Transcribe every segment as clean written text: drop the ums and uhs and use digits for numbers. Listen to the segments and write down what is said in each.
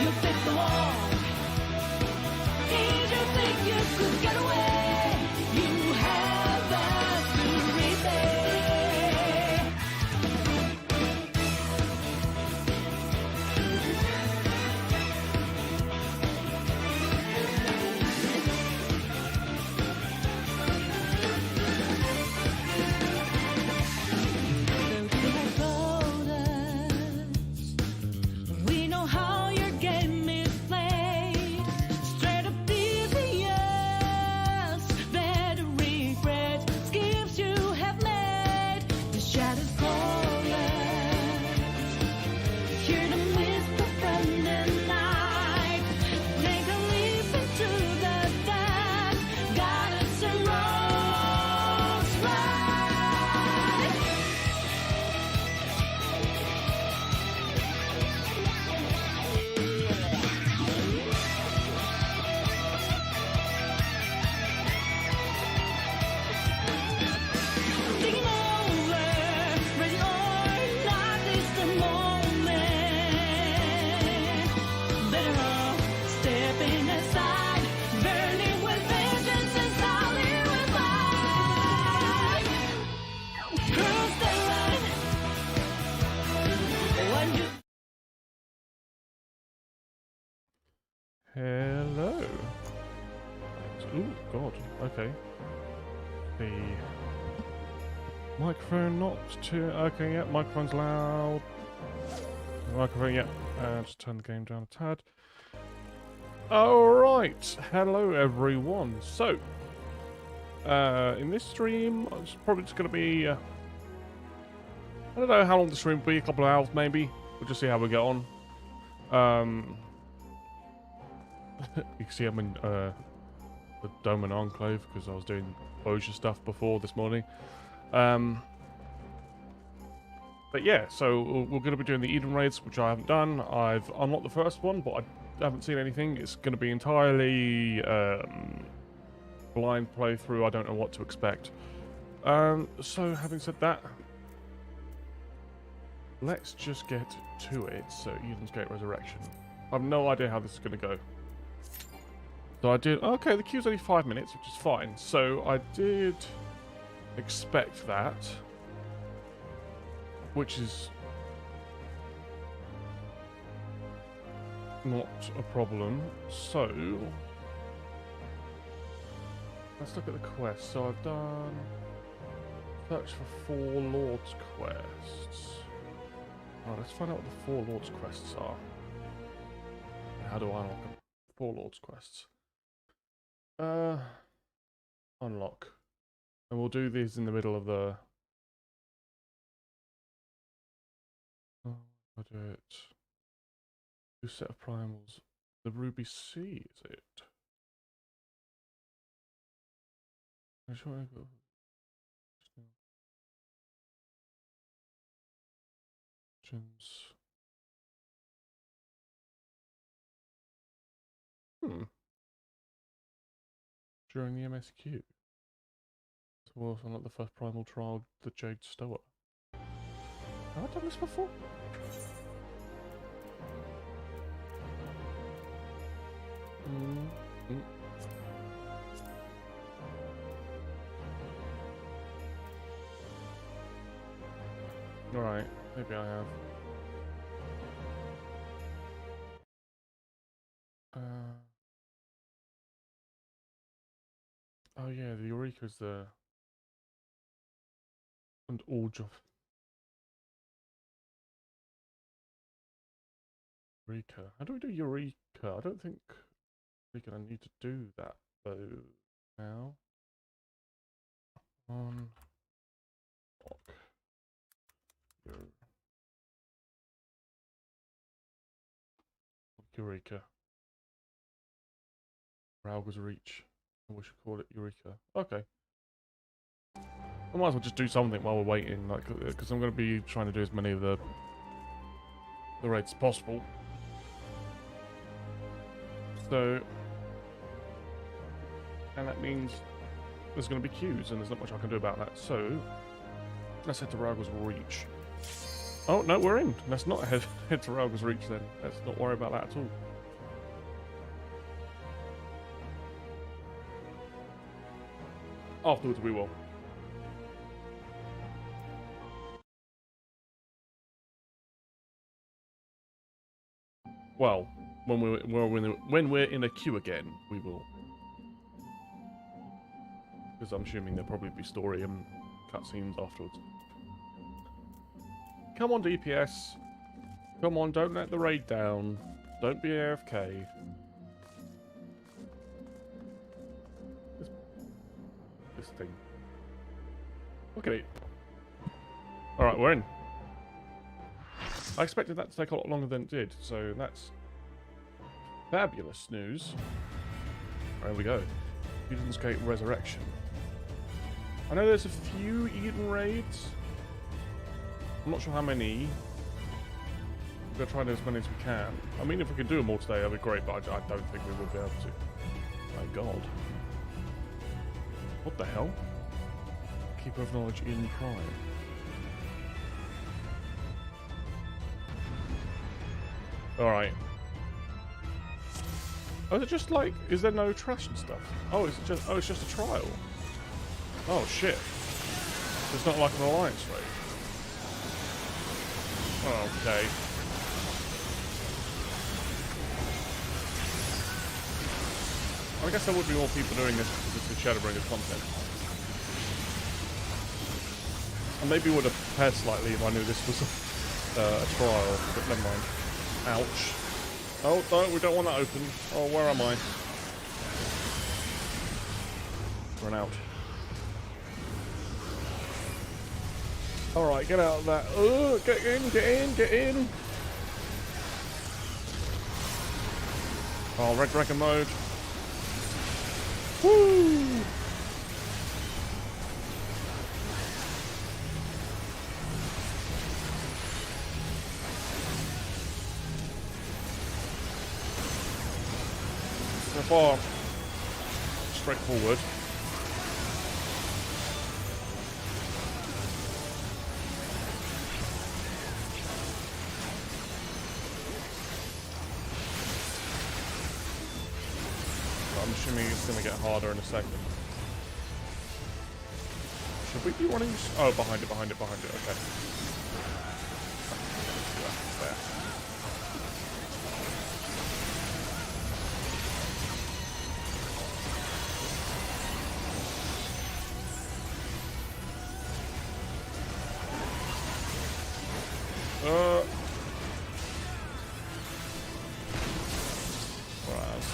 you fix them all. Did you think you could get away? You haven't to repay. We know how your game is played. Straight up devious, better regret. Schemes you have made. The shadows calling. Hear them whisper from the night. Take a leap into the dark. Guidance and roads right. Taking over, ready or not, it's the moment. Better off stepping aside, burning with vengeance and solid with fight. Cross the line. When you Hello. Ooh, God. Okay. The microphone not too. Okay, yeah, microphone's loud. Microphone, yeah. Just turn the game down a tad. Alright. Hello, everyone. So, in this stream, it's probably just going to be. I don't know how long the stream will be, a couple of hours maybe. We'll just see how we get on. You can see I'm in the Dome and Enclave because I was doing closure stuff before this morning. But yeah, so we're going to be doing the Eden raids, which I haven't done. I've unlocked the first one, but I haven't seen anything. It's going to be entirely blind playthrough. I don't know what to expect. So having said that, let's just get to it. So Eden's Gate Resurrection. I have no idea how this is going to go. So I did. Okay, the queue's only 5 minutes, which is fine. So I did expect that, which is not a problem. So let's look at the quest. So I've done search for 4 Lords quests. Alright, let's find out what the 4 Lords quests are. How do I unlock them? 4 Lords quests. Unlock. And we'll do these in the middle of the... Oh, I'll do it. 2 set of primals. The Ruby Sea, is it? I'm sure I got... During the MSQ. So we'll also unlock the first primal trial, the Jade Stoa. Have I done this before? Alright, maybe I have. Oh yeah, the Eureka's the... And Orge of... Eureka. How do we do Eureka? I don't think we're gonna need to do that though now. On lock. Eureka. Rauga's Reach. We should call it Eureka. Okay. I might as well just do something while we're waiting, like, because I'm going to be trying to do as many of the raids as possible. So, and that means there's going to be queues, and there's not much I can do about that. So, let's head to Rauga's Reach. Oh, no, we're in. Let's not head to Rauga's Reach then. Let's not worry about that at all. Afterwards we will. Well, when we're in a queue again, we will. Because I'm assuming there'll probably be story and cutscenes afterwards. Come on, DPS. Come on, don't let the raid down. Don't be AFK. This thing. Look at it. Alright, we're in. I expected that to take a lot longer than it did, so that's fabulous news. There we go. Eden's Gate Resurrection. I know there's a few Eden raids. I'm not sure how many. We're going to try and do as many as we can. I mean, if we could do them all today, that'd be great, but I don't think we would be able to. My god. What the hell? Keeper of Knowledge in Prime. Alright. Oh, is it just like, is there no trash and stuff? Oh, is it just, oh, it's just a trial. Oh, shit. It's not like an alliance raid. Oh, okay. I guess there would be more people doing this because it's shadowbringers content. And maybe would have prepared slightly if I knew this was a trial, but never mind. Ouch. Oh, no, we don't want that open. Oh, where am I? Run out. Alright, get out of that. Oh, get in, get in, get in. Oh, Red Dragon mode. Woo! So far, straightforward. I'm assuming it's going to get harder in a second. Should we be running? Oh, behind it, behind it, behind it. Okay. Yeah, there. Right.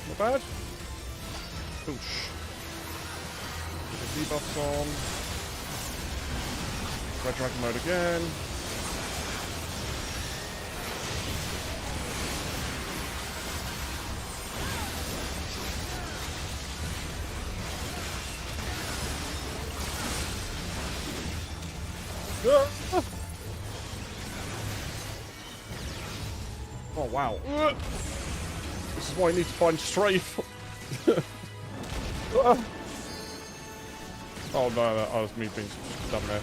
Not bad. Oosh. Put the debuffs on. Red Dragon mode again. Ah! Oh wow. This is why I need to find strafe. Oh no, that was me being dumb there.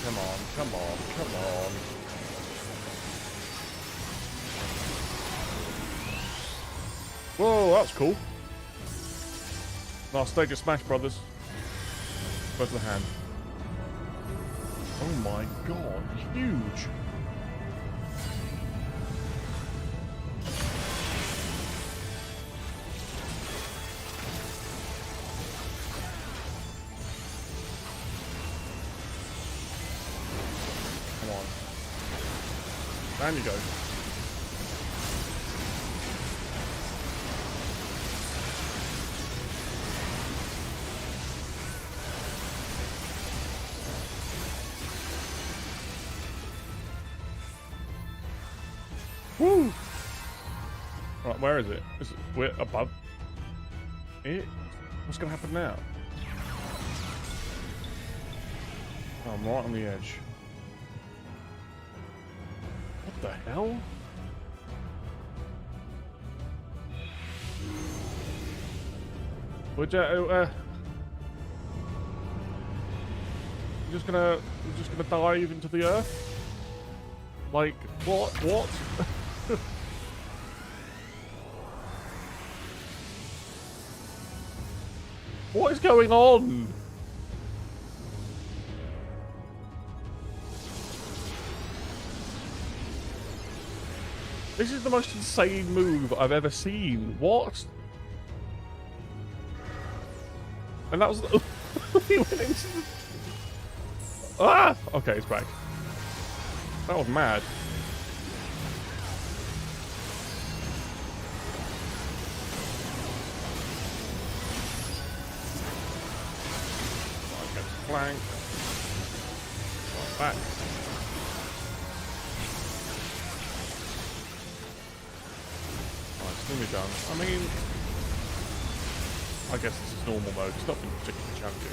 Come on, come on, come on. Whoa, that's cool. Last stage of Smash Brothers. Where's the hand? Oh my god, huge. Come on. Down you go. Woo! Right, where is it? Is it we're above it? What's gonna happen now? Oh, I'm right on the edge. What the hell? We're just gonna dive into the earth? Like, what? What? What is going on? This is the most insane move I've ever seen. What? And that was... he went into the... Ah! Okay, it's back. That was mad. Right, get flank. Right, back. Right, it's nearly done. I mean... I guess this is normal mode. It's nothing particularly challenging.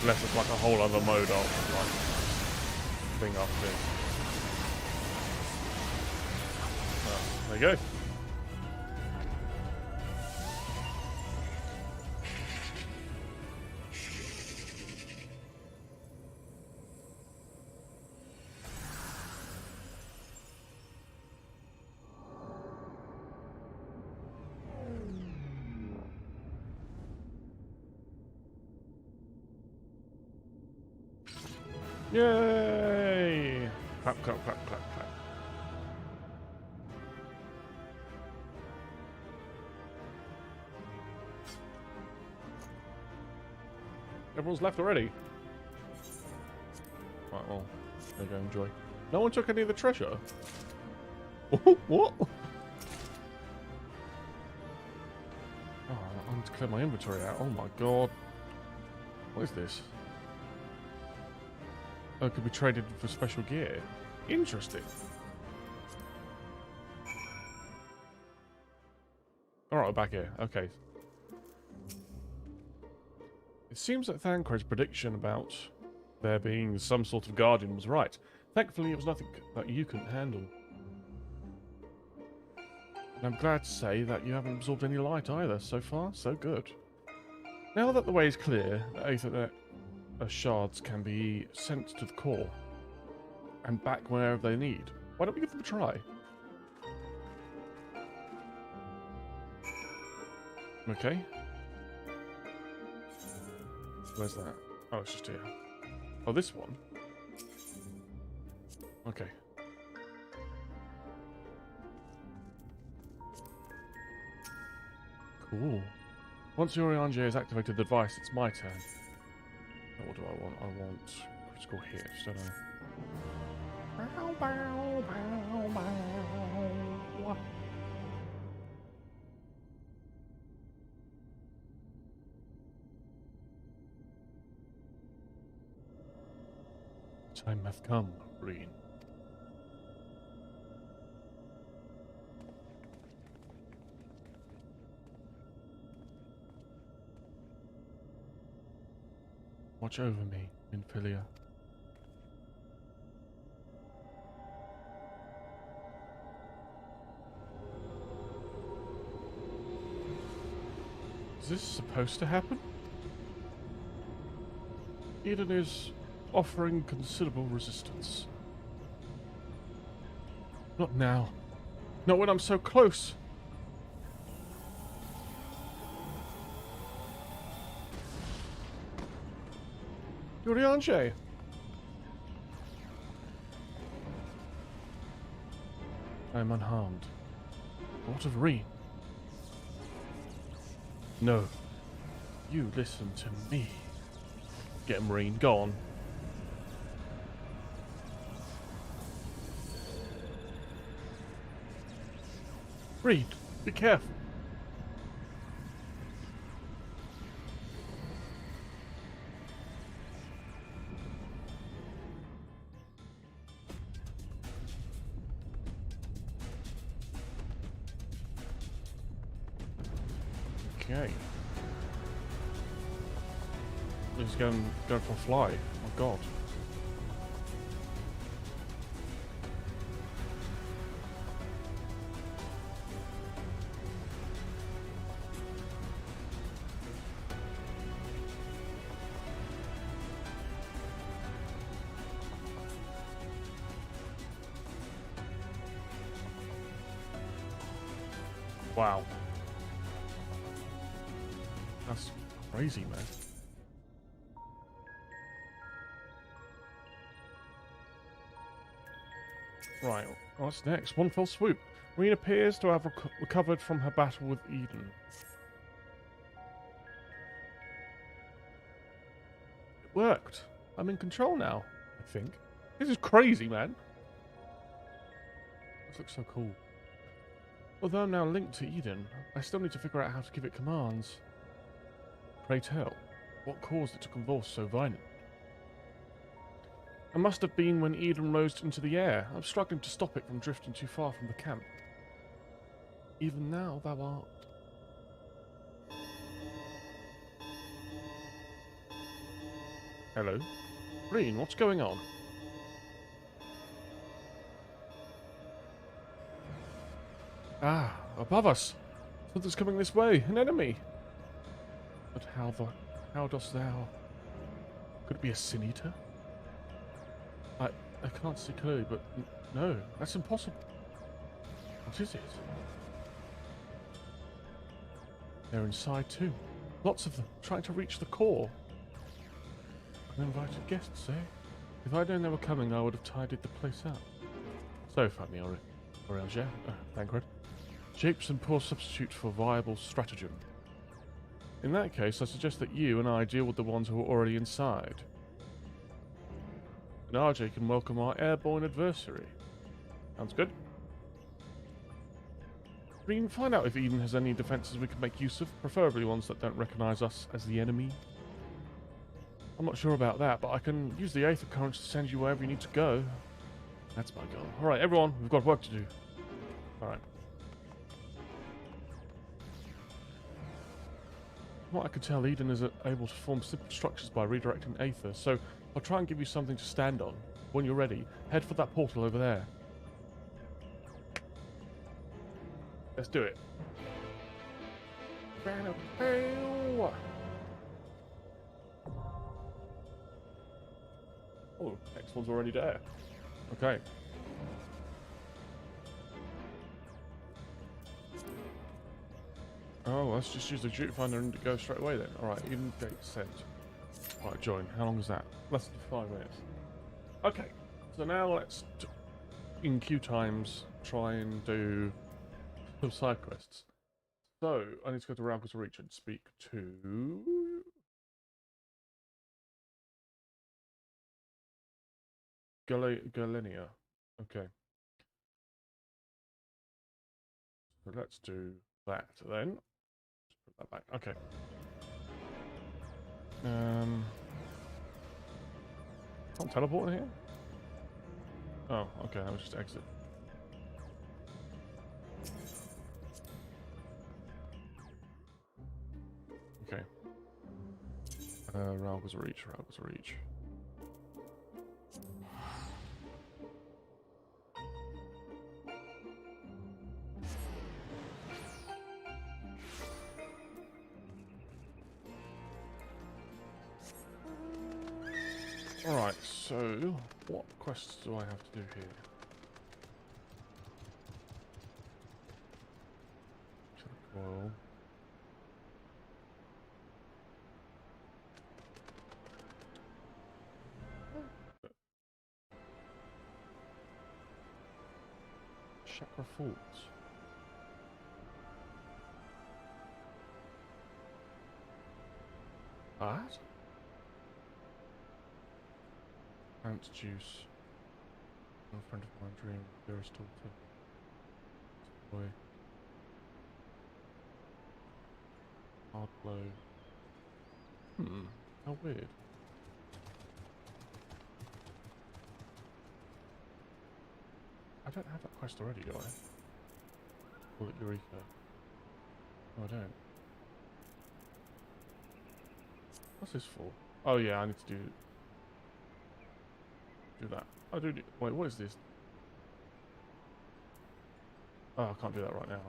Unless it's like a whole other mode of like thing after this. There you go. Yay! Clap, clap, clap, clap, clap. Everyone's left already. Right, well, there you go, enjoy. No one took any of the treasure? What? Oh, I need to clear my inventory out. Oh my god. What is this? Oh, it could be traded for special gear. Interesting. Alright, we're back here. Okay. It seems that Thancred's prediction about there being some sort of guardian was right. Thankfully, it was nothing that you couldn't handle. And I'm glad to say that you haven't absorbed any light either. So far, so good. Now that the way is clear, the Aether shards can be sent to the core and back wherever they need. Why don't we give them a try? Okay. Where's that? Oh, it's just here. Oh, this one? Okay. Cool. Once Urianger has activated the device, it's my turn. What do I want? I want critical hits, don't I? Bow, bow, bow, bow. Time hath come, Reen. Watch over me, Infilia. Is this supposed to happen? Eden is offering considerable resistance. Not now. Not when I'm so close. Urianger. I am unharmed. What of Reen? No. You listen to me. Get him, Reen. Go on. Reen, be careful. Okay. He's going for a fly. Oh god. Wow. That's crazy, man. Right, what's next? One fell swoop. Marine appears to have recovered from her battle with Eden. It worked. I'm in control now, I think. This is crazy, man. This looks so cool. Although I'm now linked to Eden, I still need to figure out how to give it commands. Pray tell, what caused it to convulse so violently? It must have been when Eden rose into the air. I'm struggling to stop it from drifting too far from the camp. Even now, thou art. Hello? Green, what's going on? Ah, above us. Something's coming this way. An enemy. But how dost thou? Could it be a sin eater? I can't see clearly, but no, that's impossible. What is it? They're inside too. Lots of them, trying to reach the core. Uninvited guests, eh? If I'd known they were coming, I would have tidied the place up. So funny, Aurelja. Thancred. Shapes and poor substitute for viable stratagem. In that case, I suggest that you and I deal with the ones who are already inside. And RJ can welcome our airborne adversary. Sounds good. We can find out if Eden has any defences we can make use of, preferably ones that don't recognise us as the enemy. I'm not sure about that, but I can use the Aether Currents to send you wherever you need to go. That's my goal. Alright, everyone, we've got work to do. Alright. From what I can tell, Eden is able to form simple structures by redirecting Aether, so I'll try and give you something to stand on. When you're ready, head for that portal over there. Let's do it. Oh, next one's already there. Okay. Oh, let's just use the Duty Finder and go straight away then. Alright, Eden Gate sent. Right, join. How long is that? Less than 5 minutes. Okay, so now let's, in queue times, try and do some side quests. So, I need to go to Ralpha's Reach and speak to... Galenia. Okay. So let's do that then. Let's put that back. Okay. Can't teleport in here? Oh, okay, that was just exit. Okay. Ralpha's Reach, Ralpha's Reach. Alright, so what quests do I have to do here? Well, Chakra Falls. What? Ant juice. A friend of mine dream. Dearest daughter. Boy. Hard blow. How weird. I don't have that quest already, do I? Bullet Eureka. No, I don't. What's this for? Oh yeah, I need to do that. I do. Wait, what is this? Oh, I can't do that right now.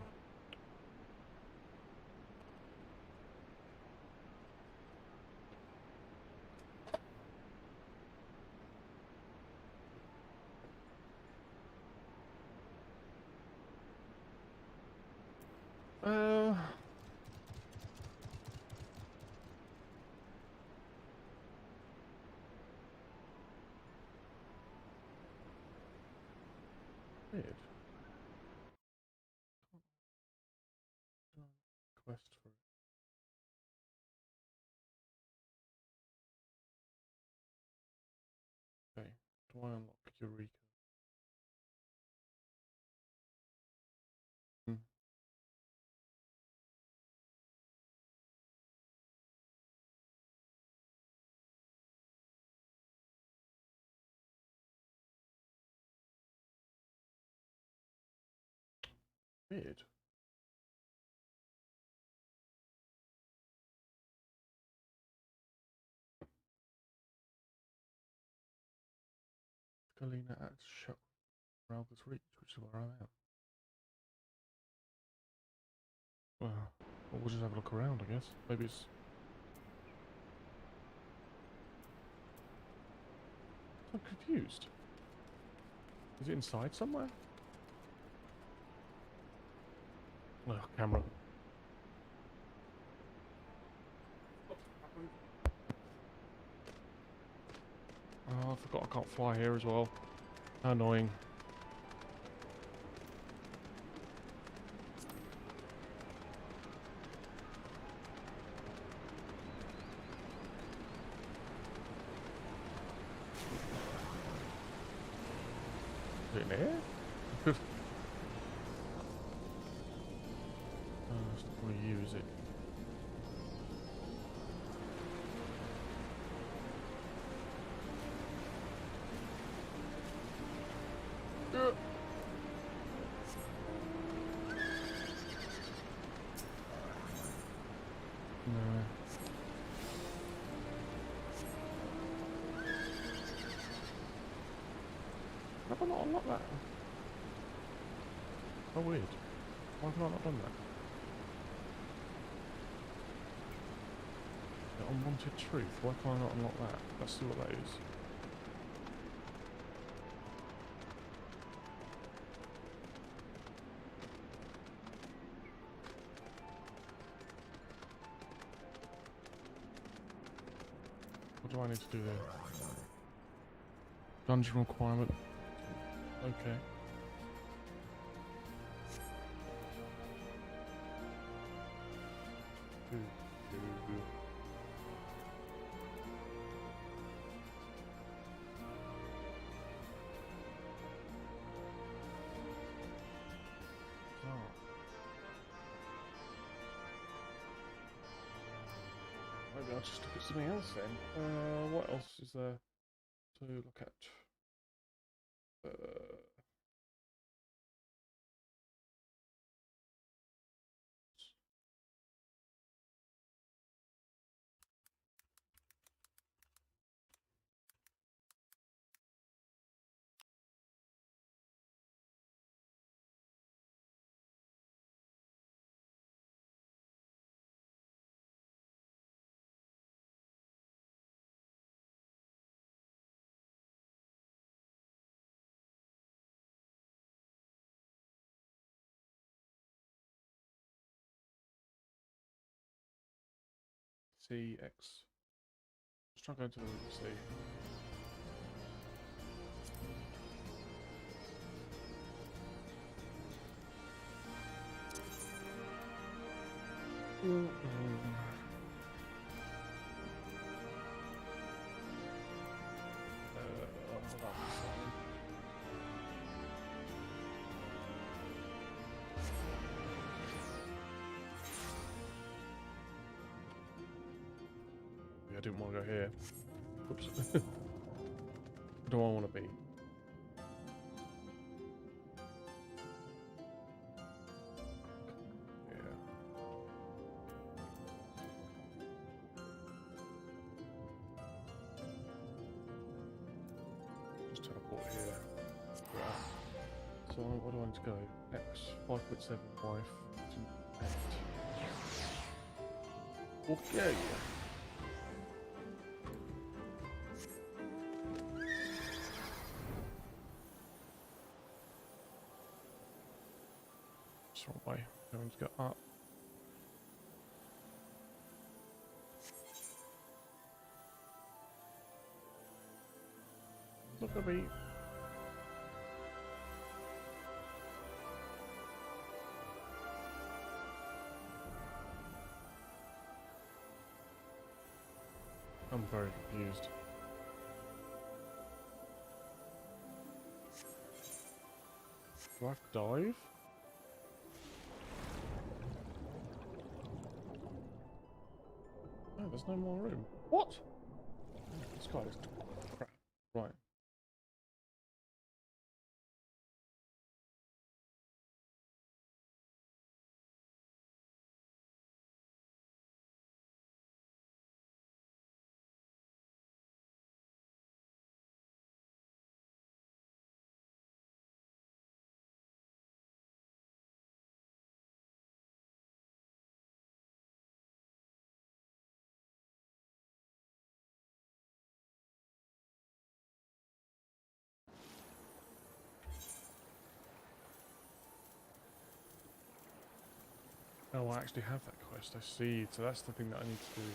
Uh, weird. Quest for it. Okay. Do I unlock Eureka? Hmm. Weird. Galena at Ralph's Reach, which is where I'm at. Well, we'll just have a look around, I guess. Maybe it's... I'm confused. Is it inside somewhere? Oh, camera. Oh, I forgot I can't fly here as well. How annoying. Is it in here? I'm just not going to use it. No. Have I not unlocked that? How weird. Why have I not done that? The unwanted truth. Why can't I not unlock that? Let's see what that is. What do I need to do there? Dungeon requirement. Okay. Maybe I'll just look at something else then. What else is there to look at? CX. Let's try going to the C. I didn't want to go here. Oops. Where do I want to be? Yeah. Just teleport here. Yeah. So where do I need to go? X 5.7, Y 8. Okay. Wrong way. Going to go up. Look at me. I'm very confused. Do I have to dive? No, there's no more room. What? This guy is crap. Right. Oh, I actually have that quest. I see. So that's the thing that I need to do.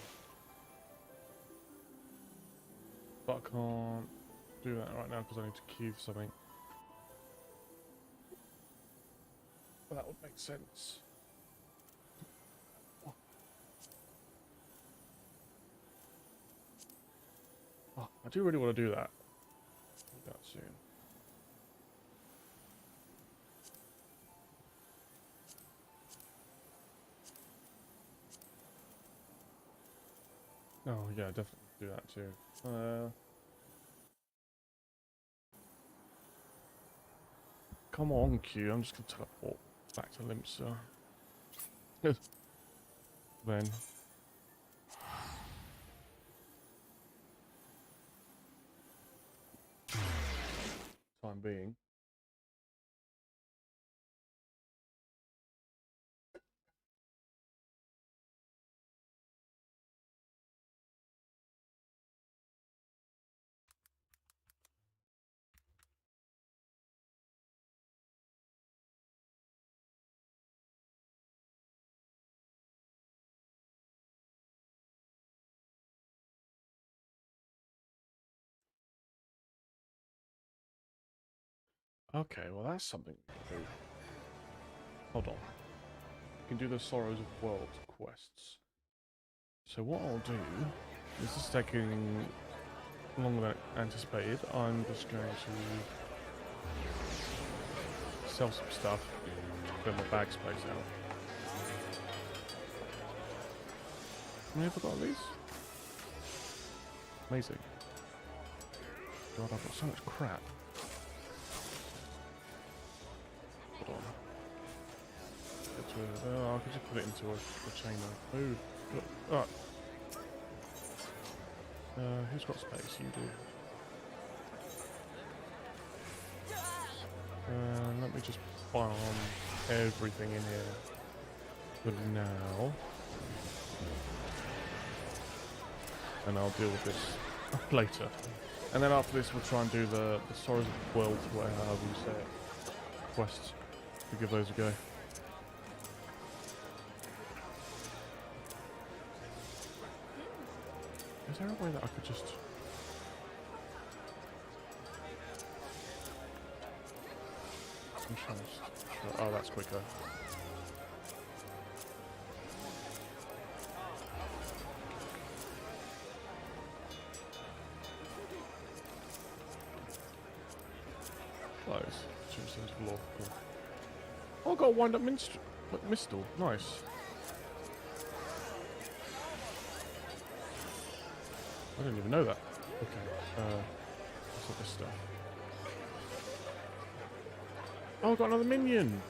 But I can't do that right now because I need to queue for something. But that would make sense. Oh, I do really want to do that. I'll do that soon. Oh yeah, definitely do that too. Come on, Q. I'm just gonna teleport back to Limsa. Then. Time being. Okay, well that's something to do. Hold on. You can do the Sorrows of World quests. So what I'll do, this is taking longer than anticipated. I'm just going to sell some stuff, get my bag space out. How many have I got of these? Amazing. God, I've got so much crap. Hold on. Get to I can just put it into a chainer. Ooh. Alright. Who's got space? You do. Let me just bomb everything in here for now. And I'll deal with this later. And then after this we'll try and do the Sorrows of the World, whatever you say it, quests. We'll give those a go. Is there a way that I could just... I'm trying to... Oh, that's quicker. Close. Tombstones of Law. Cool. Oh, I got a wind-up Mistle. Nice. I didn't even know that. Okay. What's all this stuff? Oh, I got another minion!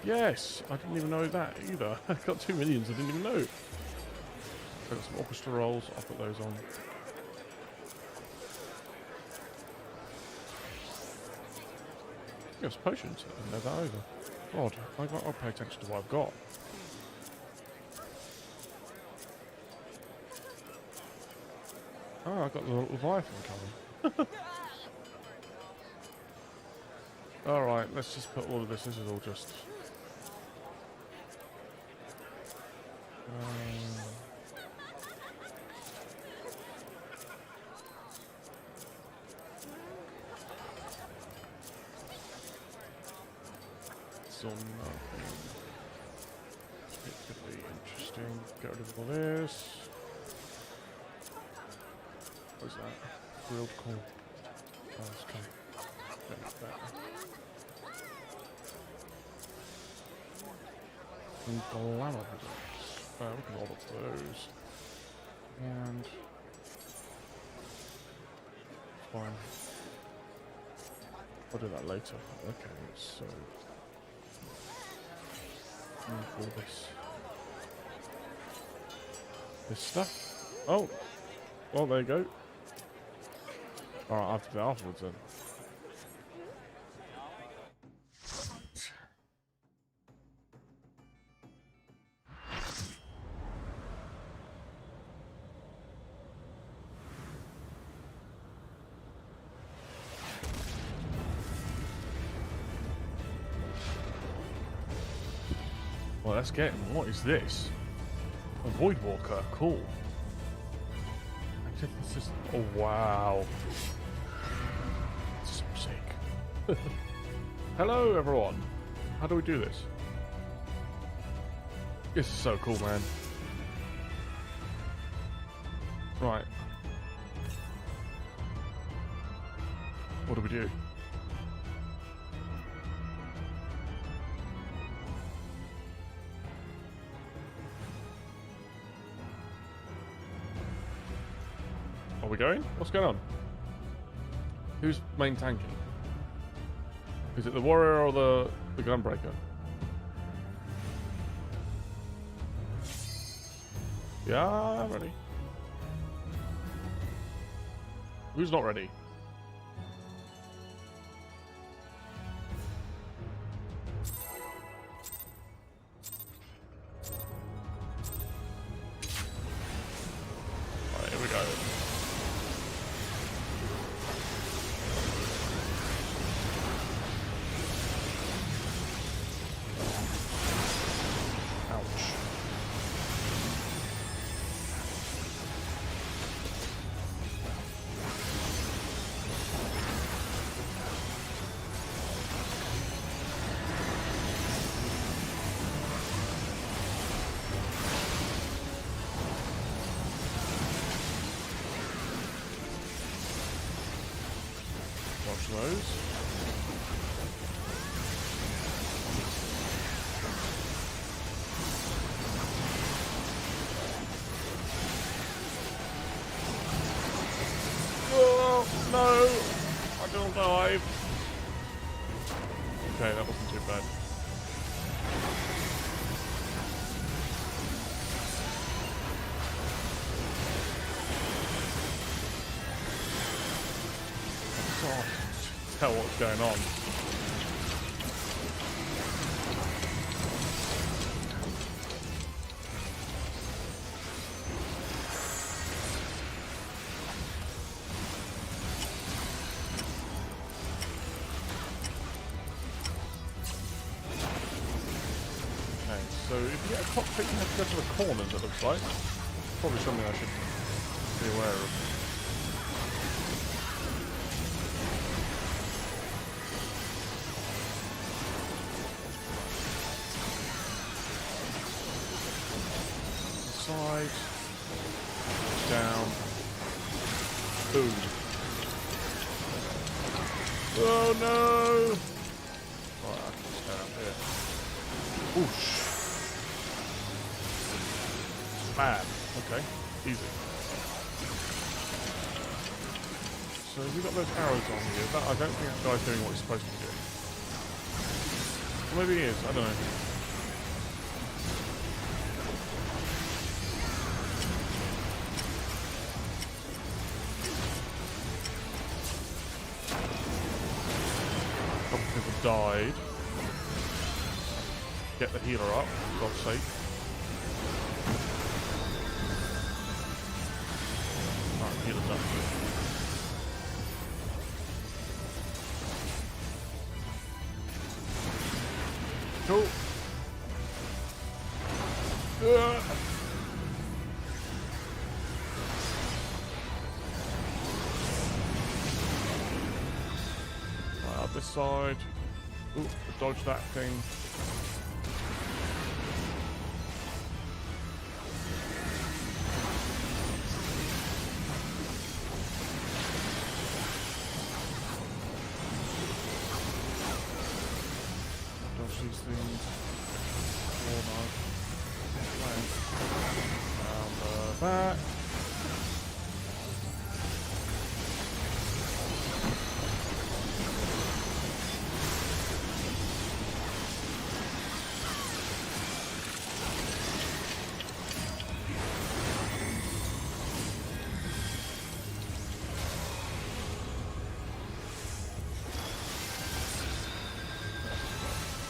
Yes! I didn't even know that either. I got 2 minions I didn't even know. I got some orchestra rolls. I'll put those on. Yes, potions. I didn't know that either. God, I'll pay attention to what I've got. Oh, I've got the Leviathan coming. Alright, let's just put all of this. This is all just... or nothing particularly interesting. Get rid of all this. What is that? Grilled corn. Oh, that's okay. Don't need that. Some glamour hazards. We can hold up to those. And fine. I'll do that later. Okay, so all this stuff. Oh, well, there you go. Alright, I have to do it afterwards then. Well, let's get him. What is this? A Void Walker. Cool. Antithesis. Oh, wow. So sick. Hello, everyone. How do we do this? This is so cool, man. Right. What do we do? Are we going? What's going on? Who's main tanking? Is it the warrior or the gunbreaker? Yeah, I'm ready. Who's not ready? Alright, here we go. Watch those. Oh, no! I don't dive. Okay, that wasn't too bad. Oh, tell what's going on. Okay, so if you get a cockpit, you have to go to the corners, it looks like. Probably something I should be aware of. Side, down, boom. Oh no! Right, I can stay up here. Whoosh. Bad. Okay, easy. So we've got those arrows on here. That, I don't think that guy's doing what he's supposed to do. Or maybe he is, I don't know. Died. Get the healer up, for God's sake. Alright, healer's up. Cool. Right, up this side. Ooh, dodge that thing. Dodge these things. Or not. Down the back.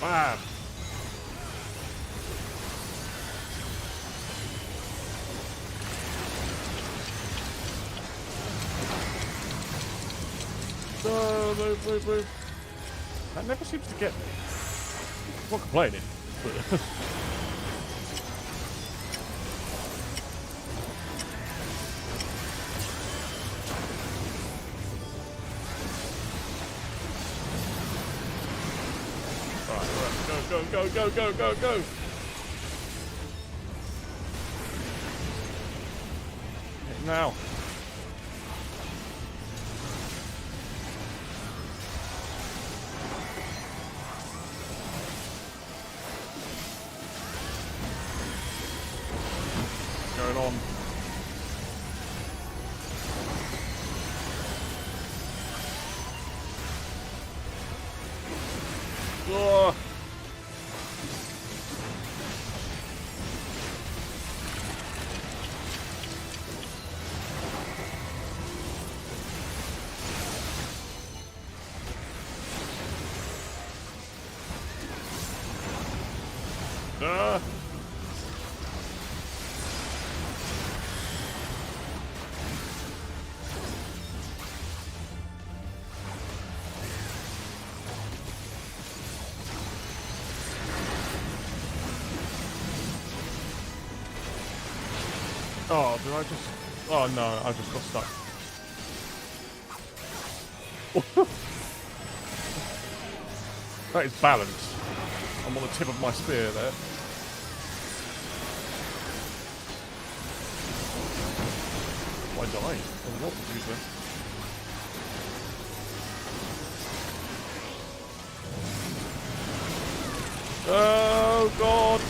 Bam! No, move. That never seems to get me. I'm not complaining, but... Right, go. Now. Going on. Oh. Oh, did I just... Oh no, I just got stuck. That is balance. I'm on the tip of my spear there. I died. Oh, what was you there? Oh god!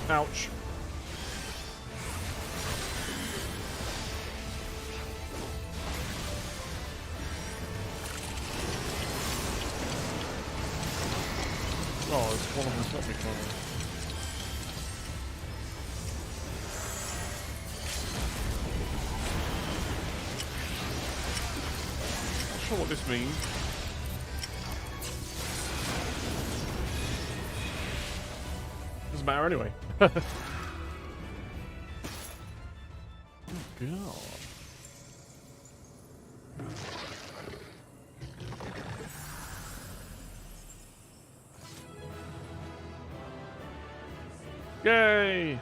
Ouch. Oh, it's one of them's got me from. Not sure what this means. Doesn't matter anyway. Oh god. Yay!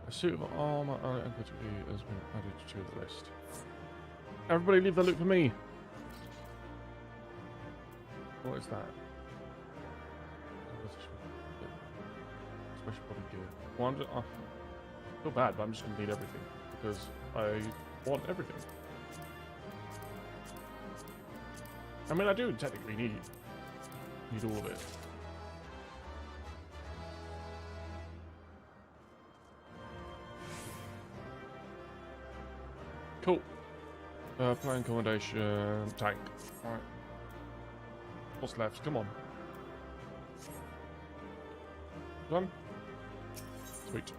A suit of armor uncritically has been added to the list. Everybody leave the loot for me. What is that? Special body gear. Well, I feel bad, but I'm just going to need everything because I want everything. I mean, I do technically need all of it. Cool. Plan accommodation, tank. Alright. What's left? Come on. Done? Sweet.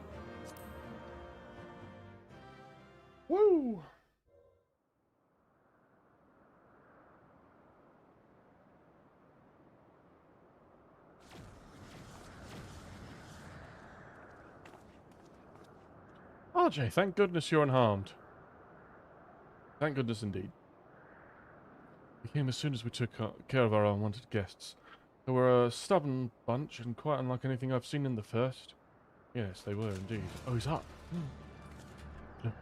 Woo! RJ, thank goodness you're unharmed. Thank goodness indeed. We came as soon as we took care of our unwanted guests. They were a stubborn bunch and quite unlike anything I've seen in the first. Yes, they were indeed. Oh, he's up. No,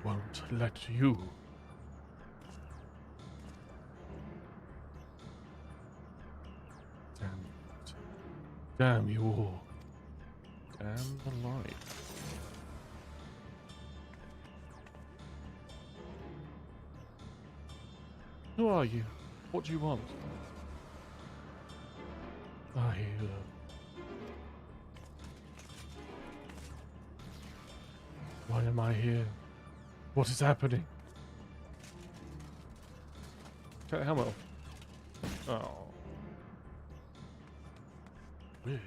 won't let you. Damn it. Damn you all. Damn the light. Who are you? What do you want? Why am I here? What is happening? Take the helmet off. Oh. Weird.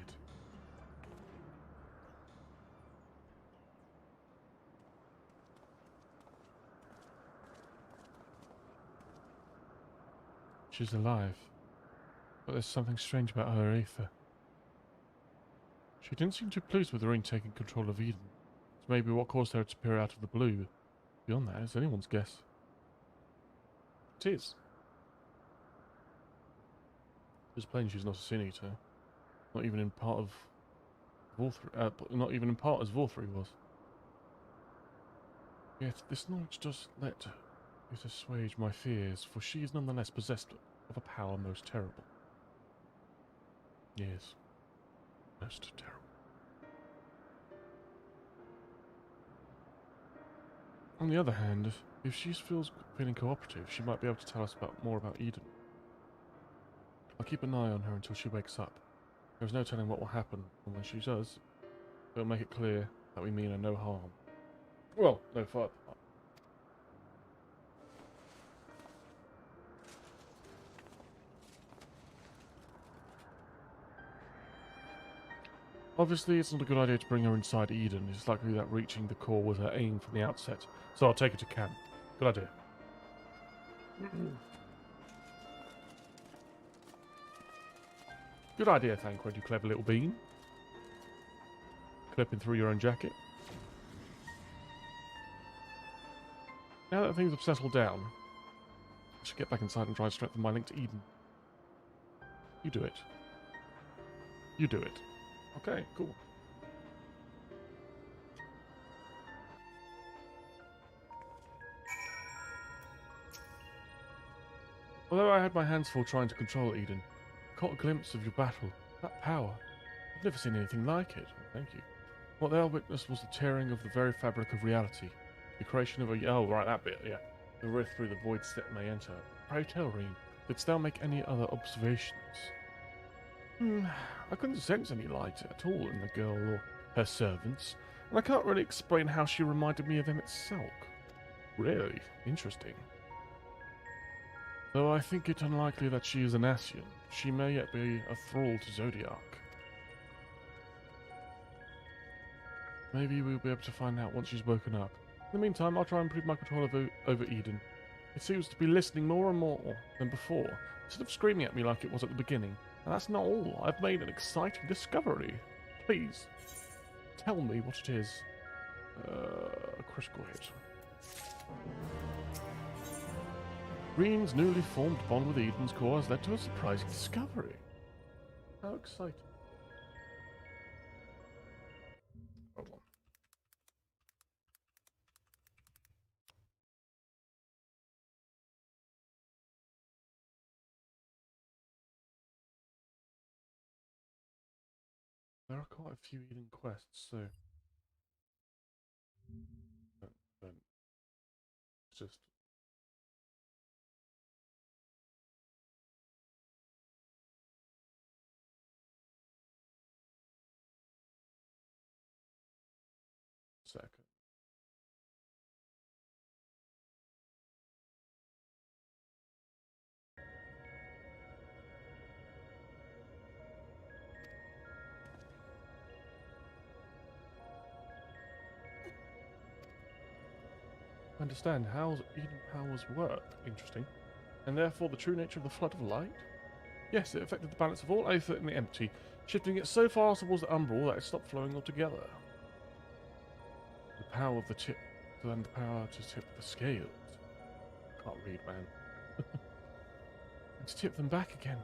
She's alive. But there's something strange about her ether. She didn't seem too pleased with the ring taking control of Eden. It's maybe what caused her to appear out of the blue. Beyond that, it's anyone's guess. It is. It's plain she's not a sin eater. Not even in part of Vorthri, not even in part as Vorthri was. Yet this knowledge does let it assuage my fears, for she is nonetheless possessed of a power most terrible. Yes, most terrible. On the other hand, if she feels feeling cooperative, she might be able to tell us more about Eden. I'll keep an eye on her until she wakes up. There's no telling what will happen, and when she does, we'll make it clear that we mean her no harm. Well, no further harm. Obviously, it's not a good idea to bring her inside Eden. It's likely that reaching the core was her aim from the outset, so I'll take her to camp. Good idea. Good idea, Thancred, you clever little bean. Clipping through your own jacket. Now that things have settled down, I should get back inside and try to strengthen my link to Eden. You do it. You do it. Okay, cool. Although I had my hands full trying to control Eden, I caught a glimpse of your battle. That power. I've never seen anything like it. Thank you. What they all witnessed was the tearing of the very fabric of reality. The creation of a... Oh, right, that bit, yeah. The rift through the void step may enter. Pray tell, Reen, didst thou make any other observations? I couldn't sense any light at all in the girl or her servants, and I can't really explain how she reminded me of Emmett Selk. Really? Interesting. Though I think it unlikely that she is an Ascian, she may yet be a thrall to Zodiac. Maybe we'll be able to find out once she's woken up. In the meantime, I'll try and improve my control over Eden. It seems to be listening more and more than before, instead of screaming at me like it was at the beginning. And that's not all. I've made an exciting discovery. Please, tell me what it is. A critical hit. Reen's newly formed bond with Eden's core has led to a surprising discovery. How exciting. Hold on. There are quite a few Eden quests, so... Don't. Just... second. I understand how Eden powers work. Interesting. And therefore the true nature of the flood of light? Yes, it affected the balance of all aether in the empty, shifting it so far towards the umbral that it stopped flowing altogether. The power of the tip, and the power to tip the scales. Can't read, man. And to tip them back again.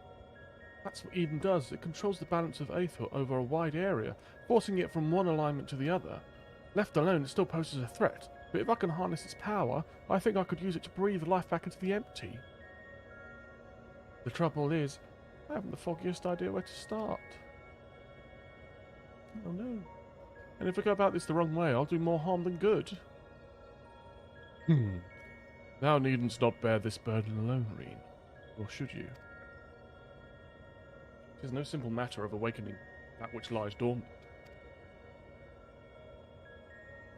That's what Eden does. It controls the balance of Aether over a wide area, forcing it from one alignment to the other. Left alone, it still poses a threat, but if I can harness its power, I think I could use it to breathe life back into the empty. The trouble is, I haven't the foggiest idea where to start. Oh no. And if I go about this the wrong way, I'll do more harm than good. Thou needn't not bear this burden alone, Reen. Or should you? It is no simple matter of awakening that which lies dormant.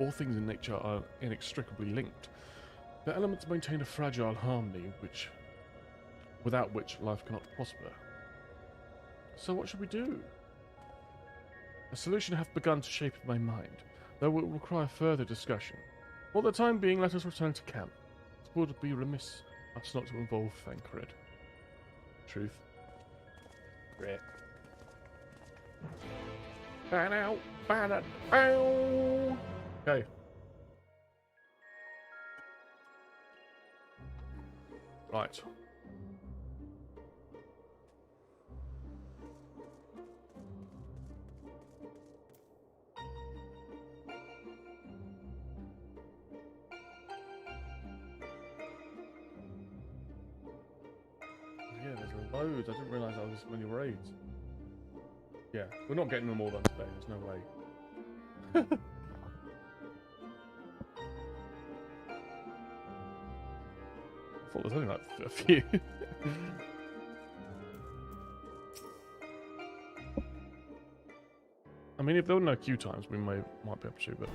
All things in nature are inextricably linked. The elements maintain a fragile harmony without which life cannot prosper. So what should we do? A solution hath begun to shape my mind, though it will require further discussion. For the time being, let us return to camp. It would be remiss us not to involve Thancred. Truth. Great. Ban out! Ban it! Ow! Okay. Right. Yeah, there's loads. I didn't realise there was this many raids. Yeah, we're not getting them all done today. There's no way. I thought there was only like a few. I mean, if there were no queue times, we might be able to, but...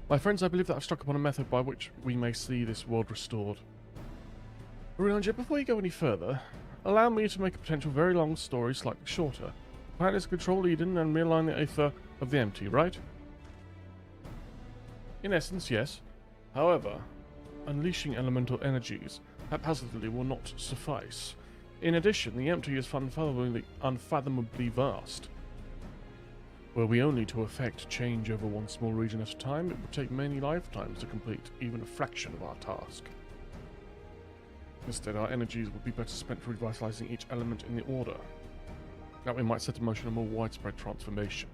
My friends, I believe that I've struck upon a method by which we may see this world restored. Ranger, before you go any further, allow me to make a potential very long story slightly shorter. The plan is to control Eden and realign the Aether of the empty, right? In essence, yes. However, unleashing elemental energies haphazardly will not suffice. In addition, the empty is unfathomably vast. Were we only to effect change over one small region at a time, it would take many lifetimes to complete even a fraction of our task. Instead, our energies would be better spent revitalizing each element in the order. That way might set in motion a more widespread transformation.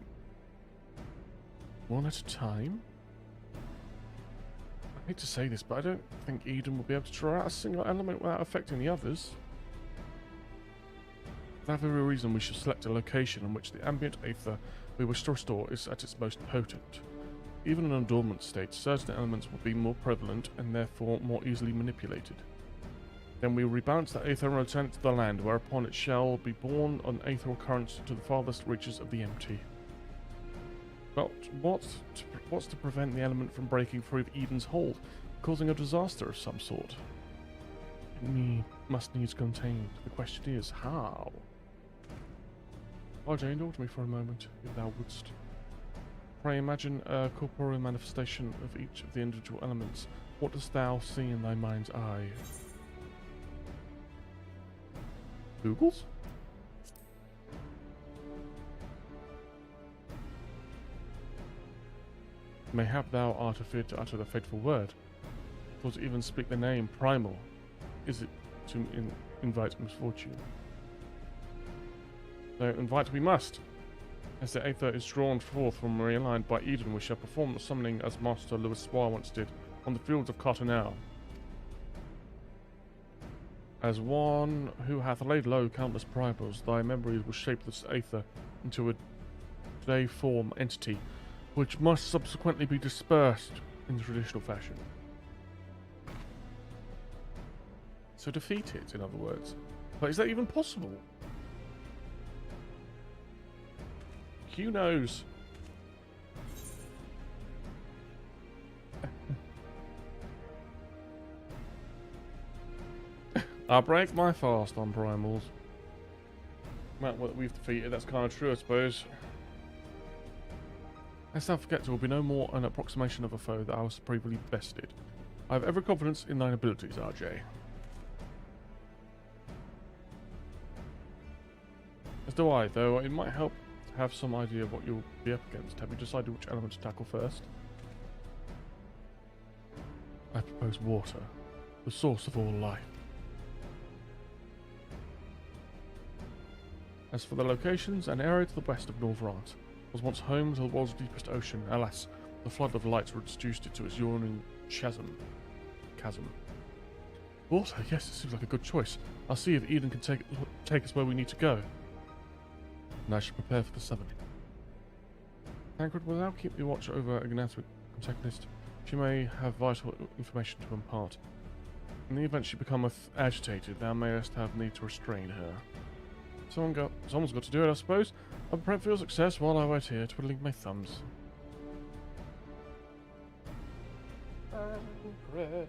One at a time? I hate to say this, but I don't think Eden will be able to draw out a single element without affecting the others. For that very reason, we should select a location in which the ambient Aether we wish to restore is at its most potent. Even in a dormant state, certain elements will be more prevalent and therefore more easily manipulated. Then we will rebalance the Aether and return it to the land, whereupon it shall be borne on Aether currents to the farthest reaches of the empty. But what's to prevent the element from breaking free of Eden's hold, causing a disaster of some sort? It must needs contained. The question is, how? Jane, indulge me for a moment, if thou wouldst. Pray imagine a corporeal manifestation of each of the individual elements. What dost thou see in thy mind's eye? Googles? Mayhap thou art afeard to utter the fateful word, or to even speak the name primal. Is it to invite misfortune? So invite we must. As the Aether is drawn forth from realigned by Eden, we shall perform the summoning as Master Lewis Swire once did on the fields of Cartonel. As one who hath laid low countless primals, thy memories will shape this Aether into a day-form entity, which must subsequently be dispersed in the traditional fashion. So defeat it, in other words. But is that even possible? Who knows? I break my fast on primals. Well, what we've defeated, that's kind of true, I suppose. Lest thou forget, it will be no more an approximation of a foe that I was supremely bested. I have every confidence in thine abilities, RJ. As do I, though it might help to have some idea of what you'll be up against. Have you decided which element to tackle first? I propose water, the source of all life. As for the locations, an area to the west of Norvrant was once home to the world's deepest ocean. Alas, the flood of light reduced it to its yawning chasm. Water, yes, it seems like a good choice. I'll see if Eden can take us where we need to go. And I should prepare for the summon. Tancred will now keep the watch over Ignatius' antagonist. She may have vital information to impart. In the event she becometh agitated, thou mayest have need to restrain her. Someone's got to do it, I suppose. I'll prep for your success while I wait here, twiddling my thumbs. Tancred.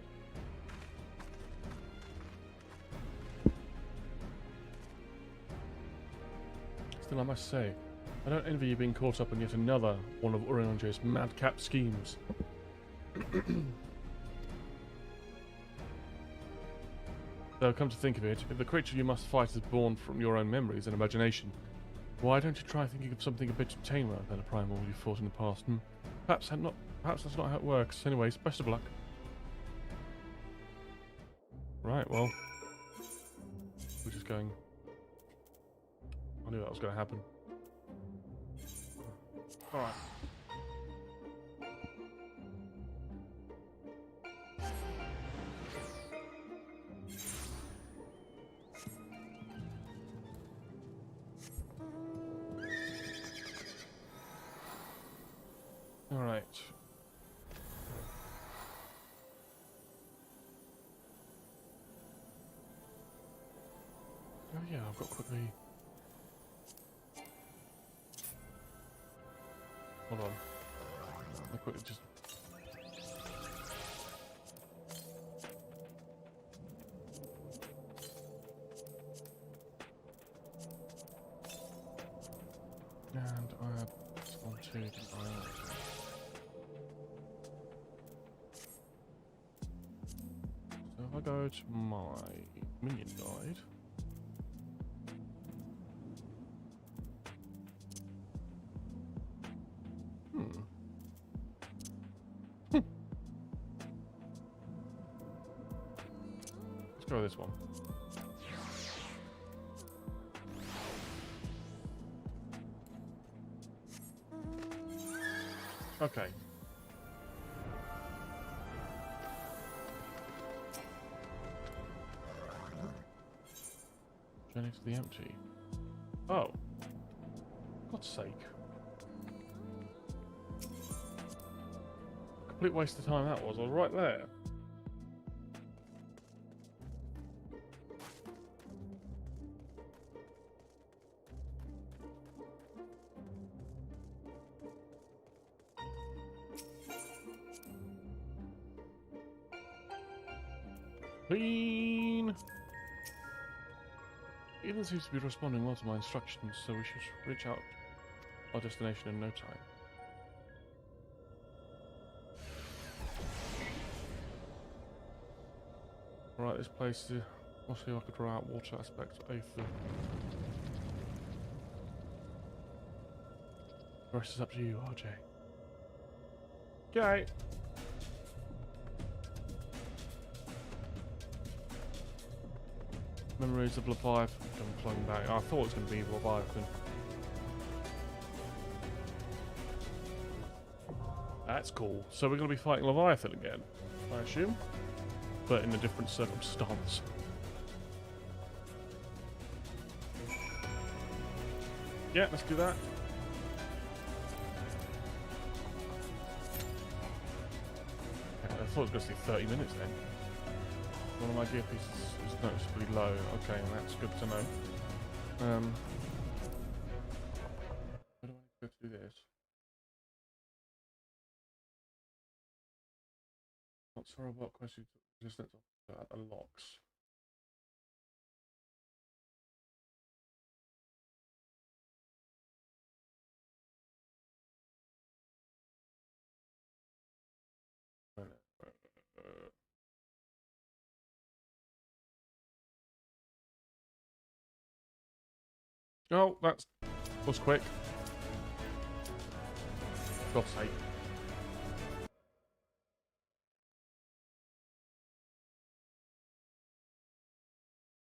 Still, I must say, I don't envy you being caught up in yet another one of Urianger's madcap schemes. Though, come to think of it, if the creature you must fight is born from your own memories and imagination, why don't you try thinking of something a bit tamer than a primal you fought in the past? Perhaps that's not how it works. Anyways, best of luck. Right, well, we're just going. I knew that was going to happen. Alright. Alright. Oh yeah, I've got quickly. Hold on. I'll quickly just. And I add this one too, didn't I? So if I go to my minion guide. Let's go with this one. Okay. Journey to the empty. Oh. God's sake. Complete waste of time that was. I was right there. Clean! Eden seems to be responding well to my instructions, so we should reach out our destination in no time. Right, this place is... I'll see if I could draw out water aspect. The rest is up to you, RJ. Okay. Memories of Leviathan flowing back. I thought it was going to be Leviathan. That's cool. So we're going to be fighting Leviathan again, I assume, but in a different circumstance. Yeah, let's do that. I thought it was going to be 30 minutes then. One of my gear pieces is noticeably low. Okay, that's good to know. Where do I go to do this? Not sure about question resistance at the locks. Oh, that was quick. God's sake.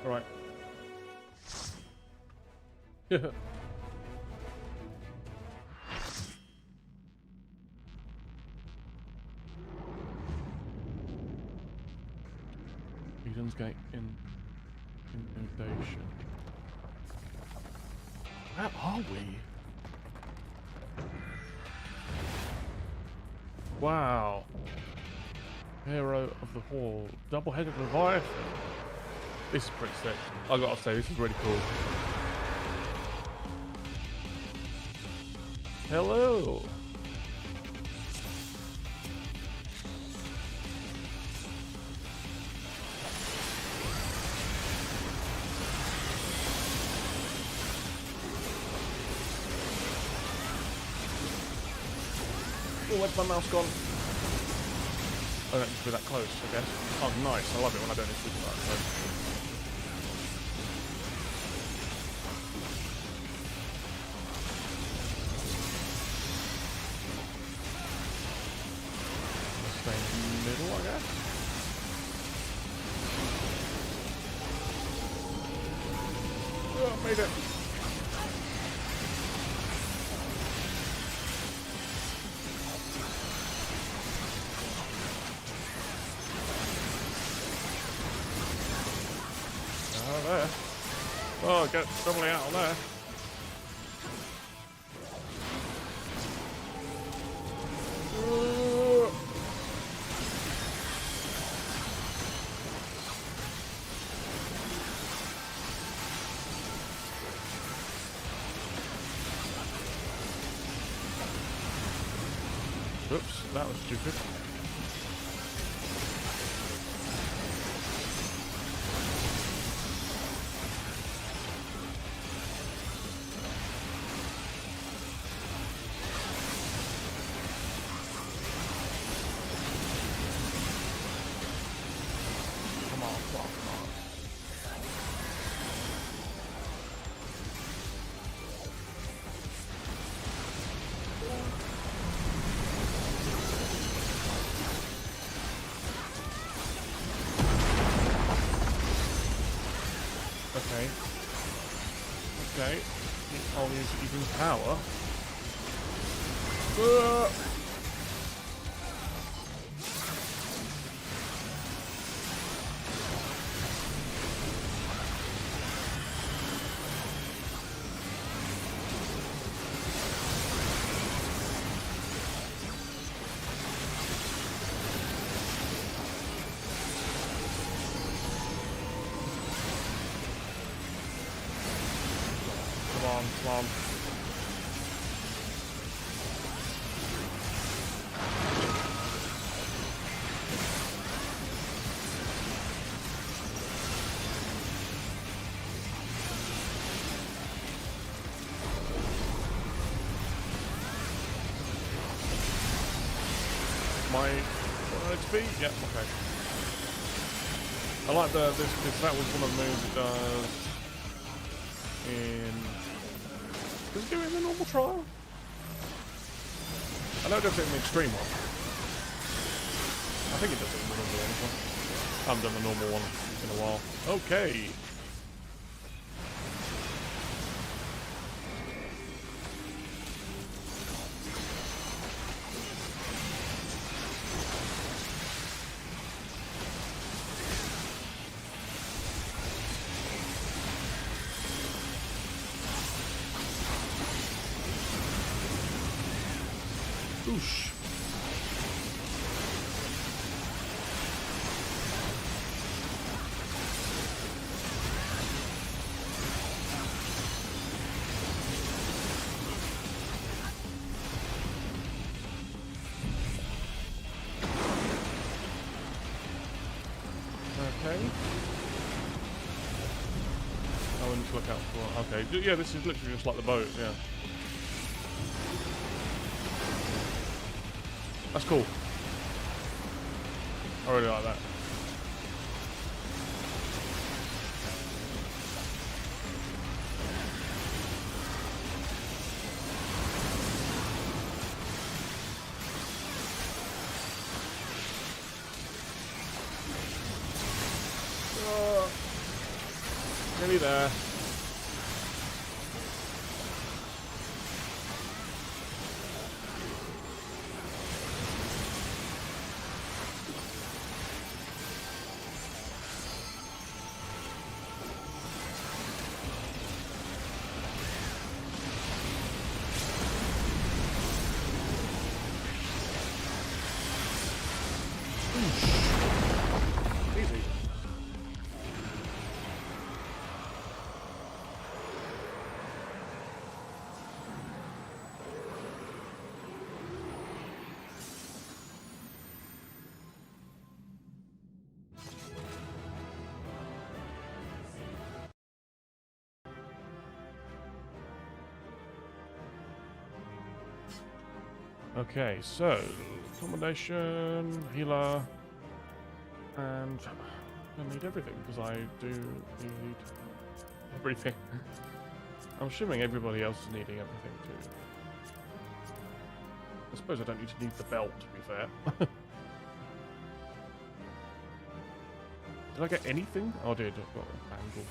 Alright. Eden's Gate inundation. Where are we? Wow. Hero of the Hall. Double-headed Leviathan. This is pretty sick. I gotta say, this is really cool. Hello. Oh, where's my mouse gone? I don't need to be that close, I guess. Oh, nice. I love it when I don't need to be that close. Stay in the middle, I guess. Oh, made it. There. Oh, get doubling out on there. Oops, that was stupid. Okay. I'll use even power. Come on. My XP? Yeah, okay. I like this because that was one of the moves it does in. Does it do it in the normal trial? I know it does it in the extreme one. I think it does it in the normal one as well. I haven't done the normal one in a while. Okay. Oosh. Okay. Oh, I need to look out for. Okay, yeah, this is literally just like the boat. Yeah. That's cool. I really like that. Nearly there. Okay, so accommodation, healer, and I need everything because I do need everything. I'm assuming everybody else is needing everything too. I suppose I don't need to need the belt, to be fair. Did I get anything? Oh, I did. I've got a bangle.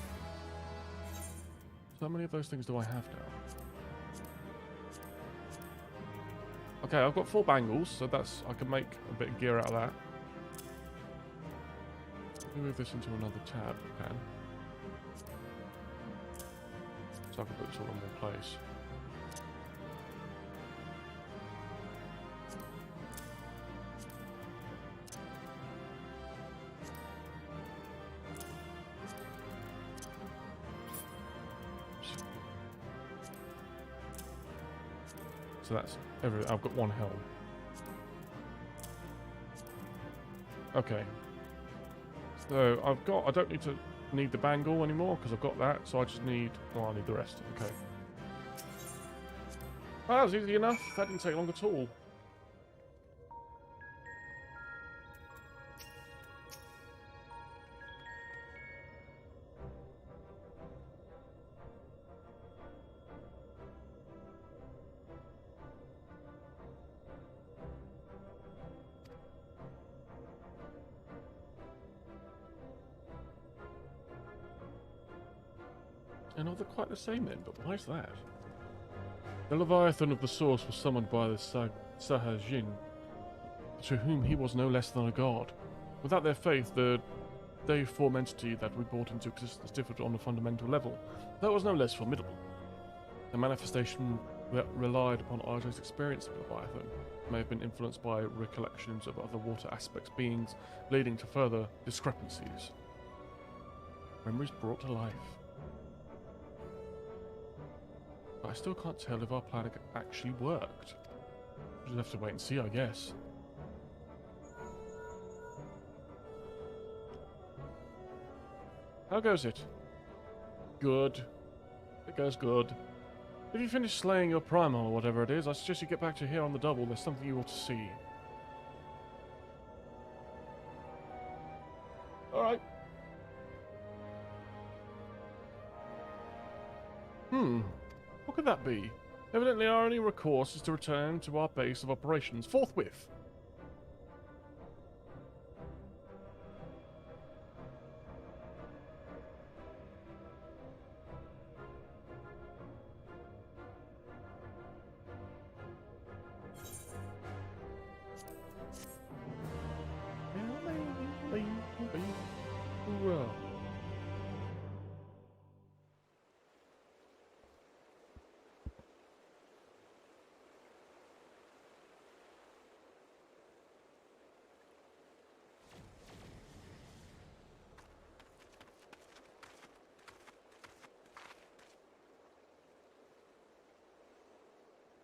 So how many of those things do I have now? Okay, I've got 4 bangles, so that's I can make a bit of gear out of that. Let me move this into another tab, if I can. So I can put this all in one place. So that's everything. I've got 1 helm. Okay. So I don't need the bangle anymore because I've got that. So I just need, oh, I need the rest. Okay. Oh, that was easy enough. That didn't take long at all. And are they quite the same then? But why is that? The Leviathan of the Source was summoned by the Sahajin, to whom he was no less than a god. Without their faith, the deiform entity that we brought into existence differed on a fundamental level, though it was no less formidable. The manifestation that relied upon RJ's experience of Leviathan may have been influenced by recollections of other water aspects beings, leading to further discrepancies. Memories brought to life. But I still can't tell if our plan actually worked. We'll just have to wait and see, I guess. How goes it? Good. It goes good. If you finish slaying your primal or whatever it is, I suggest you get back to here on the double. There's something you ought to see. Alright. What could that be? Evidently our only recourse is to return to our base of operations forthwith.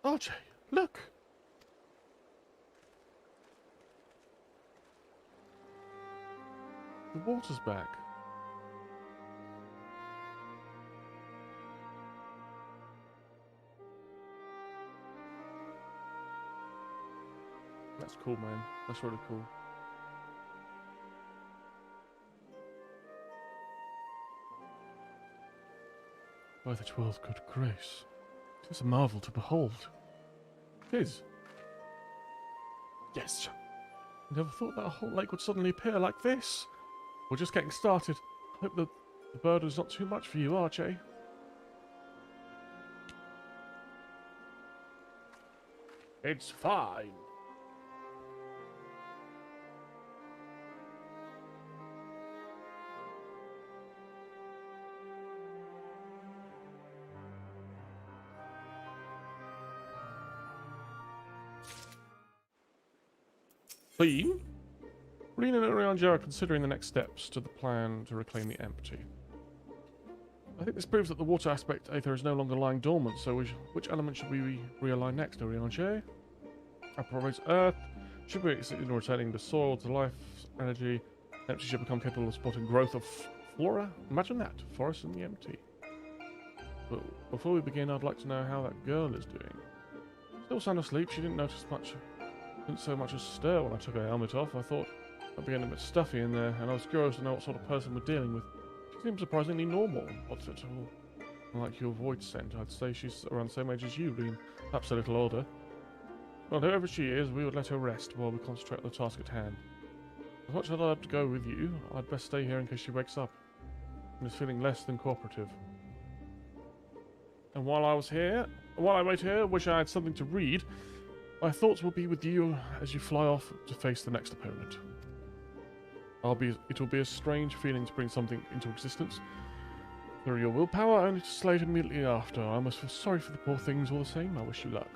RJ, look! The water's back. That's cool, man. That's really cool. By the 12th good grace, 'tis a marvel to behold. 'Tis. Yes. Never thought that a whole lake would suddenly appear like this. We're just getting started. Hope the burden's not too much for you, RJ. It's fine. Clean? Reen and Orianja are considering the next steps to the plan to reclaim the empty. I think this proves that the water aspect Aether is no longer lying dormant, so which element should we realign next, Orianja? Our province Earth should be in returning the soil to life energy. Empty should become capable of spotting growth of flora. Imagine that, forest in the empty. But before we begin, I'd like to know how that girl is doing. Still sound asleep. She didn't notice much. Didn't so much as stir when I took her helmet off. I thought I'd be getting a bit stuffy in there, and I was curious to know what sort of person we're dealing with. She seems surprisingly normal. What's it all? Like your void scent. I'd say she's around the same age as you, Lean. Perhaps a little older. Well, whoever she is, we would let her rest while we concentrate on the task at hand. As much as I'd love to go with you, I'd best stay here in case she wakes up and is feeling less than cooperative. And while I wait here, wish I had something to read. My thoughts will be with you as you fly off to face the next opponent. It will be a strange feeling to bring something into existence through your willpower, only to slay it immediately after. I must feel sorry for the poor things all the same. I wish you luck.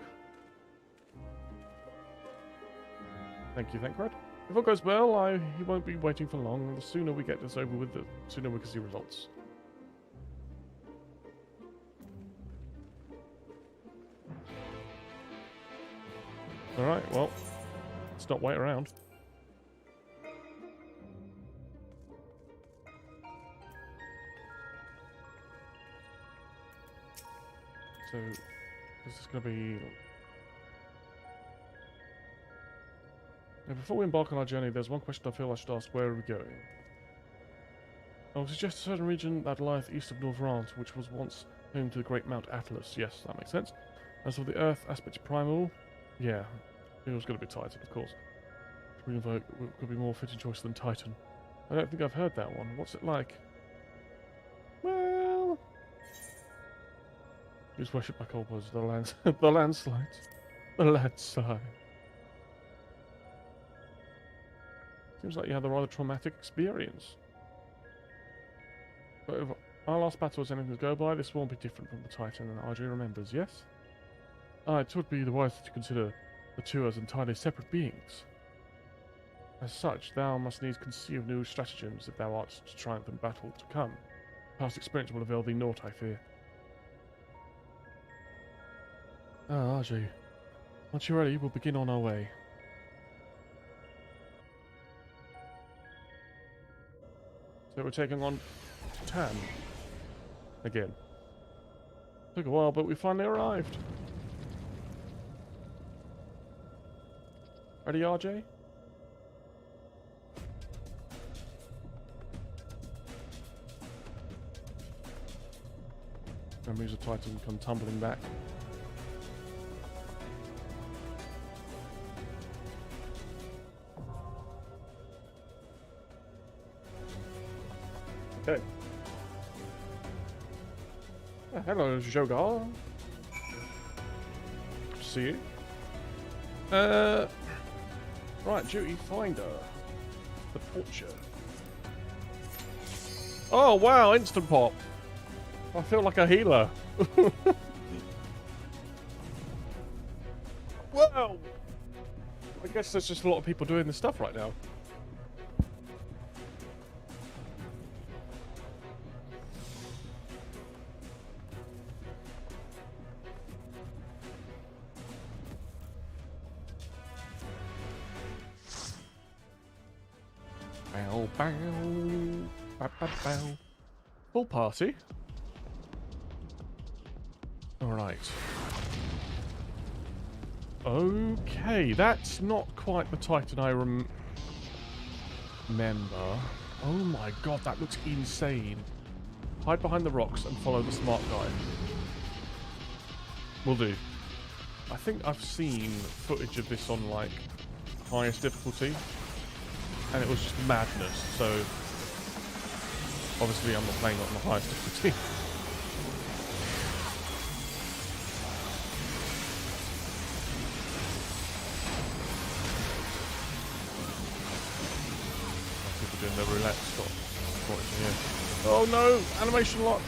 Thank you, Thancred. If all goes well, he won't be waiting for long. The sooner we get this over with, the sooner we can see results. Alright, well, let's not wait around. So, this is going to be... Now, before we embark on our journey, there's one question I feel I should ask. Where are we going? I would suggest a certain region that lieth east of Norvrant, which was once home to the great Mount Atlas. Yes, that makes sense. As for the Earth aspect primal, yeah, it was going to be Titan, of course. Could be more fitting choice than Titan. I don't think I've heard that one. What's it like? Well... Just worship my cold was the landslides. The landslide. Seems like you had a rather traumatic experience. But if our last battle was anything to go by, this won't be different from the Titan, and RJ remembers, yes? It would be the wise to consider the two as entirely separate beings. As such, thou must needs conceive new stratagems if thou art to triumph in battle to come. Past experience will avail thee naught, I fear. RJ. Once you're ready, we'll begin on our way. So we're taking on Tan. Again. Took a while, but we finally arrived. Ready, RJ? Memories of Titan come tumbling back. Okay. Hello, Jogar. Good to see you. Right, duty finder. The butcher. Oh wow, instant pop. I feel like a healer. Whoa! I guess there's just a lot of people doing this stuff right now. Bow, bow, bow, bow, bow. Full party. Alright. Okay, that's not quite the Titan I remember. Oh my god, that looks insane. Hide behind the rocks and follow the smart guy. Will do. I think I've seen footage of this on, like, highest difficulty. And it was just madness, so... Obviously I'm not playing it on the highest difficulty. People doing the roulette stop. Here. Oh no! Animation lock!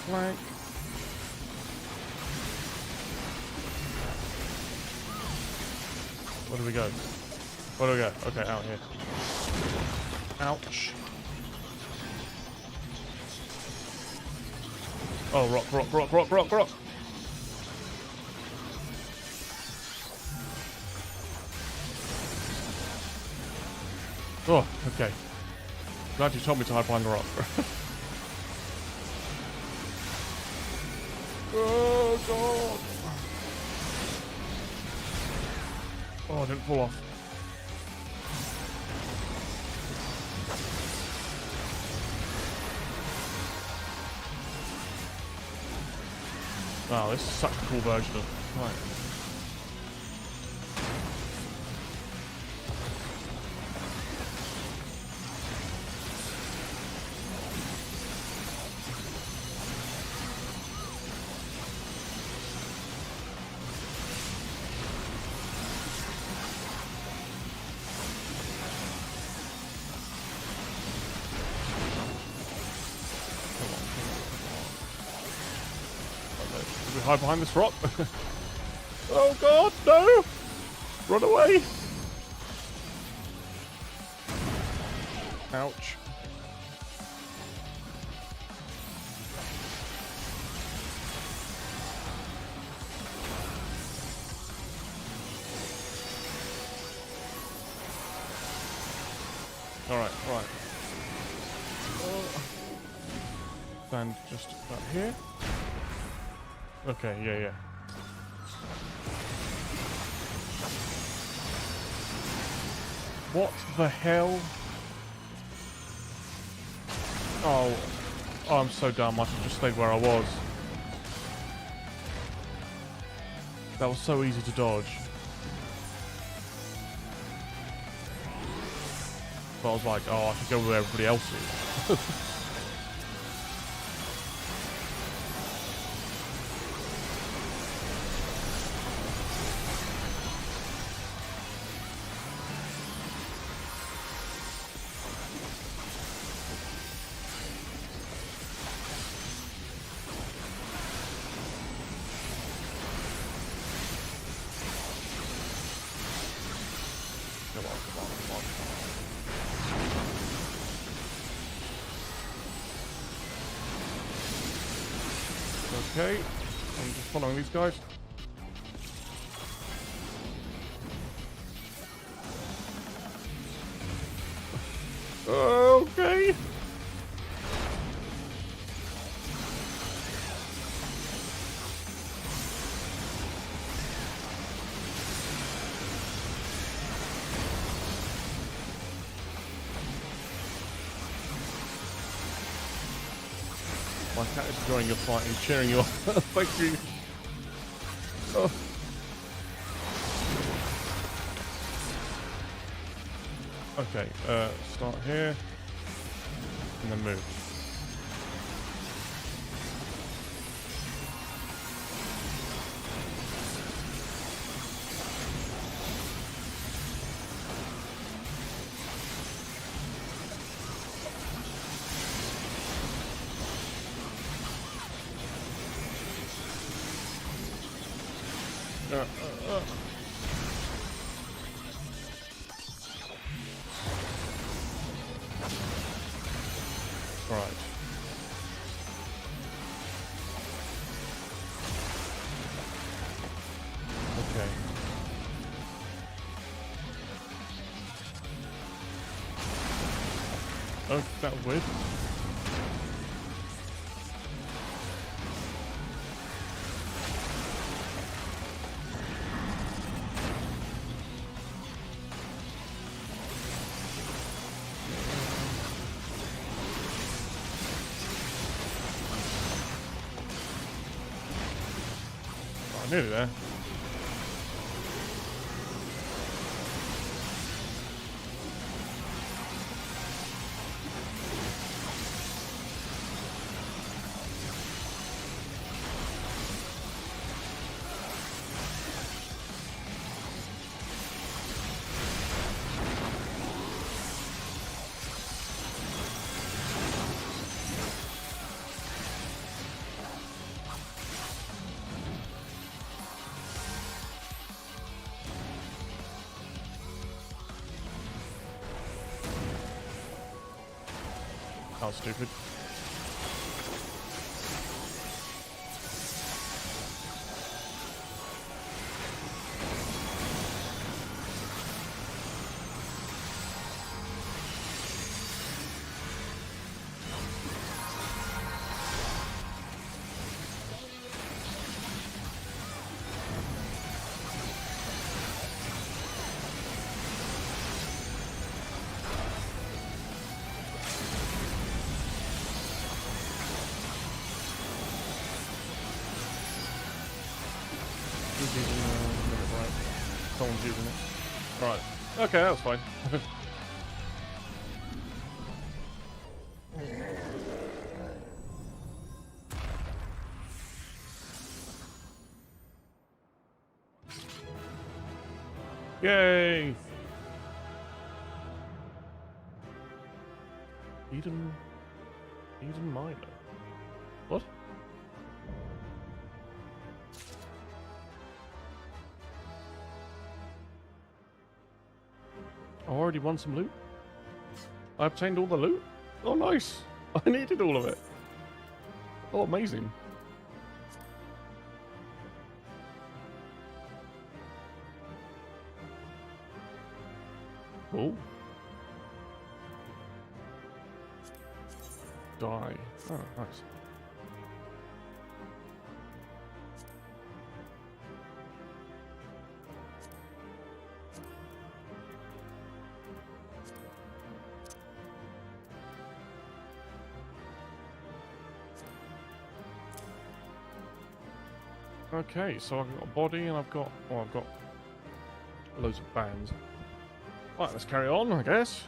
Flank. Where do we go? Where do we go? Okay, out here. Ouch. Oh, rock, rock, rock, rock, rock, rock. Oh, okay. Glad you told me to hide behind the rock. Oh, God. Oh, I didn't fall off. Wow, this is such a cool version of... Right. Should we hide behind this rock? Oh God, no! Run away! Ouch. Alright, right. Stand just about here. Okay, yeah, yeah. What the hell? Oh, I'm so dumb. I should have just stayed where I was. That was so easy to dodge. But I was like, oh, I should go where everybody else is. Come on, come on, come on. Okay, I'm just following these guys. Okay. My cat is enjoying your fight and cheering you on. Thank you. Oh. Okay, start here. And then move. Right. Okay. Oh, that was weird. Oh, nearly there. That was stupid. using it right. Someone's using it. Alright. Okay, that was fine. Yay! Eden Minor. What? I already won some loot. I obtained all the loot? Oh, nice. I needed all of it. Oh, amazing. Cool. Die. Oh, nice. Okay, so I've got a body and I've got loads of bands. Right, let's carry on, I guess.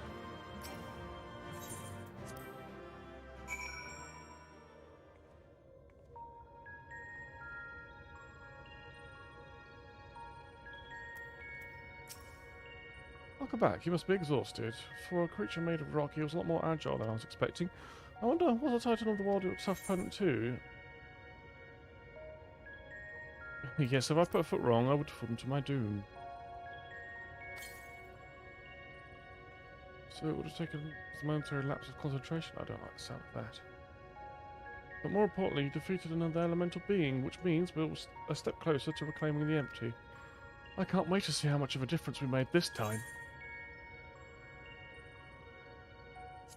Welcome back. You must be exhausted. For a creature made of rock, he was a lot more agile than I was expecting. I wonder, was the Titan of the World a tough opponent too? Yes, if I put a foot wrong, I would fall to my doom. So it would have taken a momentary lapse of concentration. I don't like the sound of that. But more importantly, you defeated another elemental being, which means we're a step closer to reclaiming the empty. I can't wait to see how much of a difference we made this time.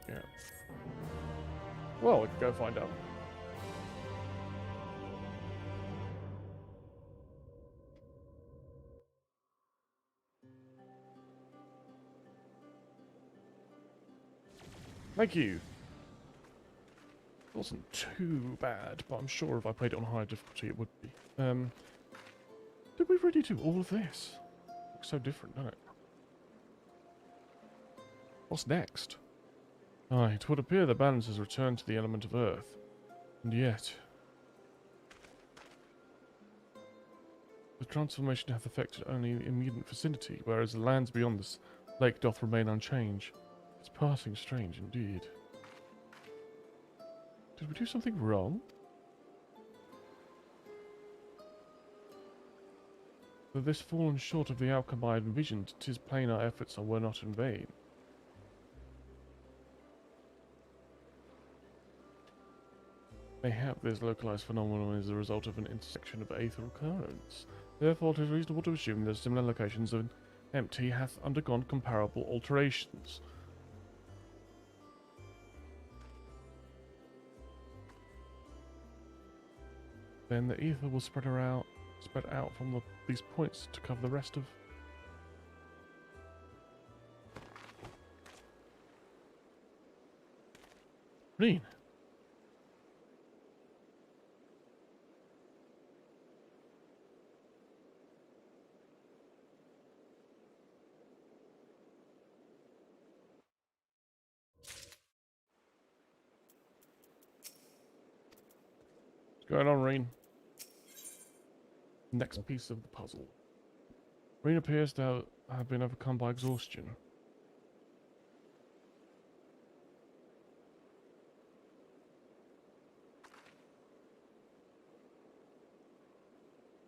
Yeah. Well, we can go find out. Thank you. It wasn't too bad, but I'm sure if I played it on higher difficulty it would be. Did we really do all of this? Looks so different, doesn't it? What's next? It would appear the balance has returned to the element of Earth. And yet... the transformation hath affected only the immediate vicinity, whereas the lands beyond this lake doth remain unchanged. It's passing strange indeed. Did we do something wrong? Though this fallen short of the outcome I had envisioned, 'tis plain our efforts were not in vain. Mayhap this localized phenomenon is the result of an intersection of aether currents. Therefore, it is reasonable to assume that similar locations of an empty hath undergone comparable alterations. Then the ether will spread out from these points to cover the rest of... Green. What's going on, Reen? Next piece of the puzzle. Reen appears to have been overcome by exhaustion.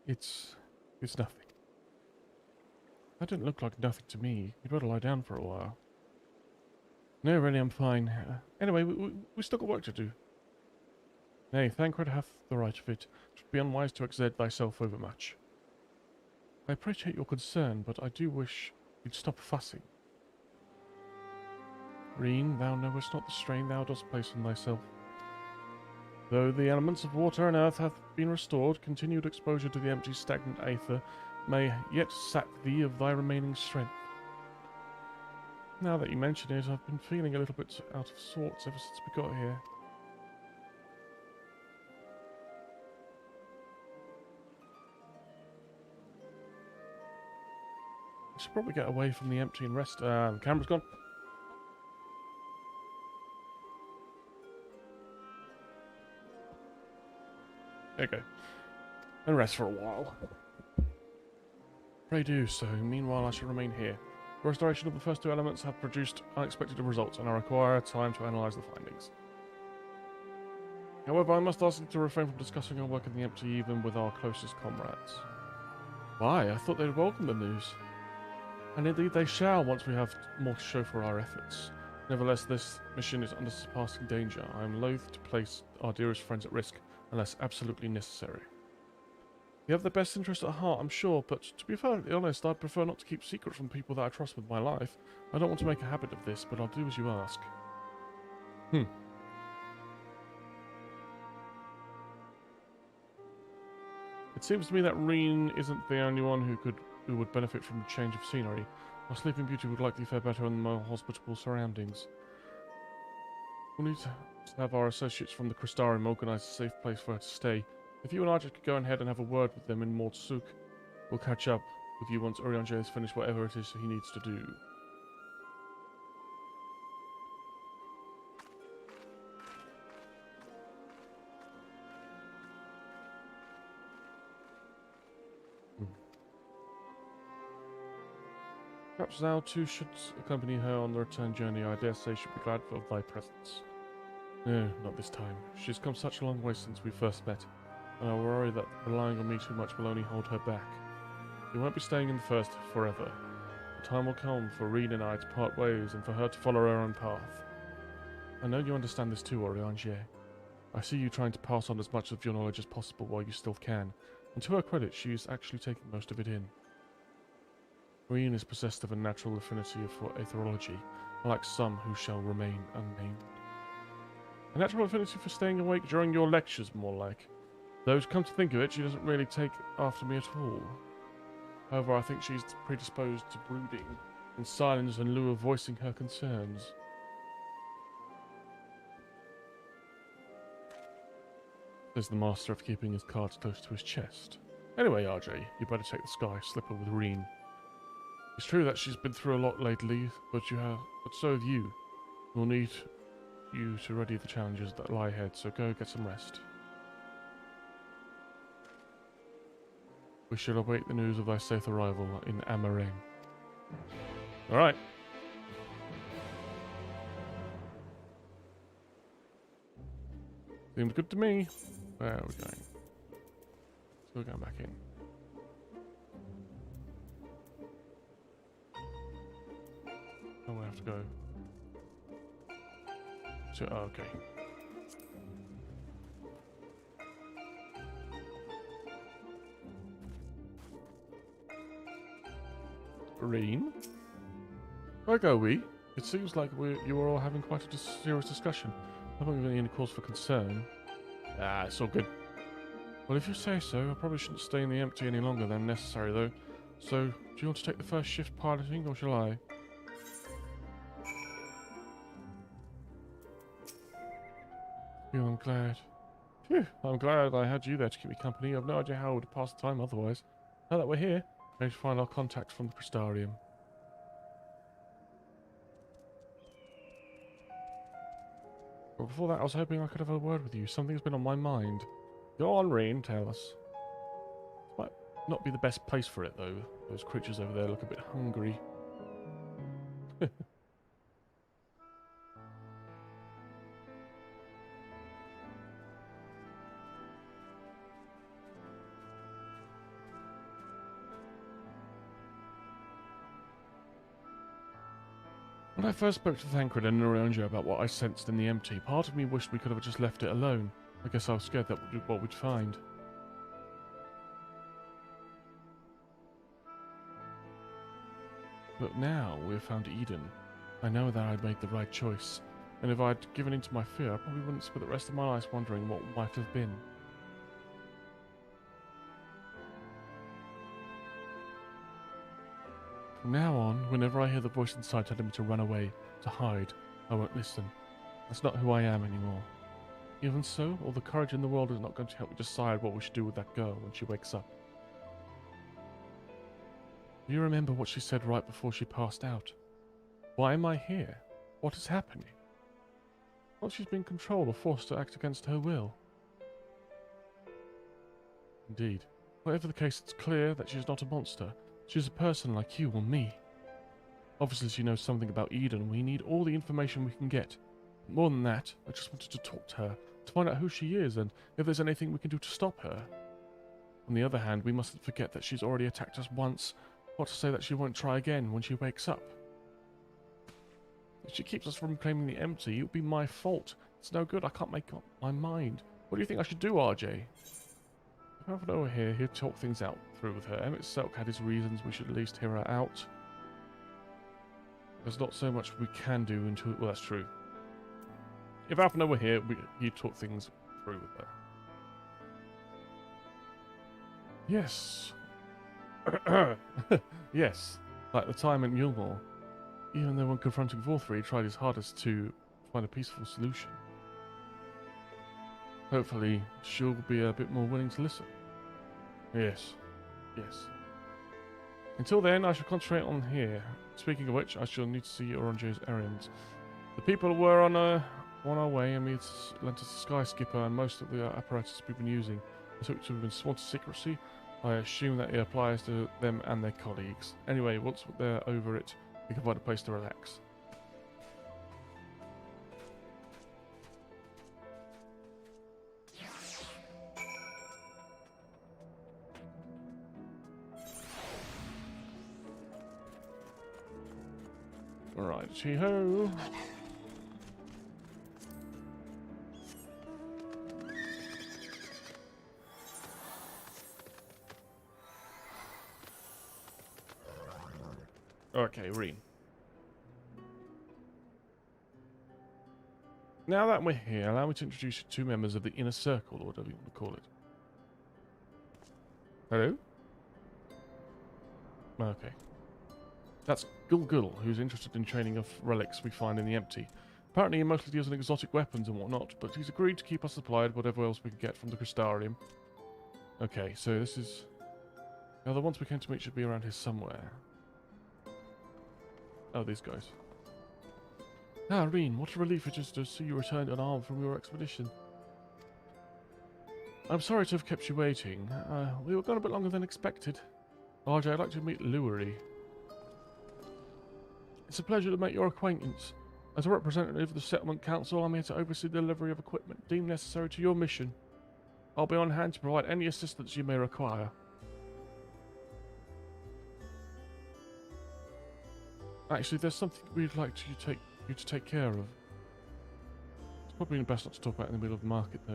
It's nothing. That didn't look like nothing to me. You'd better lie down for a while. No, really, I'm fine. Anyway, we still got work to do. Nay, Thancred hath the right of it. 'Twould be unwise to exert thyself overmuch. I appreciate your concern, but I do wish you'd stop fussing. Reen, thou knowest not the strain thou dost place on thyself. Though the elements of water and earth hath been restored, continued exposure to the empty stagnant aether may yet sap thee of thy remaining strength. Now that you mention it, I've been feeling a little bit out of sorts ever since we got here. should probably get away from the empty and rest. The camera's gone. There you go. And rest for a while. Pray do so. Meanwhile, I shall remain here. The restoration of the first two elements have produced unexpected results, and I require time to analyse the findings. However, I must ask you to refrain from discussing our work in the empty even with our closest comrades. Why? I thought they'd welcome the news. And indeed they shall once we have more to show for our efforts. Nevertheless, this mission is under surpassing danger. I am loath to place our dearest friends at risk unless absolutely necessary. You have the best interest at heart, I'm sure, but to be perfectly honest, I'd prefer not to keep secrets from people that I trust with my life. I don't want to make a habit of this, but I'll do as you ask. It seems to me that Reen isn't the only one who would benefit from a change of scenery. Our Sleeping Beauty would likely fare better in the more hospitable surroundings. We'll need to have our associates from the Crystarium organise a safe place for her to stay. If you and I could go ahead and have a word with them in Mortsuk, we'll catch up with you once Urianger has finished whatever it is he needs to do. Perhaps thou too should accompany her on the return journey. I dare say she'll be glad of thy presence. No, not this time. She's come such a long way since we first met, and I worry that relying on me too much will only hold her back. We won't be staying in the First forever. The time will come for Reen and I to part ways, and for her to follow her own path. I know you understand this too, Urianger. I see you trying to pass on as much of your knowledge as possible while you still can, and to her credit, she is actually taking most of it in. Reen is possessed of a natural affinity for aetherology, unlike some who shall remain unnamed. A natural affinity for staying awake during your lectures, more like. Though, come to think of it, she doesn't really take after me at all. However, I think she's predisposed to brooding in silence in lieu of voicing her concerns. Says the master of keeping his cards close to his chest. Anyway, RJ, you better take the sky slipper with Reen. It's true that she's been through a lot lately, but so have you. We'll need you to ready the challenges that lie ahead, so go get some rest. We shall await the news of thy safe arrival in Amareng. Alright. Seems good to me. Where are we going? Still going back in. Oh, we have to go. So, oh, okay. Reen? Where go we? It seems like you are all having quite a serious discussion. Nothing really any cause for concern. Ah, it's all good. Well, if you say so, I probably shouldn't stay in the empty any longer than necessary, though. So, do you want to take the first shift piloting, or shall I? Phew, I'm glad. Phew, I'm glad I had you there to keep me company. I've no idea how I would have passed the time otherwise. Now that we're here, I need to find our contact from the Crystarium. But before that, I was hoping I could have a word with you. Something's been on my mind. Go on, Reen, tell us. This might not be the best place for it, though. Those creatures over there look a bit hungry. When I first spoke to Thancred and Urianger about what I sensed in the empty, part of me wished we could have just left it alone. I guess I was scared that would be what we'd find. But now we've found Eden. I know that I made the right choice, and if I'd given in to my fear, I probably wouldn't spend the rest of my life wondering what might have been. From now on, whenever I hear the voice inside telling me to run away, to hide, I won't listen. That's not who I am anymore. Even so, all the courage in the world is not going to help me decide what we should do with that girl when she wakes up. Do you remember what she said right before she passed out? Why am I here? What is happening? Not she's been controlled or forced to act against her will. Indeed. Whatever the case, it's clear that she's not a monster. She's a person like you or me. Obviously she knows something about Eden. We need all the information we can get. More than that, I just wanted to talk to her, to find out who she is and if there's anything we can do to stop her. On the other hand, we mustn't forget that she's already attacked us once. Not to say that she won't try again when she wakes up. If she keeps us from claiming the empty, it would be my fault. It's no good, I can't make up my mind. What do you think I should do, RJ? If I over here, he'll talk things out through with her. Emmett Selk had his reasons, we should at least hear her out. There's not so much we can do until... Well, that's true. If Alpha were here, he'd talk things through with her. Yes. Yes. Like the time at Mulmore. Even though when confronting Vorthri, he tried his hardest to find a peaceful solution. Hopefully, she'll be a bit more willing to listen. Yes. Yes. Until then, I shall concentrate on here. Speaking of which, I shall need to see Oranjo's errands. The people were on our way, and we lent us a sky skipper and most of the apparatus we've been using. I took to have been sworn to secrecy. I assume that it applies to them and their colleagues. Anyway, once they're over it, we can find a place to relax. Alright, Chi-ho! Okay, Reen. Now that we're here, allow me to introduce you to two members of the Inner Circle, or whatever you want to call it. Hello? Okay. That's Gulgul, who's interested in training of relics we find in the empty. Apparently he mostly deals in exotic weapons and whatnot, but he's agreed to keep us supplied whatever else we can get from the Crystarium. Okay, so this is... Now the ones we came to meet should be around here somewhere. Oh, these guys. Ah, Reen, what a relief it is to see you returned unarmed from your expedition. I'm sorry to have kept you waiting. We were gone a bit longer than expected. RJ, I'd like to meet Loury. It's a pleasure to make your acquaintance. As a representative of the Settlement Council, I'm here to oversee the delivery of equipment deemed necessary to your mission. I'll be on hand to provide any assistance you may require. Actually, there's something we'd like you to take care of. It's probably best not to talk about it in the middle of the market, though.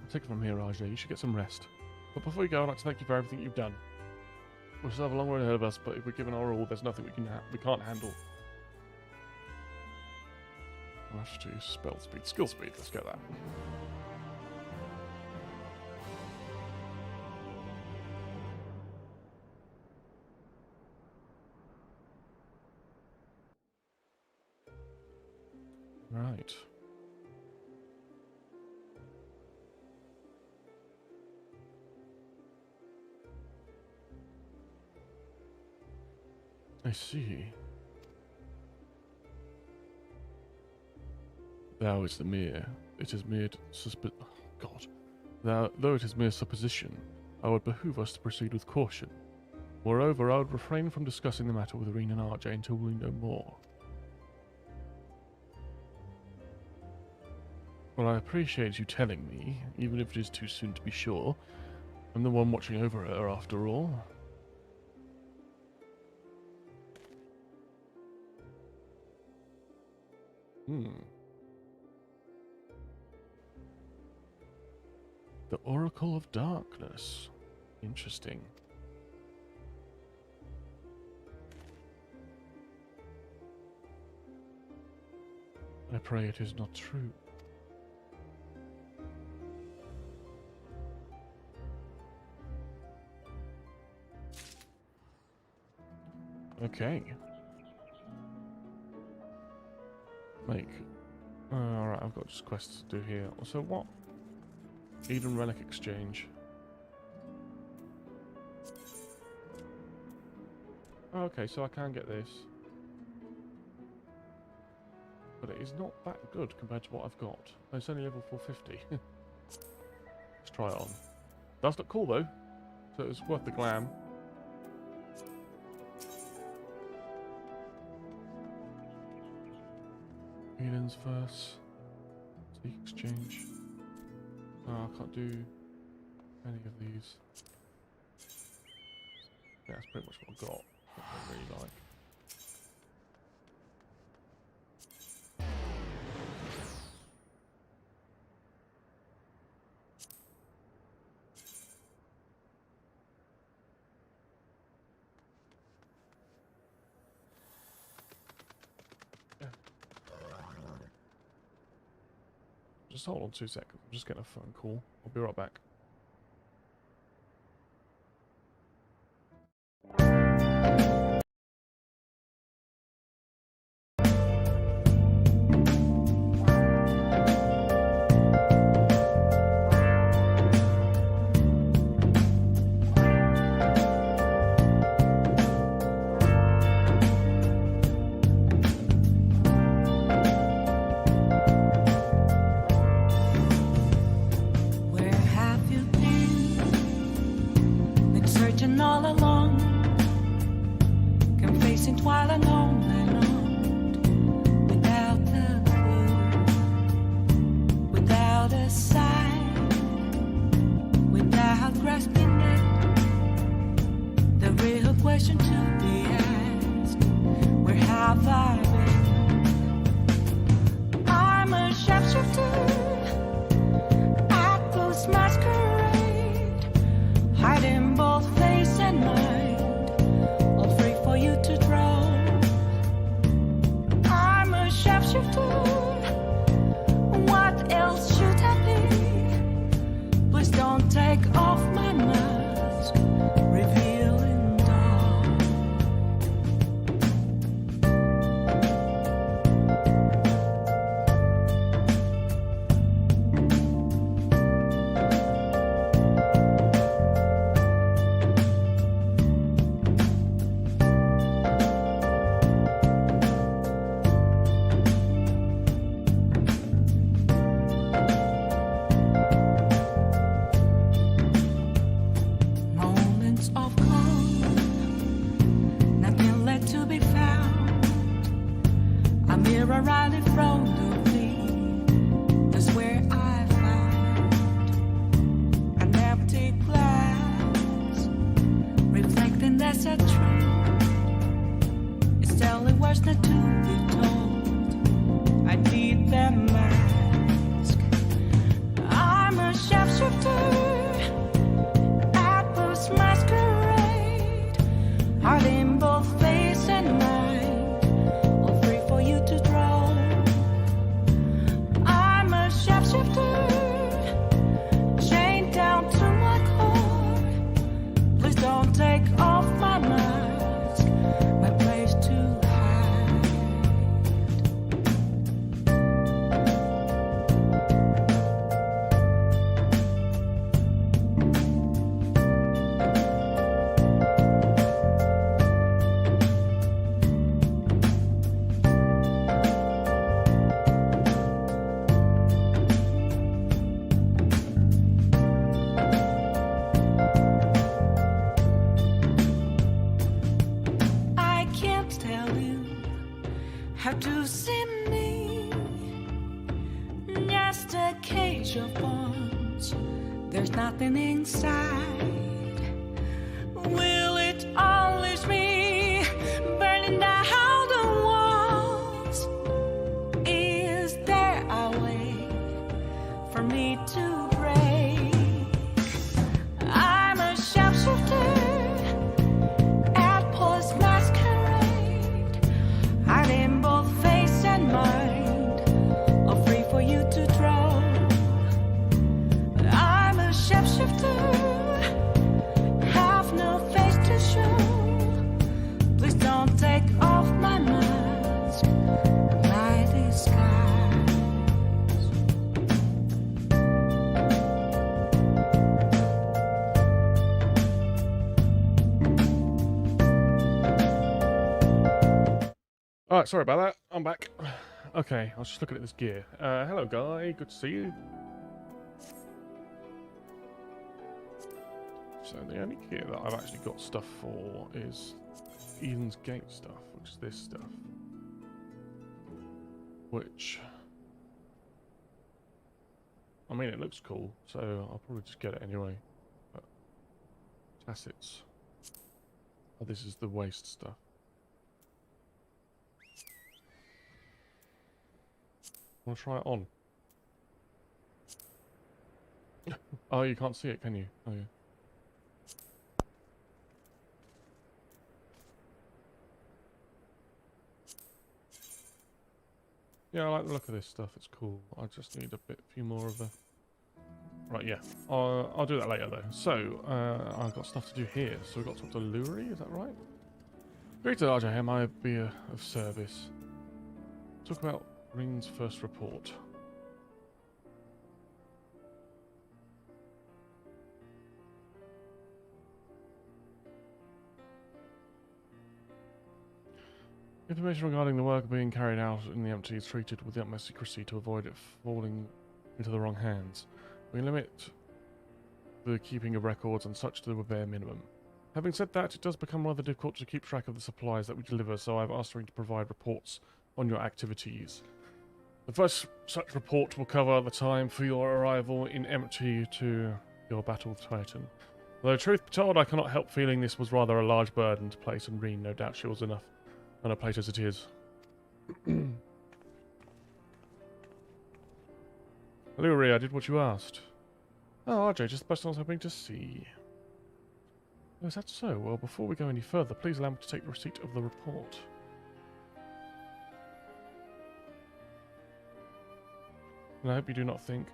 I'll take it from here, RJ. You should get some rest. But before you go, I'd like to thank you for everything you've done. We still have a long road ahead of us, but if we're given our all, there's nothing we can't handle. I'll have to use spell speed, skill speed. Let's get that. Right. I see. Though it is mere though it is mere supposition, I would behoove us to proceed with caution. Moreover, I would refrain from discussing the matter with Reen and RJ until we know more. Well, I appreciate you telling me, even if it is too soon to be sure. I'm the one watching over her, after all. The Oracle of Darkness. Interesting. I pray it is not true. Okay. Alright, I've got just quests to do here. So what? Eden Relic Exchange. Okay, so I can get this. But it is not that good compared to what I've got. It's only level 450. Let's try it on. Does look cool though, so it's worth the glam. Eden's verse. Seek exchange. Oh, I can't do any of these. Yeah, that's pretty much what I've got. What I really like. Just hold on 2 seconds. I'm just getting a phone call. I'll be right back. All along, complacent while alone and on, without the clue, without a sign, without grasping it. The real question to be asked: where have I been? I'm a shapeshifter at those masquerade, hiding both face and mind, all free for you to draw. I'm a shapeshifter. What else should I be? Please don't take off my mask, revealing dawn. Of calm, nothing left to be found. A mirror right in front of me, that's where I found an empty glass, reflecting that's a truth. It's telling words not to be told. I need the mask. I'm a shapeshifter. Heart in both face and mind, all free for you to draw. I'm a shapeshifter, chained down to my core. Please don't take off my mask, my place to hide. How to see me? Just a cage of bones. There's nothing inside. Will it unleash me, burning down the walls? Is there a way for me to break? I'm a shapeshifter. Hiding both face and mind, all free for you to draw. I'm a shapeshifter, have no face to show. Alright, sorry about that. I'm back. Okay, I was just looking at this gear. Hello, guy. Good to see you. So the only gear that I've actually got stuff for is Eden's Gate stuff, which is this stuff. Which... I mean, it looks cool, so I'll probably just get it anyway. But tacits. Oh, this is the waste stuff. Want to try it on? Oh, you can't see it, can you? Oh, yeah. Yeah, I like the look of this stuff. It's cool. I just need a few more of the... Right, yeah. I'll do that later, though. So, I've got stuff to do here. So we've got to talk to Lurie, is that right? Greater RJ, how may I be of service? Talk about Reen's first report. Information regarding the work being carried out in the empty is treated with the utmost secrecy to avoid it falling into the wrong hands. We limit the keeping of records and such to the bare minimum. Having said that, it does become rather difficult to keep track of the supplies that we deliver, so I've asked Reen to provide reports on your activities. The first such report will cover the time for your arrival in empty to your battle with Titan. Though truth be told, I cannot help feeling this was rather a large burden to place on Reen. No doubt she was enough on a plate as it is. Lurie, I did what you asked. Oh, RJ, just the person I was hoping to see. Oh, is that so? Well, before we go any further, please allow me to take the receipt of the report. And I hope you do not think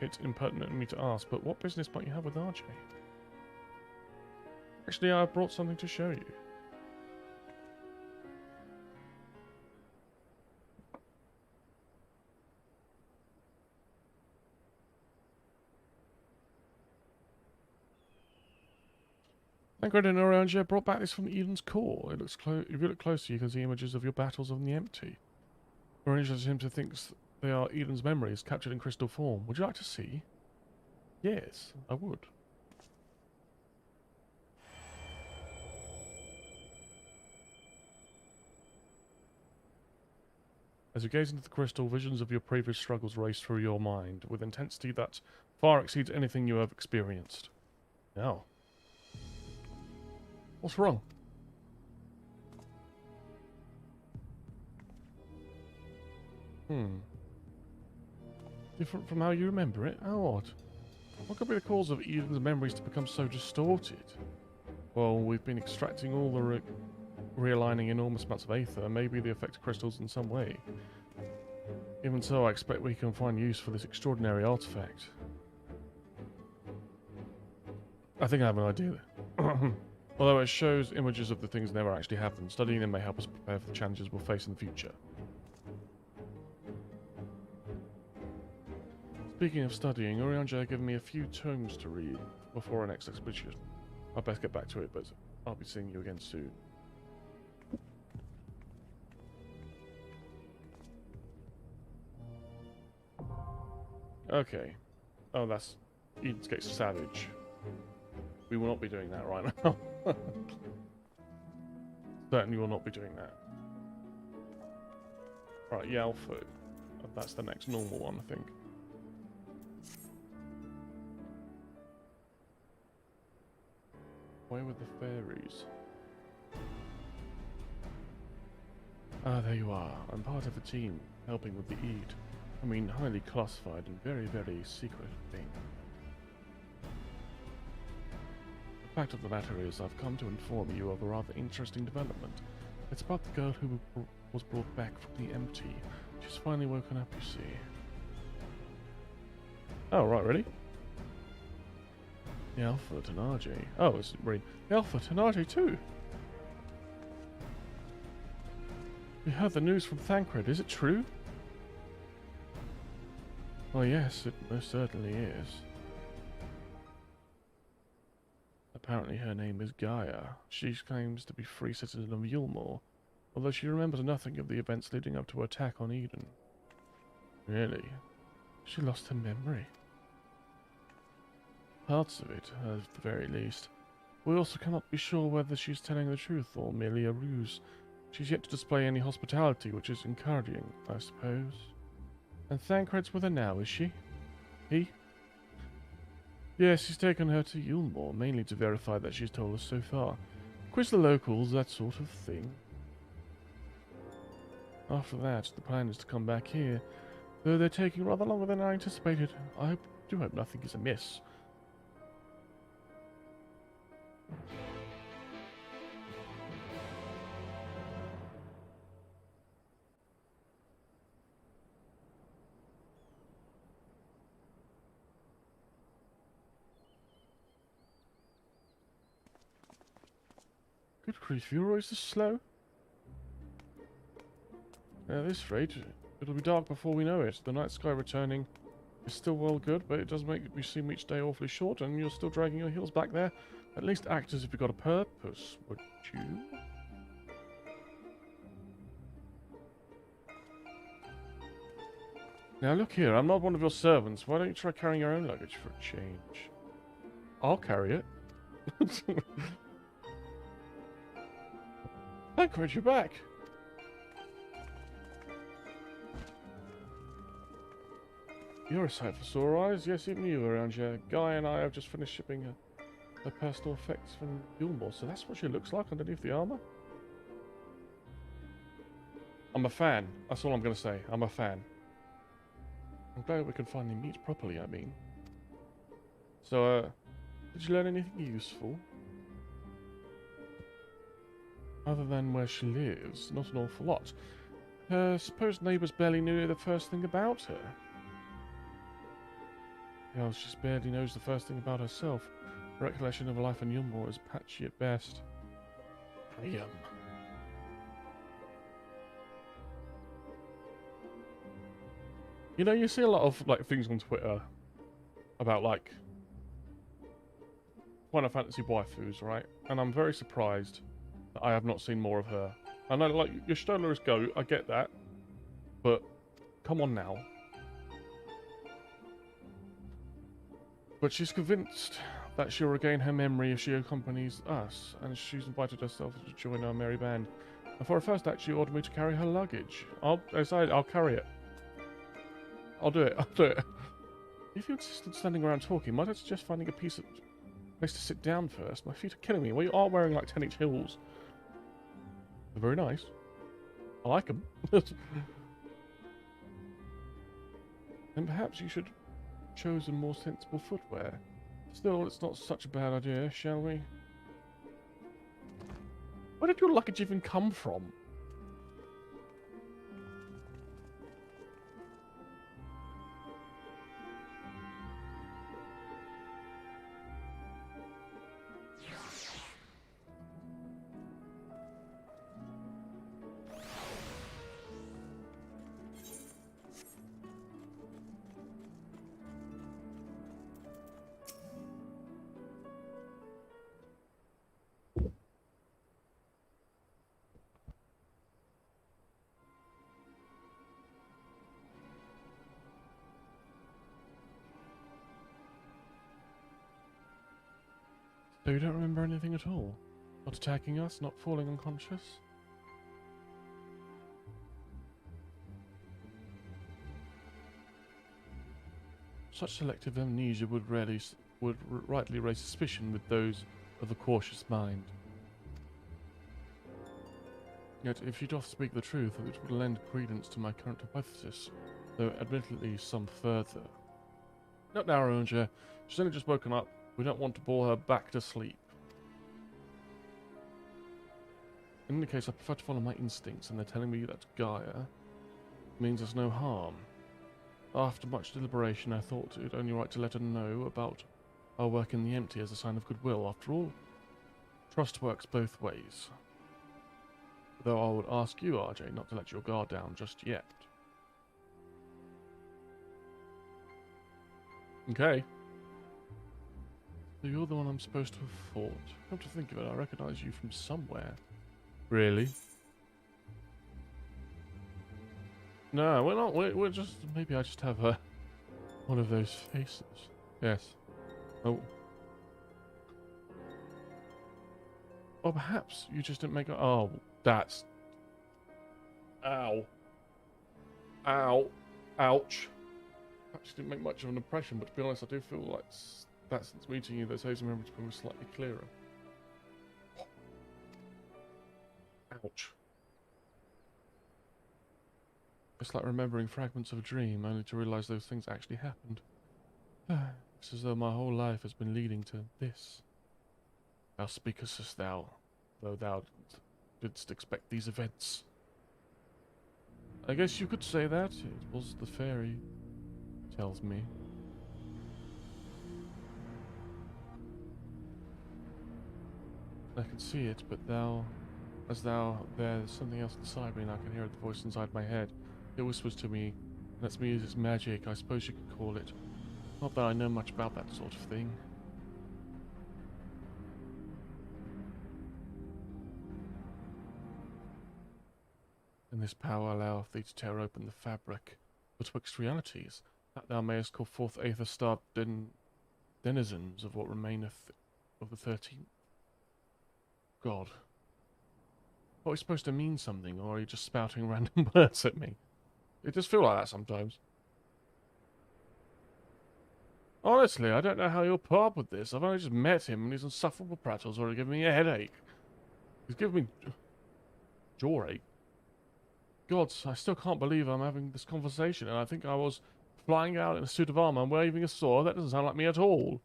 it impertinent of me to ask, but what business might you have with RJ? Actually, I brought something to show you. Tancred and Oranja brought back this from Eden's core. It looks if you look closer, you can see images of your battles on the empty. Oranja seems to think they are Eden's memories captured in crystal form. Would you like to see? Yes, I would. As you gaze into the crystal, visions of your previous struggles race through your mind with intensity that far exceeds anything you have experienced. Now, what's wrong? Different from how you remember it? How odd. What could be the cause of Eden's memories to become so distorted? Well, we've been extracting all the realigning enormous amounts of aether, maybe the effect of crystals in some way. Even so, I expect we can find use for this extraordinary artifact. I think I have an idea. Although it shows images of the things that never actually happened, studying them may help us prepare for the challenges we'll face in the future. Speaking of studying, Oranja had given me a few tomes to read before our next expedition. I'd best get back to it, but I'll be seeing you again soon. Okay. Oh, that's Eden's Gate Savage. We will not be doing that right now. Certainly will not be doing that. Right, Yalford. That's the next normal one, I think. Where were the fairies? Ah, there you are. I'm part of a team helping with the Eid. I mean, highly classified and very, very secret thing. The fact of the matter is, I've come to inform you of a rather interesting development. It's about the girl who was brought back from the empty. She's finally woken up, you see. Oh, right, really? The Alpha and RJ. Oh, it's Reen. The Alpha and RJ too. We heard the news from Tancred. Is it true? Well, yes, it most certainly is. Apparently her name is Gaia. She claims to be free citizen of Yulmore. although she remembers nothing of the events leading up to her attack on Eden. Really? She lost her memory. Parts of it, at the very least. We also cannot be sure whether she's telling the truth or merely a ruse. She's yet to display any hospitality, which is encouraging, I suppose. And Thancred's with her now, is she? He? Yes, he's taken her to Yulmore, mainly to verify that she's told us so far. Quiz the locals, that sort of thing. After that, the plan is to come back here, though they're taking rather longer than I anticipated. I do hope nothing is amiss. Good grief, you're always this slow? At this rate, it'll be dark before we know it. The night sky returning is still well good, but it does make me seem each day awfully short, and you're still dragging your heels back there. At least act as if you've got a purpose, would you? Now look here, I'm not one of your servants. Why don't you try carrying your own luggage for a change? I'll carry it. Thancred, you're back. You're a sight for sore eyes. Yes, even you around here. Guy and I have just finished shipping her personal effects from Gilmore, so that's what she looks like underneath the armor. I'm a fan. That's all I'm going to say. I'm a fan. I'm glad we can finally meet properly, I mean. So, did you learn anything useful? Other than where she lives, not an awful lot. Her supposed neighbours barely knew the first thing about her. Hell, she barely knows the first thing about herself. Her recollection of her life in Yulmore is patchy at best. You know, you see a lot of like things on Twitter about like Final Fantasy waifus, right? And I'm very surprised that I have not seen more of her. I know, like, your Stoller is GOAT, I get that, but come on now. But she's convinced that she'll regain her memory if she accompanies us, and she's invited herself to join our merry band. And for her first act, she ordered me to carry her luggage. I'll carry it. I'll do it. I'll do it. If you insist on standing around talking, might I suggest finding a place to sit down first? My feet are killing me. Well, you are wearing like 10-inch heels. They're very nice. I like them. And perhaps you should have chosen more sensible footwear. Still, it's not such a bad idea, shall we? Where did your luggage even come from? So you don't remember anything at all? Not attacking us, not falling unconscious? Such selective amnesia would rightly raise suspicion with those of a cautious mind. Yet, if she doth speak the truth, it would lend credence to my current hypothesis, though admittedly some further. Not now, Ranger. She's only just woken up. We don't want to bore her back to sleep. In any case, I prefer to follow my instincts, and they're telling me that Gaia means there's no harm. After much deliberation, I thought it only right to let her know about our work in the empty as a sign of goodwill. After all, trust works both ways. Though I would ask you, RJ, not to let your guard down just yet. Okay. So you're the one I'm supposed to have fought. Come to think of it, I recognize you from somewhere. Really? No, we're not. We're just. Maybe I just have one of those faces. Yes. Oh. Or perhaps you just didn't make. Oh, that's. Ow. Ow. Ouch. Perhaps you didn't make much of an impression, but to be honest, I do feel like that since meeting you, those hazy memories become slightly clearer. Ouch. It's like remembering fragments of a dream, only to realise those things actually happened. It's as though my whole life has been leading to this. Thou speakest as thou, though thou didst expect these events. I guess you could say that. It was the fairy, tells me. I can see it, but there's something else inside me, and I can hear the voice inside my head. It whispers to me, lets me use its magic, I suppose you could call it. Not that I know much about that sort of thing. And this power alloweth thee to tear open the fabric betwixt realities, that thou mayest call forth aether-starred denizens of what remaineth of the 13th. God. What are we supposed to mean something, or are you just spouting random words at me? It does feel like that sometimes. Honestly, I don't know how you'll put up with this. I've only just met him, and his insufferable prattle's already giving me a headache. He's giving me jaw-ache. Gods, I still can't believe I'm having this conversation, and I think I was flying out in a suit of armor and waving a sword. That doesn't sound like me at all.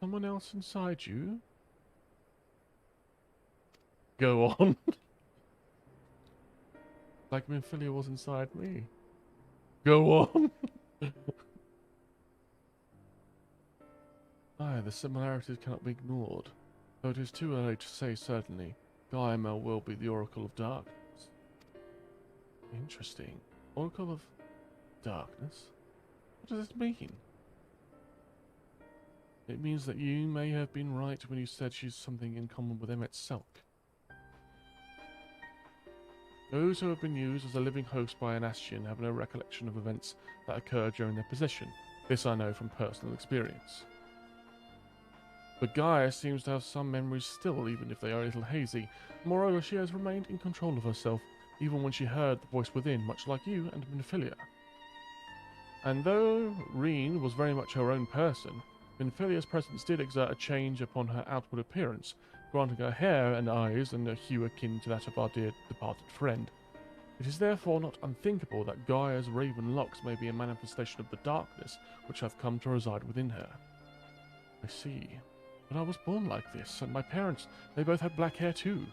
Someone else inside you? Go on. Like Minfilia was inside me. Go on. Aye, the similarities cannot be ignored. Though it is too early to say certainly, Gaimel will be the Oracle of Darkness. Interesting. Oracle of Darkness? What does this mean? It means that you may have been right when you said she's something in common with Emmet Selk. Those who have been used as a living host by an Ascian have no recollection of events that occurred during their possession. This I know from personal experience. But Gaia seems to have some memories still, even if they are a little hazy. Moreover, she has remained in control of herself, even when she heard the voice within, much like you and Minfilia. And though Reen was very much her own person, Minfilia's presence did exert a change upon her outward appearance, granting her hair and eyes and a hue akin to that of our dear departed friend. It is therefore not unthinkable that Gaia's raven locks may be a manifestation of the darkness which hath come to reside within her. I see. But I was born like this, and my parents, they both had black hair too.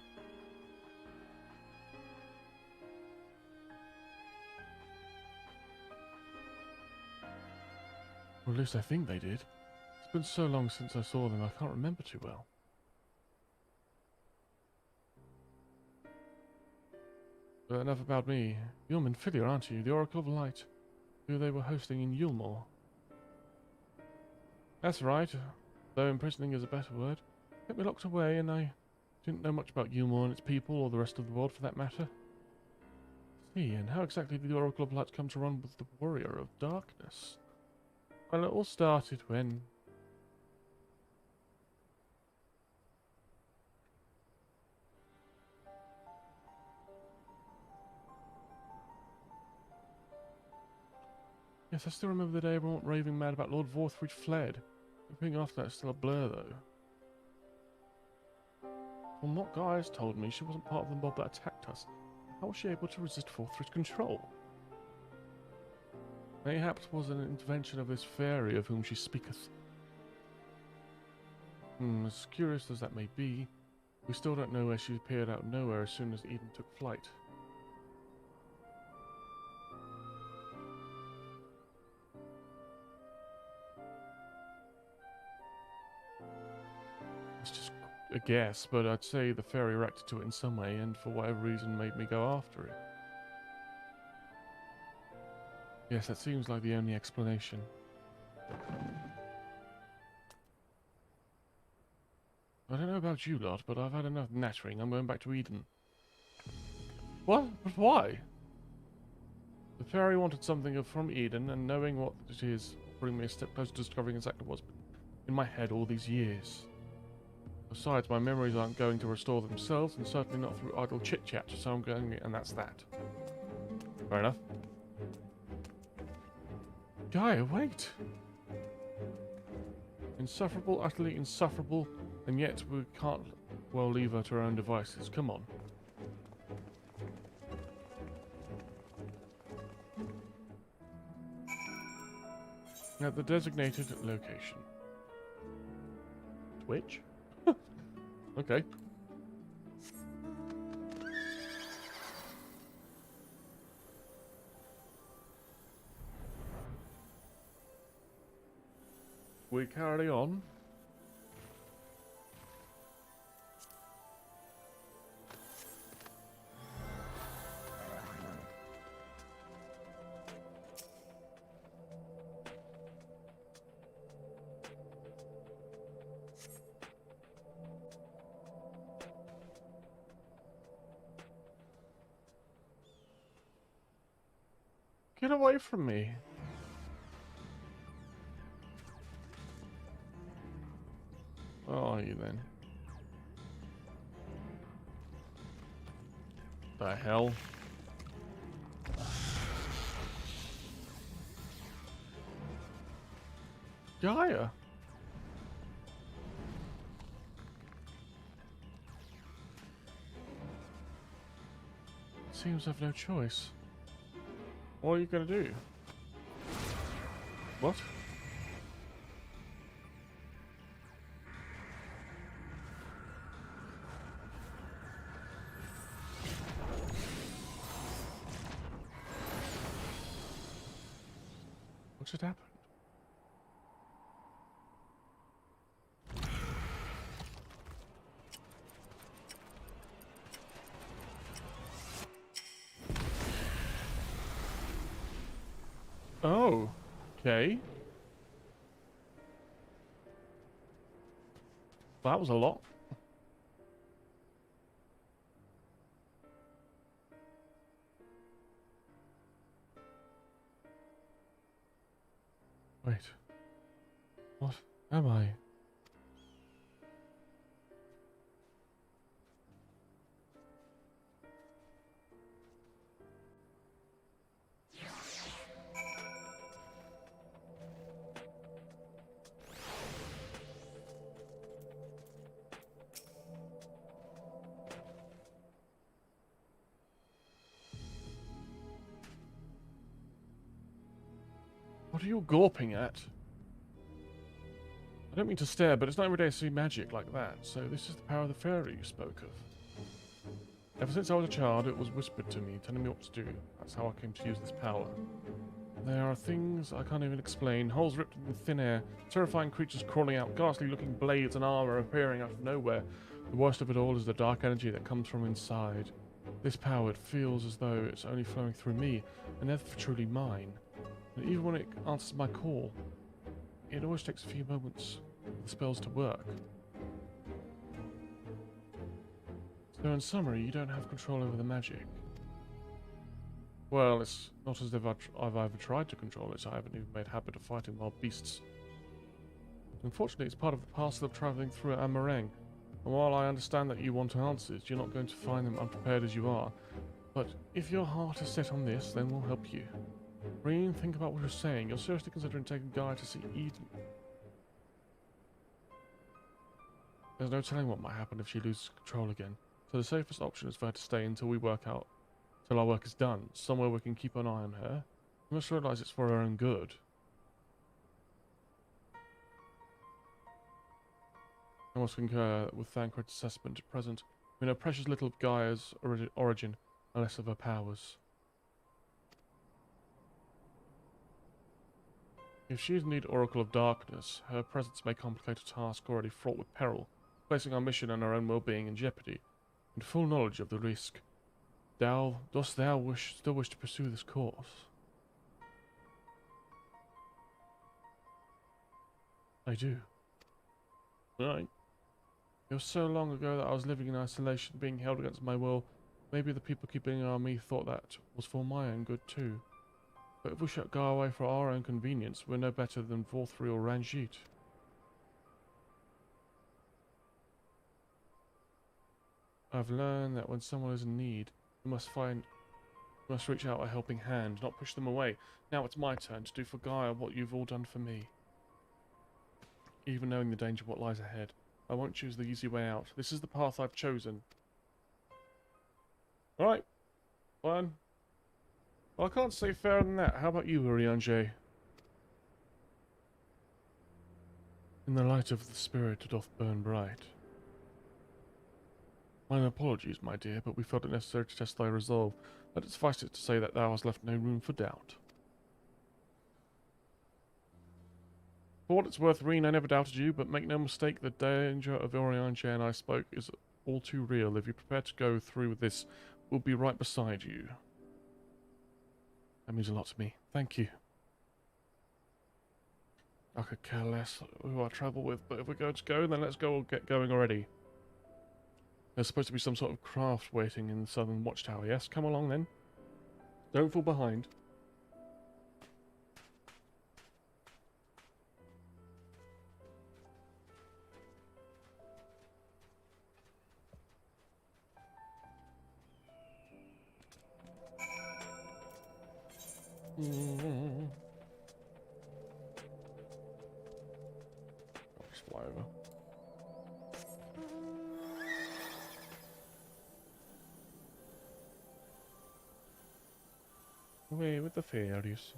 Or at least I think they did. It's been so long since I saw them, I can't remember too well. But enough about me. You're Minfilia, aren't you? The Oracle of Light, who they were hosting in Yulmore. That's right. Though imprisoning is a better word. Kept me locked away, and I didn't know much about Yulmore and its people, or the rest of the world for that matter. See, and how exactly did the Oracle of Light come to run with the Warrior of Darkness? Well, it all started when... Yes, I still remember the day everyone went raving mad about Lord Vorthrid fled. Everything after that is still a blur, though. Well, not Gaia's told me. She wasn't part of the mob that attacked us. How was she able to resist Vorthrid's control? Mayhaps it was an intervention of this fairy of whom she speaketh. As curious as that may be, we still don't know where she appeared out of nowhere as soon as Eden took flight. It's just a guess, but I'd say the fairy reacted to it in some way and for whatever reason made me go after it. Yes, that seems like the only explanation. I don't know about you lot, but I've had enough nattering. I'm going back to Eden. What? But why? The fairy wanted something from Eden, and knowing what it is will bring me a step closer to discovering exactly what's been in my head all these years. Besides, my memories aren't going to restore themselves, and certainly not through idle chit-chat, so I'm going, and that's that. Fair enough. Gaia, wait! Insufferable, utterly insufferable, and yet we can't well leave her to her own devices. Come on. At the designated location. Twitch? Okay. We carry on. Get away from me. Where are you then? The hell? Gaia? Seems I've no choice. What are you gonna do? What? What should happen? Oh, okay. That was a lot. Wait. What am I? What are you gawping at? I don't mean to stare, but it's not every day to see magic like that, so this is the power of the fairy you spoke of. Ever since I was a child, it was whispered to me, telling me what to do. That's how I came to use this power. There are things I can't even explain, holes ripped in the thin air, terrifying creatures crawling out, ghastly-looking blades and armor appearing out of nowhere. The worst of it all is the dark energy that comes from inside. This power, it feels as though it's only flowing through me, and never truly mine. And even when it answers my call, it always takes a few moments for the spells to work. So in summary, you don't have control over the magic. Well, it's not as if I've ever tried to control it, so I haven't even made a habit of fighting wild beasts. Unfortunately, it's part of the parcel of travelling through Amareng, and while I understand that you want answers, you're not going to find them unprepared as you are. But if your heart is set on this, then we'll help you. Reen, think about what you're saying. You're seriously considering taking Gaia to see Eden. There's no telling what might happen if she loses control again, so the safest option is for her to stay until till our work is done, somewhere we can keep an eye on her. You must realise it's for her own good. I must concur with Thancred's assessment at present. We know precious little of Gaia's origin, unless of her powers. If she is indeed Oracle of Darkness, her presence may complicate a task already fraught with peril, placing our mission and our own well-being in jeopardy. In full knowledge of the risk, dost thou still wish to pursue this course? I do. Right. It was so long ago that I was living in isolation, being held against my will Maybe the people keeping an eye on me thought that was for my own good too. But if we should go away for our own convenience, we're no better than Vorthri or Ranjit. I've learned that when someone is in need, you must reach out a helping hand, not push them away. Now it's my turn to do for Gaia what you've all done for me. Even knowing the danger of what lies ahead, I won't choose the easy way out. This is the path I've chosen. Alright. Fine. Well, I can't say fairer than that. How about you, Urianger? In the light of the spirit doth burn bright. Mine apologies, my dear, but we felt it necessary to test thy resolve. Let it suffice it to say that thou hast left no room for doubt. For what it's worth, Reen, I never doubted you, but make no mistake, the danger of Urianger and I spoke is all too real. If you're prepared to go through with this, we'll be right beside you. That means a lot to me. Thank you. I could care less who I travel with, but if we're going to go, then let's go or get going already. There's supposed to be some sort of craft waiting in the southern watchtower, yes? Come along then. Don't fall behind. I'll just fly over. Away with the fairies.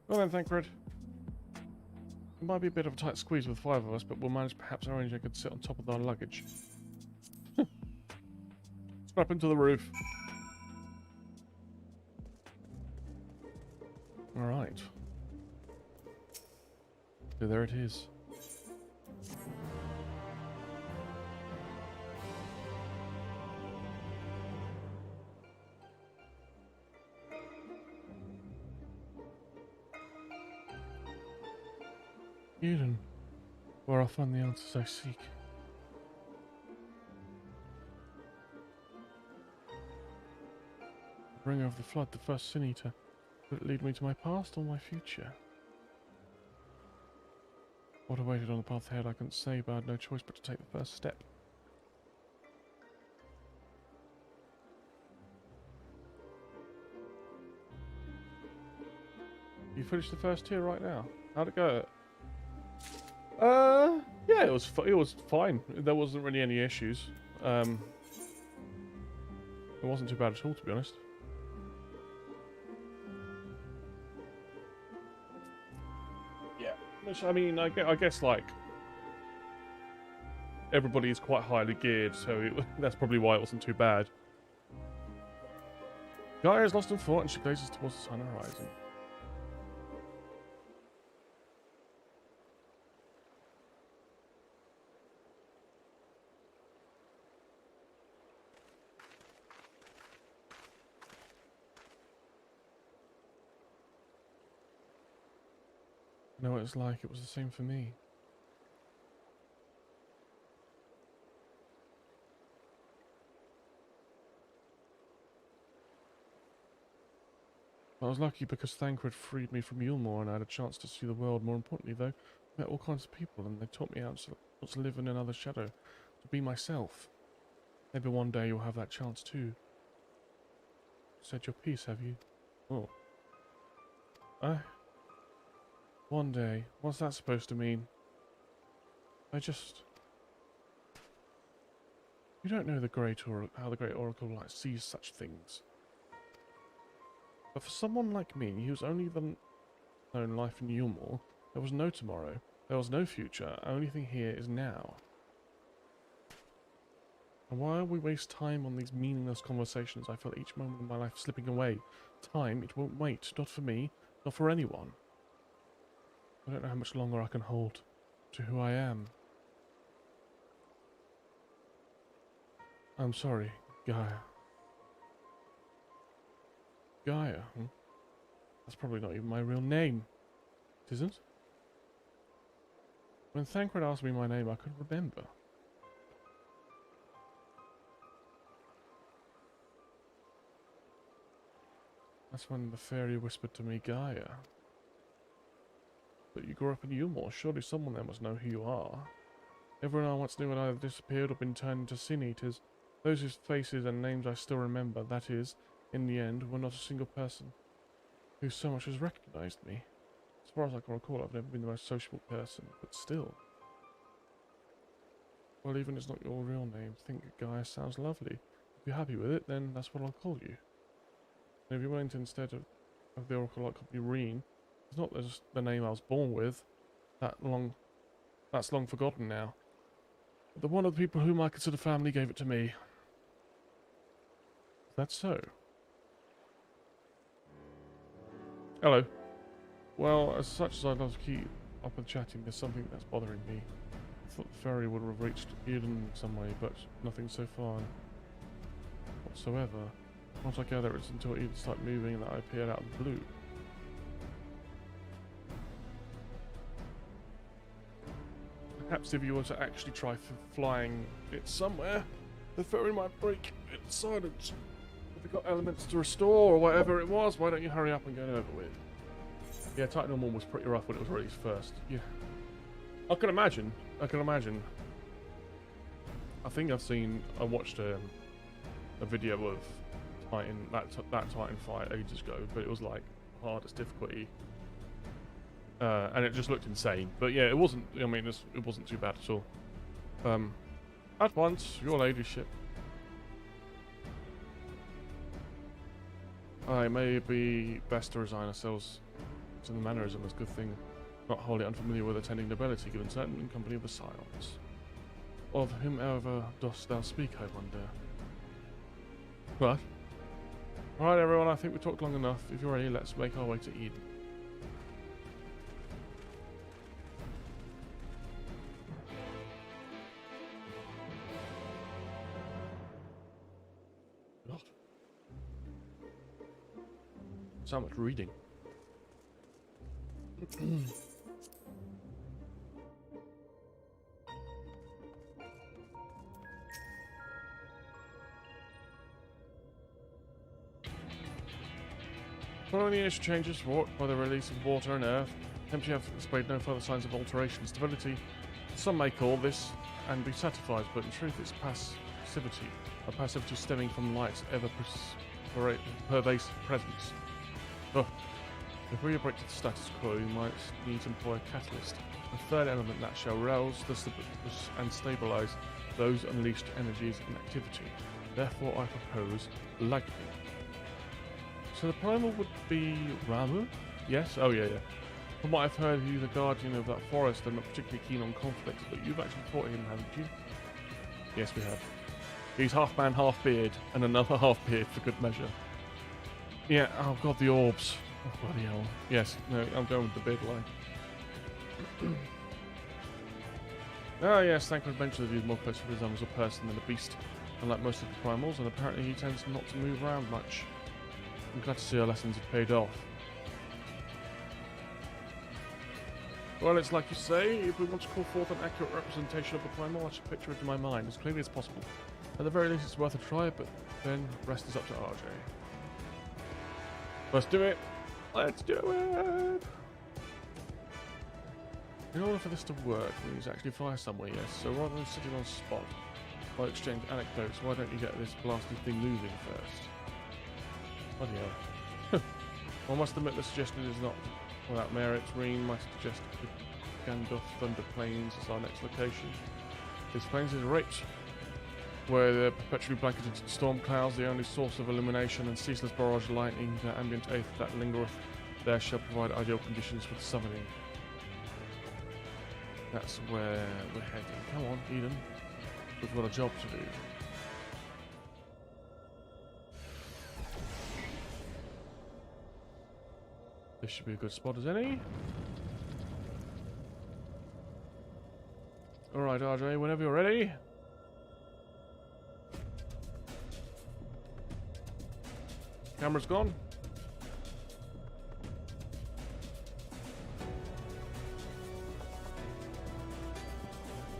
Well then, Thancred. It might be a bit of a tight squeeze with 5 of us, but we'll manage. Perhaps our ranger could sit on top of our luggage. Strap into the roof. Alright. So there it is. Eden, where I'll find the answers I seek. The bringer of the flood, the first sin eater. Could it lead me to my past or my future? What awaited on the path ahead I couldn't say, but I had no choice but to take the first step. You finished the first tier right now? How'd it go? Yeah, it was fine. There wasn't really any issues. It wasn't too bad at all, to be honest. Yeah, which I mean, I guess like everybody is quite highly geared, so that's probably why it wasn't too bad. Gaia is lost in thought, and she gazes towards the sun horizon. You know what it's like? It was the same for me. I was lucky because Thancred freed me from Yulmore and I had a chance to see the world. More importantly, though, I met all kinds of people and they taught me how to live in another shadow, to be myself. Maybe one day you'll have that chance too. Said your piece, have you? Oh. One day. What's that supposed to mean? You don't know how the Great Oracle like sees such things. But for someone like me, who's only known life in Yulmore, there was no tomorrow, there was no future, only thing here is now. And while we waste time on these meaningless conversations, I feel each moment of my life slipping away. Time, it won't wait, not for me, not for anyone. I don't know how much longer I can hold. to who I am. I'm sorry, Gaia. Gaia? Hmm? That's probably not even my real name. It isn't? When Thancred asked me my name, I couldn't remember. That's when the fairy whispered to me, Gaia. But you grew up in Umor. Surely someone there must know who you are. Everyone I once knew had either disappeared or been turned into sin eaters. Those whose faces and names I still remember, that is, in the end, were not a single person who so much as recognised me. As far as I can recall, I've never been the most sociable person, but still. Well, even if it's not your real name, think Gaia sounds lovely. If you're happy with it, then that's what I'll call you. And if you're willing to, instead of the Oracle, call me Reen, it's not just the name I was born with. That's long forgotten now. But the one of the people whom I consider family gave it to me. Is that so? Hello. Well, as such as I'd love to keep up with chatting, there's something that's bothering me. I thought the ferry would have reached Eden in some way, but nothing so far whatsoever. Once I gather it's until Eden started moving that I appeared out of the blue. Perhaps if you were to actually try flying it somewhere, the ferry might break its silence. If you've got elements to restore or whatever it was, why don't you hurry up and get it over with? Yeah, Titan Normal was pretty rough when it was released first. Yeah. I can imagine. I think I watched a video of Titan, that Titan fight ages ago, but it was like hardest difficulty. And it just looked insane. But yeah, it wasn't, I mean, it wasn't too bad at all. At once, your ladyship. It may be best to resign ourselves to the mannerism as a good thing. Not wholly unfamiliar with attending nobility, given certain in company of the Scions. Of whomever dost thou speak, I wonder. But, alright everyone, I think we talked long enough. If you're ready, let's make our way to Eden. God. So much reading. Following the initial changes wrought by the release of water and earth, temperature have displayed no further signs of alteration. Stability, some may call this and be satisfied, but in truth it's passivity. A passivity stemming from light's pervasive presence. Ugh. If we break to the status quo, we might need to employ a catalyst, a third element that shall rouse and stabilize those unleashed energies and activity. Therefore I propose lightning. So the primal would be Ramu? Yes? Oh yeah. From what I've heard, he's the guardian of that forest and not particularly keen on conflict, but you've actually fought him, haven't you? Yes, we have. He's half man, half beard, and another half beard for good measure. Yeah, oh god, the orbs. Oh, bloody hell. Yes, no, I'm going with the beard line. Ah yes, Thancred mentioned that he's more closely resembles a person than a beast, unlike most of the primals, and apparently he tends not to move around much. I'm glad to see our lessons have paid off. Well, it's like you say, if we want to call forth an accurate representation of the primal, I should picture it in my mind as clearly as possible. At the very least, it's worth a try, but then rest is up to RJ. Let's do it! Let's do it! In order for this to work, we need to actually fly somewhere, yes. So rather than sitting on the spot, I'll exchange anecdotes. Why don't you get this blasted thing moving first? Bloody hell. I must admit the suggestion is not without merit. Reen might suggest Gandalf Thunder Plains as our next location. These plains is rich, where they're perpetually blanketed in storm clouds, the only source of illumination and ceaseless barrage of lightning, the ambient aether that lingereth there shall provide ideal conditions for the summoning. That's where we're heading. Come on, Eden. We've got a job to do. This should be a good spot as any. Alright, RJ, whenever you're ready. Camera's gone.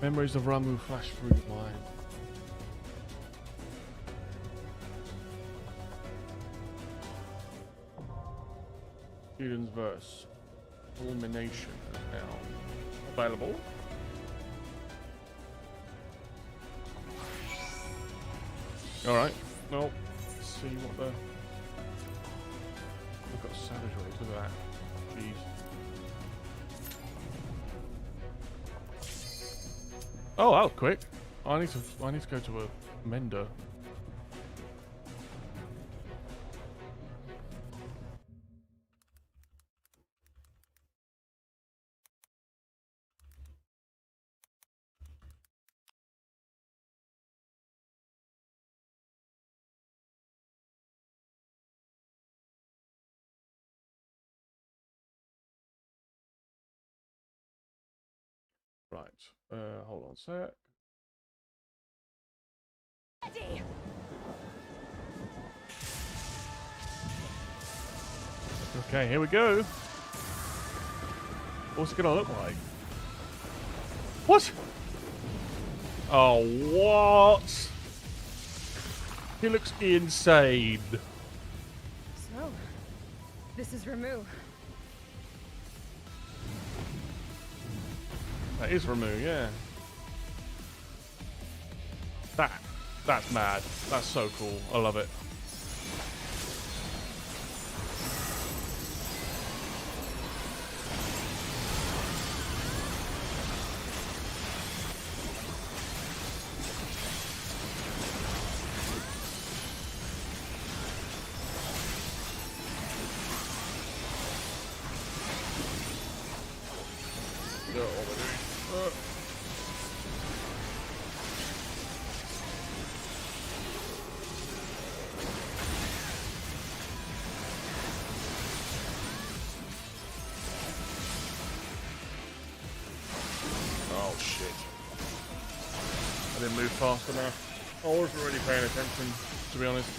Memories of Ramu flash through your mind. Eden's verse. Culmination is now available. Alright, well, let's see what the... We've got savagery, look at that. Jeez. Oh, that was quick. I need to go to a mender. Right, hold on a sec. Ready. Okay, here we go. What's it gonna look like? What? Oh, what? He looks insane. So, this is Ramu. That is Ramu, yeah. That's mad. That's so cool. I love it. Oh shit. I didn't move fast enough. I wasn't really paying attention, to be honest.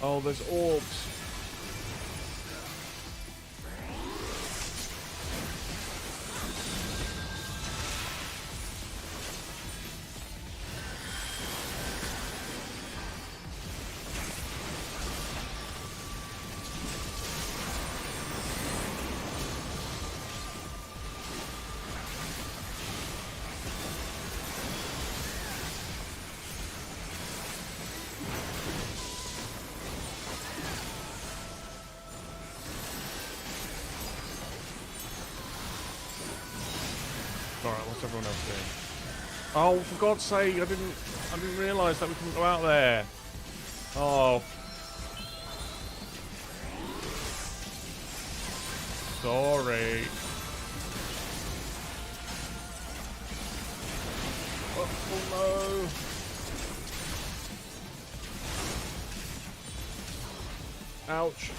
Oh, there's orbs. Alright, what's everyone else doing? Oh, for God's sake, I didn't realise that we couldn't go out there. Oh. Sorry. Oh no. Ouch.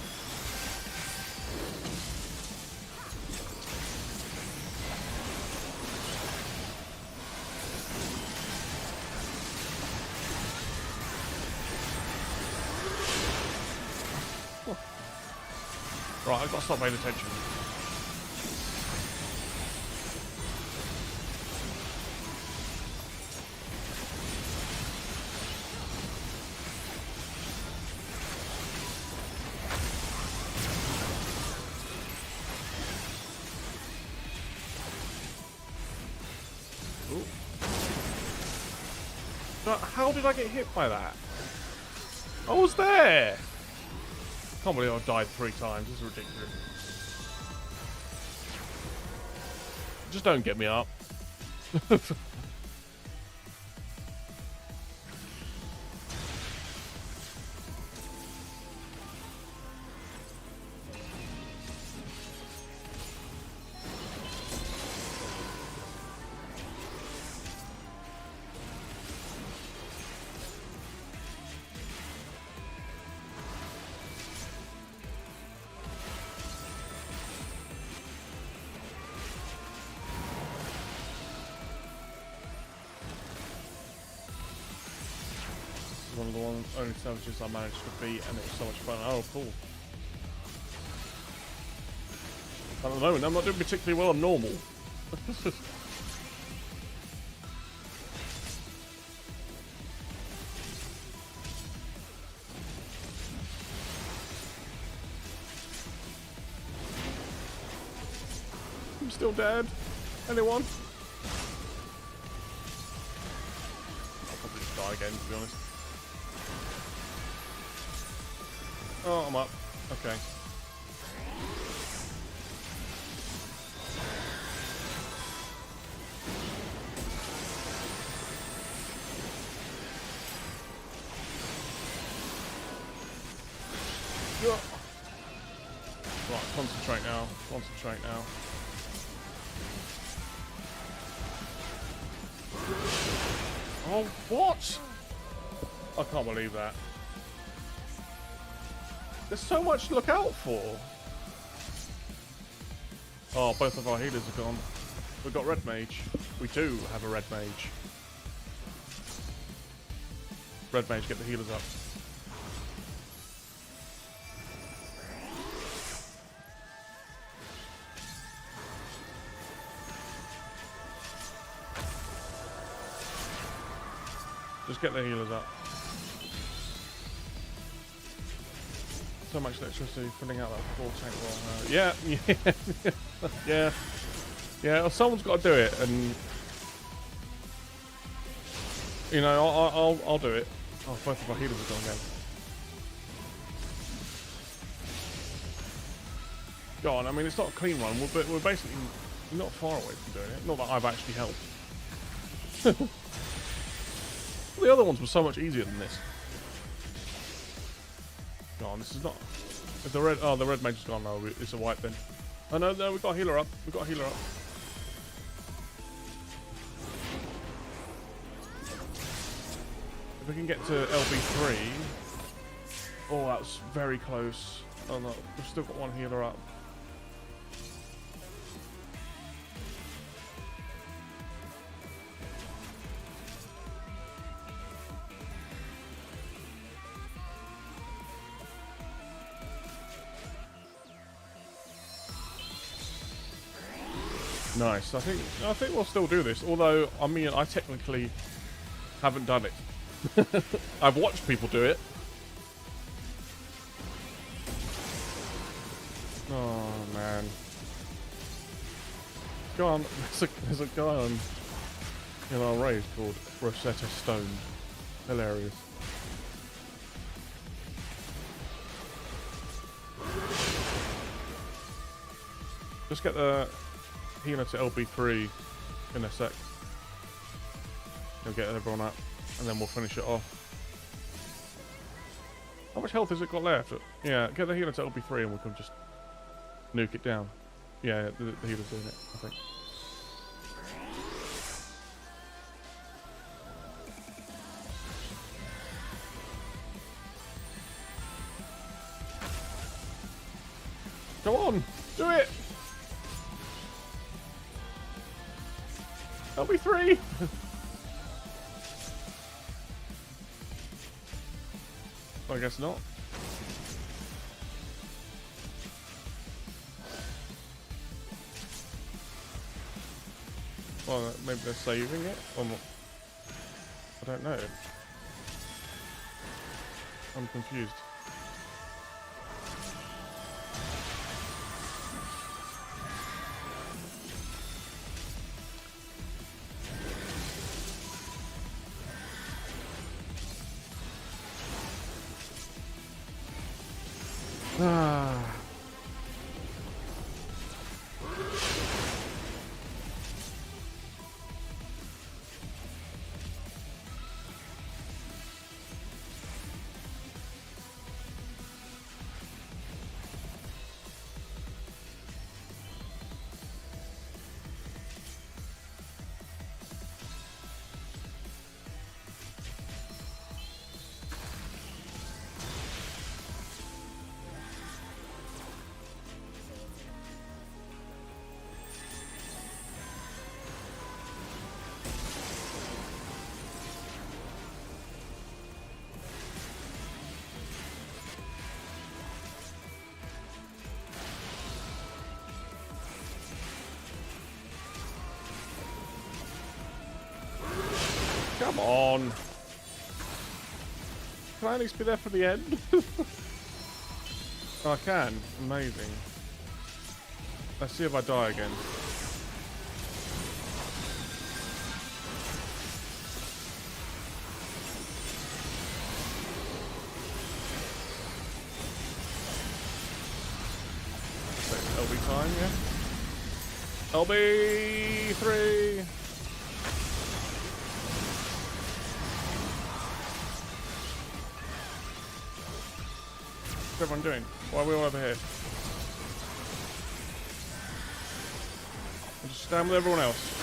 Right, I've got to stop paying attention. Ooh. But how did I get hit by that? I was there! I can't believe I've died 3 times. This is ridiculous. Just don't get me up. one of the only savages I managed to beat, and it was so much fun. Oh, cool. At the moment, I'm not doing particularly well on normal. I'm still dead. Anyone? I'll probably just die again, to be honest. Oh, I'm up. Okay. Right, concentrate now. Concentrate now. Oh, what? I can't believe that. There's so much to look out for. Oh, both of our healers are gone. We've got red mage. We do have a red mage. Red mage, get the healers up. Just get the healers up. So much electricity filling out that full tank wall. Yeah. Well, someone's got to do it, and you know, I'll do it. Oh, both of our healers are gone again. Go on. I mean, it's not a clean run, but we're basically not far away from doing it. Not that I've actually helped. The other ones were so much easier than this. Go on, this is not. If the red, the red mage is gone. No, it's a white then. Oh no, we got a healer up. We got a healer up. If we can get to LB3. Oh, that's very close. Oh no, we've still got one healer up. Nice. I think we'll still do this. Although, I mean, I technically haven't done it. I've watched people do it. Oh man. Go on. There's a guy on in our raid called Rosetta Stone. Hilarious. Just get the healer to LB3 in a sec. He'll get everyone up, and then we'll finish it off. How much health has it got left? Yeah, get the healer to LB3 and we can just nuke it down. Yeah, the healer's doing it, I think. Go on, do it! LB3! I guess not. Well, maybe they're saving it, or not. I don't know. I'm confused. Come on. Can I at least be there for the end? Oh, I can. Amazing. Let's see if I die again. LB time, yeah? LB 3. What's everyone doing? Why are we all over here? I'll just stand with everyone else.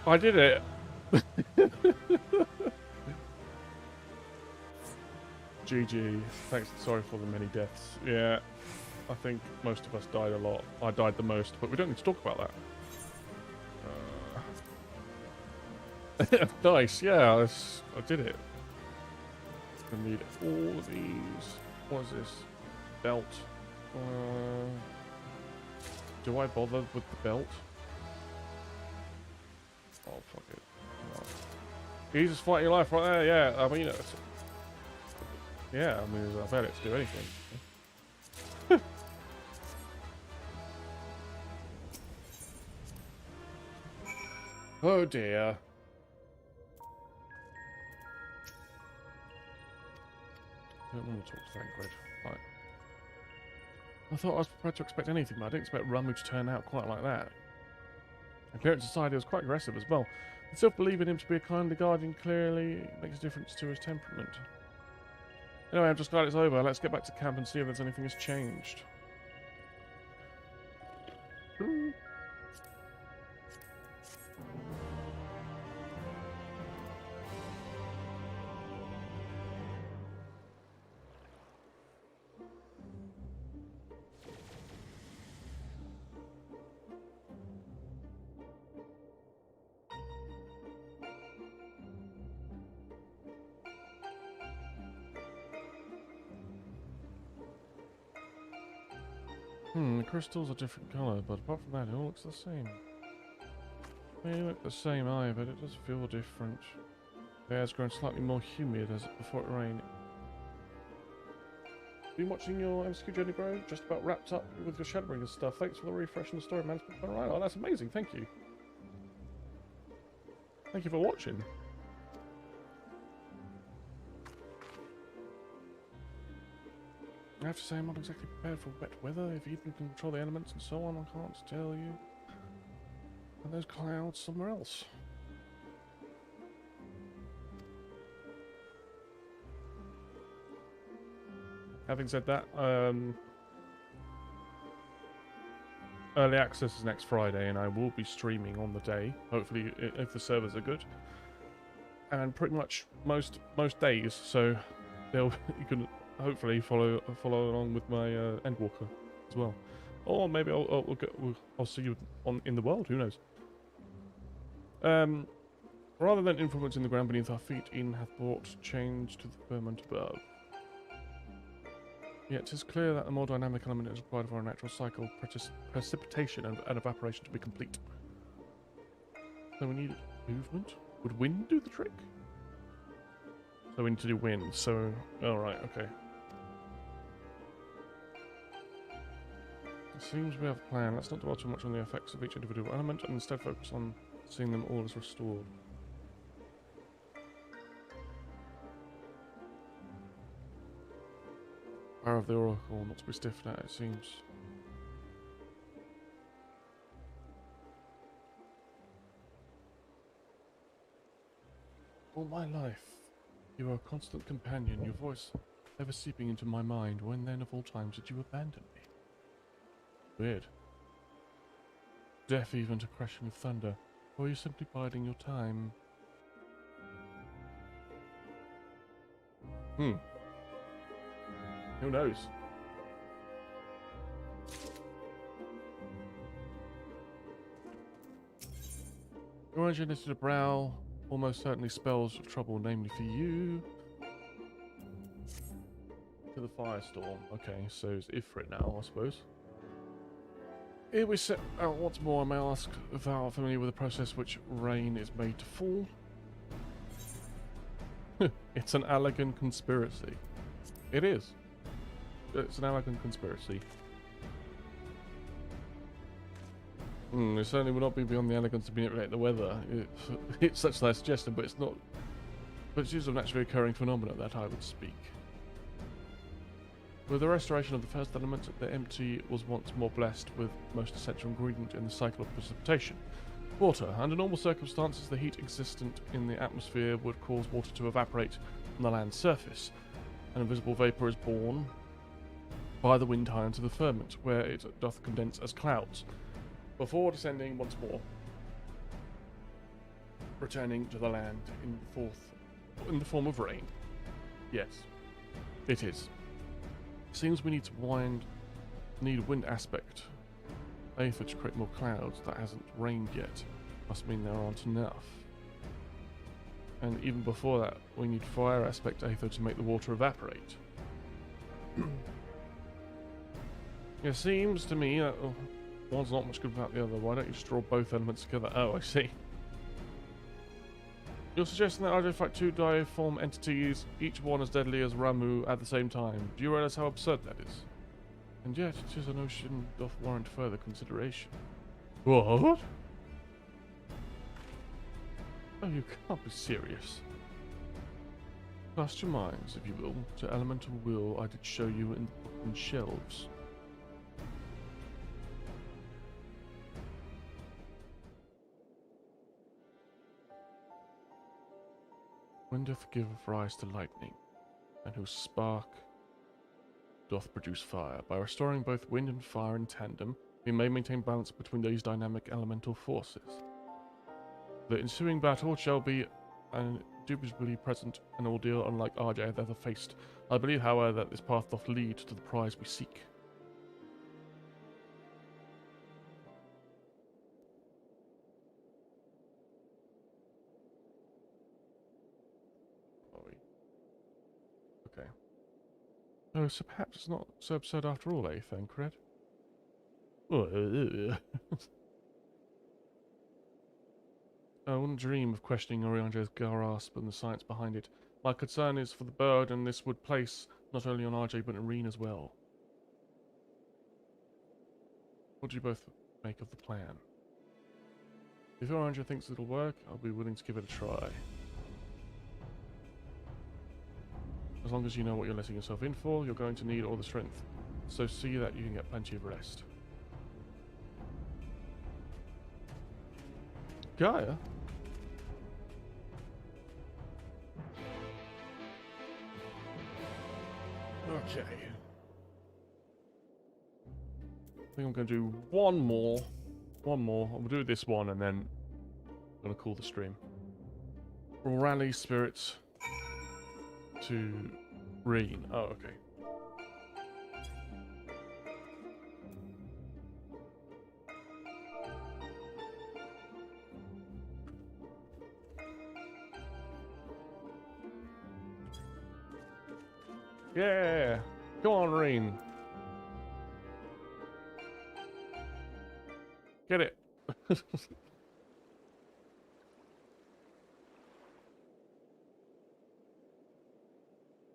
I did it. GG. Thanks. Sorry for the many deaths. Yeah, I think most of us died a lot. I died the most, but we don't need to talk about that. Nice. Yeah, I did it. I need all of these. What is this? Belt. Do I bother with the belt? Oh, fuck it. No. You just fight your life right there, yeah. I mean, yeah, I mean, I've had it to do anything. Oh dear. I don't want to talk to Thancred. Right. I thought I was prepared to expect anything, but I didn't expect Ramu to turn out quite like that. Appearance society was quite aggressive as well. Itself believing him to be a kindly guardian clearly makes a difference to his temperament. Anyway, I'm just glad it's over. Let's get back to camp and see if there's anything has changed. The crystals are different colour, but apart from that, it all looks the same. They look the same, aye, but it does feel different. The air's grown slightly more humid as before it rained. Been watching your MSQ journey, bro? Just about wrapped up with your shadowbringers stuff. Thanks for the refresh and the story, man. It's been alright. Oh, that's amazing. Thank you. Thank you for watching. I have to say, I'm not exactly prepared for wet weather. If you can control the elements and so on, I can't tell you. And those clouds somewhere else. Having said that, early access is next Friday, and I will be streaming on the day. Hopefully, if the servers are good, and pretty much most days. So, you can hopefully follow along with my Endwalker as well, or maybe I'll see you in the world. Who knows? Rather than influencing the ground beneath our feet, Eden hath brought change to the firmament above. Yet 'tis clear that a more dynamic element is required for a natural cycle, precipitation and evaporation to be complete. So we need movement. Would wind do the trick? So we need to do wind. So, alright, okay. It seems we have a plan. Let's not dwell too much on the effects of each individual element and instead focus on seeing them all as restored. Power of the Oracle, not to be stiffed at, it seems. All my life, you are a constant companion, your voice ever seeping into my mind. When then of all times did you abandon me? Weird. deaf even to crashing thunder? Or are you simply biding your time? Who knows? Orange knitted a brow almost certainly spells trouble, namely for you. To the firestorm. Okay, so it's Ifrit now, I suppose. Here we set out once more. I may ask if thou art familiar with the process which rain is made to fall. It's an elegant conspiracy. It is. It's an elegant conspiracy. It certainly would not be beyond the elegance of manipulating the weather. It's such as I suggested, but it's not. But it's used of naturally occurring phenomena that I would speak. With the restoration of the first element, the empty was once more blessed with most essential ingredient in the cycle of precipitation. Water. Under normal circumstances, the heat existent in the atmosphere would cause water to evaporate from the land's surface. An invisible vapour is borne by the wind high into the firmament, where it doth condense as clouds, before descending once more, returning to the land in the form of rain. Yes, it is. Seems we need a wind aspect. Aether to create more clouds. That hasn't rained yet. Must mean there aren't enough. And even before that, we need fire aspect Aether to make the water evaporate. It seems to me that one's not much good without the other. Why don't you just draw both elements together? Oh, I see. You're suggesting that I don't fight two diaform entities, each one as deadly as Ramu, at the same time. Do you realize how absurd that is? And yet, it is a notion doth warrant further consideration. What? Oh, you can't be serious. Cast your minds, if you will, to elemental will I did show you in the book and shelves. Wind doth give rise to lightning, and whose spark doth produce fire. By restoring both wind and fire in tandem, we may maintain balance between these dynamic elemental forces. The ensuing battle shall be indubitably present an ordeal unlike RJ hath ever faced. I believe, however, that this path doth lead to the prize we seek. Okay. Oh, so perhaps it's not so absurd after all, eh, Thancred? I wouldn't dream of questioning Orianjo's grasp and the science behind it. My concern is for the bird, and this would place not only on RJ but Irene as well. What do you both make of the plan? If Orianjo thinks it'll work, I'll be willing to give it a try. As long as you know what you're letting yourself in for, you're going to need all the strength. So see that you can get plenty of rest. Gaia? Okay. I think I'm going to do one more. One more. I'm going to do this one and then I'm going to call the stream. Rally spirits to rain. Oh, okay. Yeah! Come on, rain. Get it.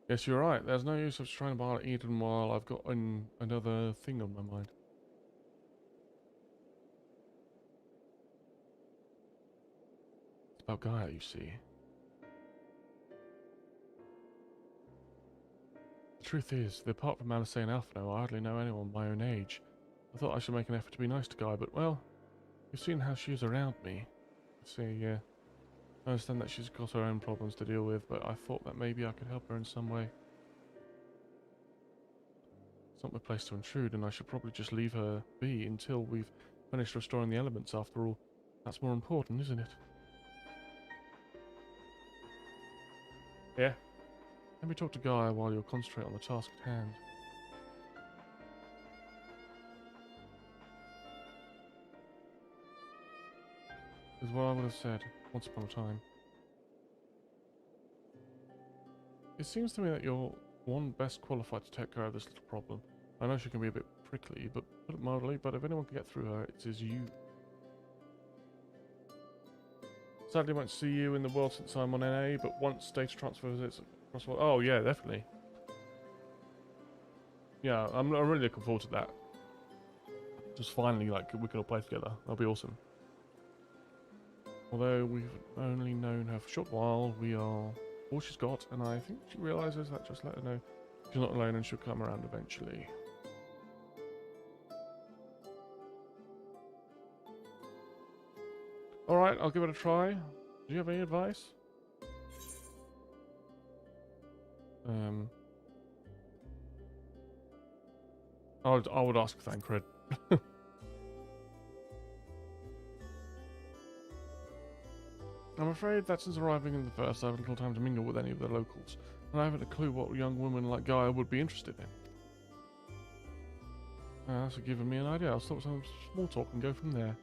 Yes, you're right. There's no use of trying to buy Eden while I've got another thing on my mind. It's about Gaia, you see. The truth is, that apart from Alice and Alphino, I hardly know anyone my own age. I thought I should make an effort to be nice to Gaia, but well, you've seen how she is around me. See, yeah. I understand that she's got her own problems to deal with, but I thought that maybe I could help her in some way. It's not my place to intrude, and I should probably just leave her be until we've finished restoring the elements after all. That's more important, isn't it? Yeah. Let me talk to Gaia while you'll concentrate on the task at hand. Is what I would have said once upon a time. It seems to me that you're one best qualified to take care of this little problem. I know she can be a bit prickly, but put it mildly, but if anyone can get through her, it is you. Sadly, won't see you in the world since I'm on NA, but once data transfer visits across the world... Oh, yeah, definitely. Yeah, I'm really looking forward to that. Just finally, like, we can all play together. That'll be awesome. Although we've only known her for a short while, we are all she's got, and I think she realises that. Just let her know she's not alone and she'll come around eventually. Alright, I'll give it a try. Do you have any advice? I would ask Thancred. I'm afraid that since arriving in the first, I have little time to mingle with any of the locals, and I haven't a clue what a young woman like Gaia would be interested in. That's given me an idea. I'll start some small talk and go from there.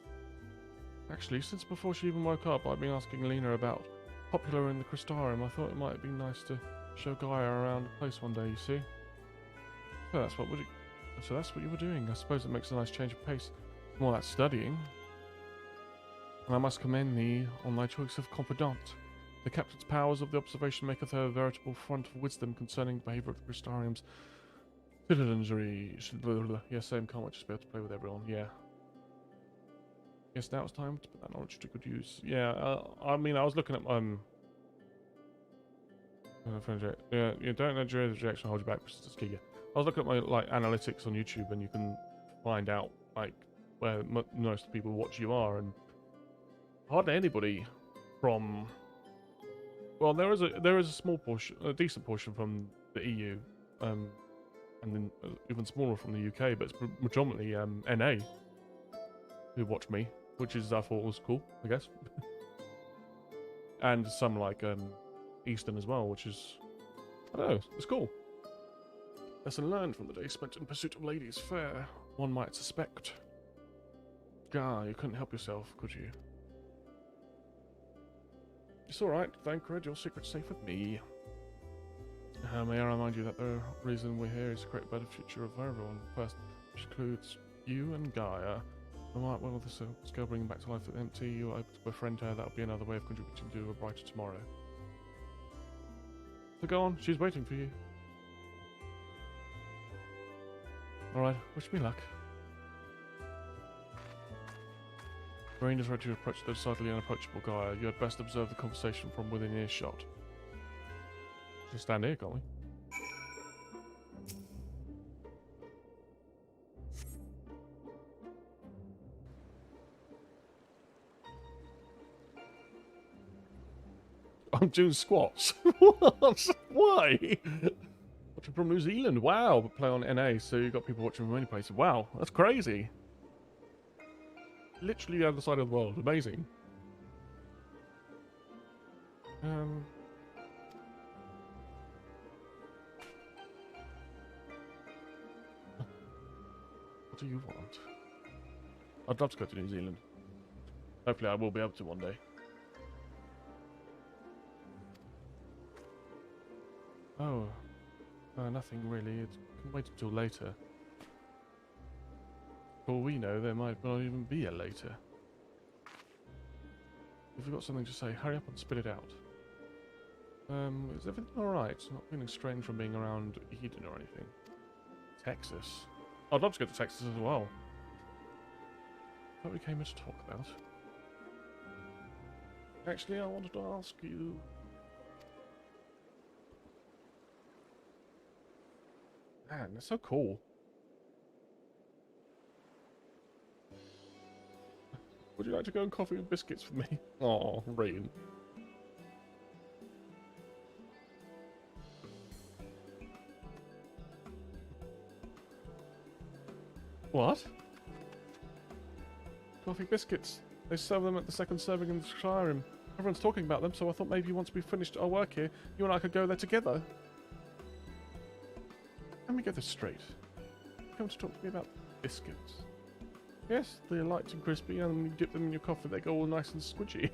Actually, since before she even woke up, I've been asking Lena about Popular in the Crystarium. I thought it might be nice to show Gaia around the place one day, you see. So that's what you were doing. I suppose it makes a nice change of pace from all that studying. And I must commend thee on thy choice of confidant. The captain's powers of the observation maketh her a veritable font of wisdom concerning the behaviour of the Crystarium's citizenry. Yes, same, can't wait to be able to play with everyone, yeah. Yes, now it's time to put that knowledge to good use. Yeah, I mean, I was looking at yeah, you don't let your rejection hold you back, Mr. Skiga. I was looking at my analytics on YouTube, and you can find out where most of the people who watch you are, and hardly anybody from. Well, there is a small portion, a decent portion from the EU, and then even smaller from the UK, but it's predominantly NA who watch me, which is I thought was cool, I guess. And some Eastern as well, which is, I don't know, it's cool. Lesson learned from the day spent in pursuit of ladies fair, one might suspect. Gah, you couldn't help yourself, could you? It's alright, Thancred, your secret's safe with me. May I remind you that the reason we're here is to create a better future of everyone. First, which includes you and Gaia. I might well this skill bringing back to life at empty. You're able to befriend her. That would be another way of contributing to a brighter tomorrow. So go on, she's waiting for you. Alright, wish me luck. Marine is ready to approach the decidedly unapproachable Gaia. You had best observe the conversation from within earshot. Just stand here, can't we? I'm doing squats. What? Why? Watching from New Zealand. Wow, but play on NA, so you've got people watching from many places. Wow, that's crazy. Literally the other side of the world. Amazing. What do you want? I'd love to go to New Zealand. Hopefully I will be able to one day. Oh, nothing really. It can wait until later. For all we know, there might not even be a later. If you've got something to say, hurry up and spit it out. Is everything alright? Not feeling strange from being around Eden or anything. Texas? I'd love to go to Texas as well. What we came here to talk about. Actually, I wanted to ask you... Man, they're so cool. Would you like to go on coffee and biscuits with me? Oh, Rain. What? Coffee biscuits. They serve them at the second serving in the Skyrim. Everyone's talking about them, so I thought maybe once we finished our work here, you and I could go there together. Let me get this straight. You come to talk to me about biscuits. Yes, they're light and crispy, and when you dip them in your coffee, they go all nice and squidgy.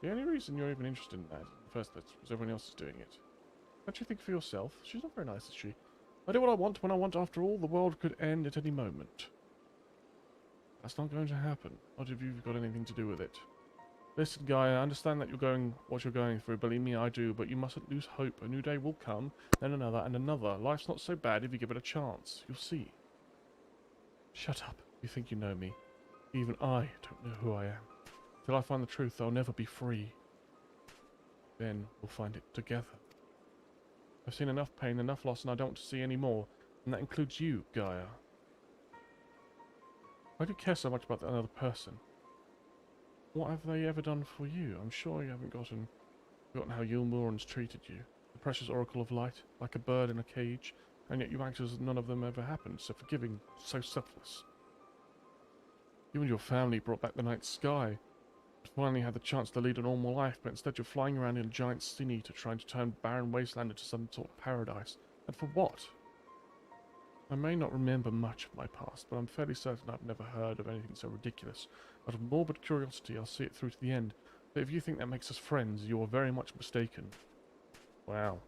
The only reason you're even interested in that, in the first place, was everyone else is doing it. Don't you think for yourself? She's not very nice, is she? I do what I want when I want. After all, the world could end at any moment. That's not going to happen. What have you got anything to do with it? Listen, Guy, I understand that you're going what you're going through. Believe me, I do. But you mustn't lose hope. A new day will come, then another and another. Life's not so bad if you give it a chance. You'll see. Shut up. You think you know me. Even I don't know who I am. Till I find the truth, I'll never be free. Then we'll find it together. I've seen enough pain, enough loss, and I don't want to see any more. And that includes you, Gaia. Why do you care so much about that other person? What have they ever done for you? I'm sure you haven't forgotten how Yulmuran's treated you. The precious oracle of light, like a bird in a cage, and yet you act as none of them ever happened, so forgiving, so selfless. You and your family brought back the night sky. Finally had the chance to lead a normal life, but instead you're flying around in a giant city to try to turn barren wasteland into some sort of paradise. And for what? I may not remember much of my past, but I'm fairly certain I've never heard of anything so ridiculous. Out of morbid curiosity, I'll see it through to the end. But if you think that makes us friends, you are very much mistaken. Wow.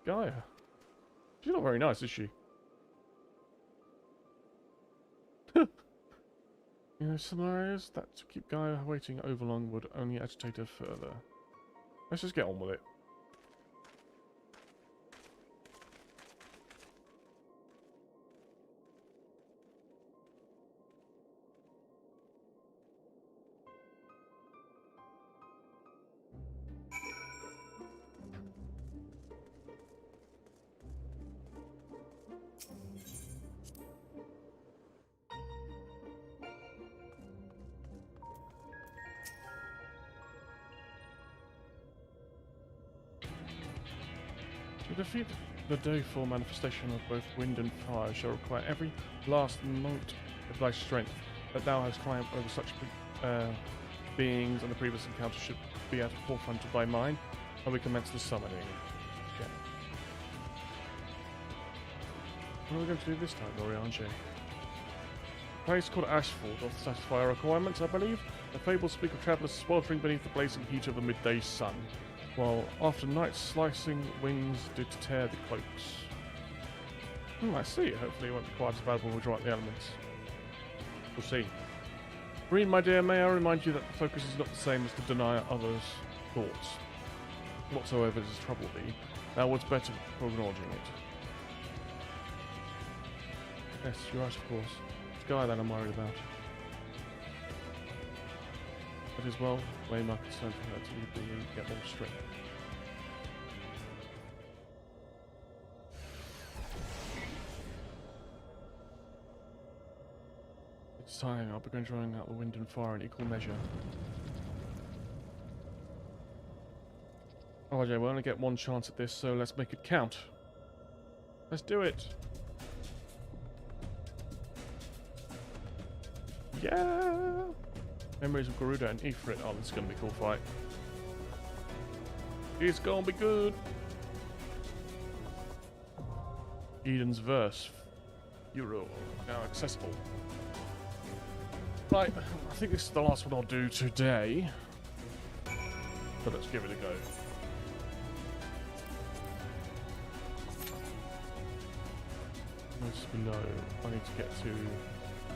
Gaia. She's not very nice, is she? You know, scenarios that to keep Gaia waiting overlong would only agitate her further. Let's just get on with it. To defeat the day 4 manifestation of both wind and fire shall require every last mote of thy strength that thou hast triumphed over such beings on the previous encounter should be at the forefront of thy mind, and we commence the summoning. Okay. What are we going to do this time, Loriange? A place called Ashford will satisfy our requirements, I believe. The fables speak of travellers sweltering beneath the blazing heat of the midday sun, while after night's slicing wings did tear the cloaks. I see. Hopefully it won't be quite as bad when we draw out the elements. We'll see. Breen, my dear, may I remind you that the focus is not the same as to deny others' thoughts. Whatsoever does trouble thee, thou wouldst better for acknowledging it. Yes, you're right, of course. It's Guy that I'm worried about. But as well, way my concern for her to really get more strength. It's time. I'll begin drawing out the wind and fire in equal measure. Oh, Jay, we only get one chance at this, so let's make it count. Let's do it. Yeah! Memories of Garuda and Ifrit. Oh, this is going to be a cool fight. It's going to be good. Eden's Verse. Euro. Now accessible. Right, I think this is the last one I'll do today. But let's give it a go. Most below. I need to get to...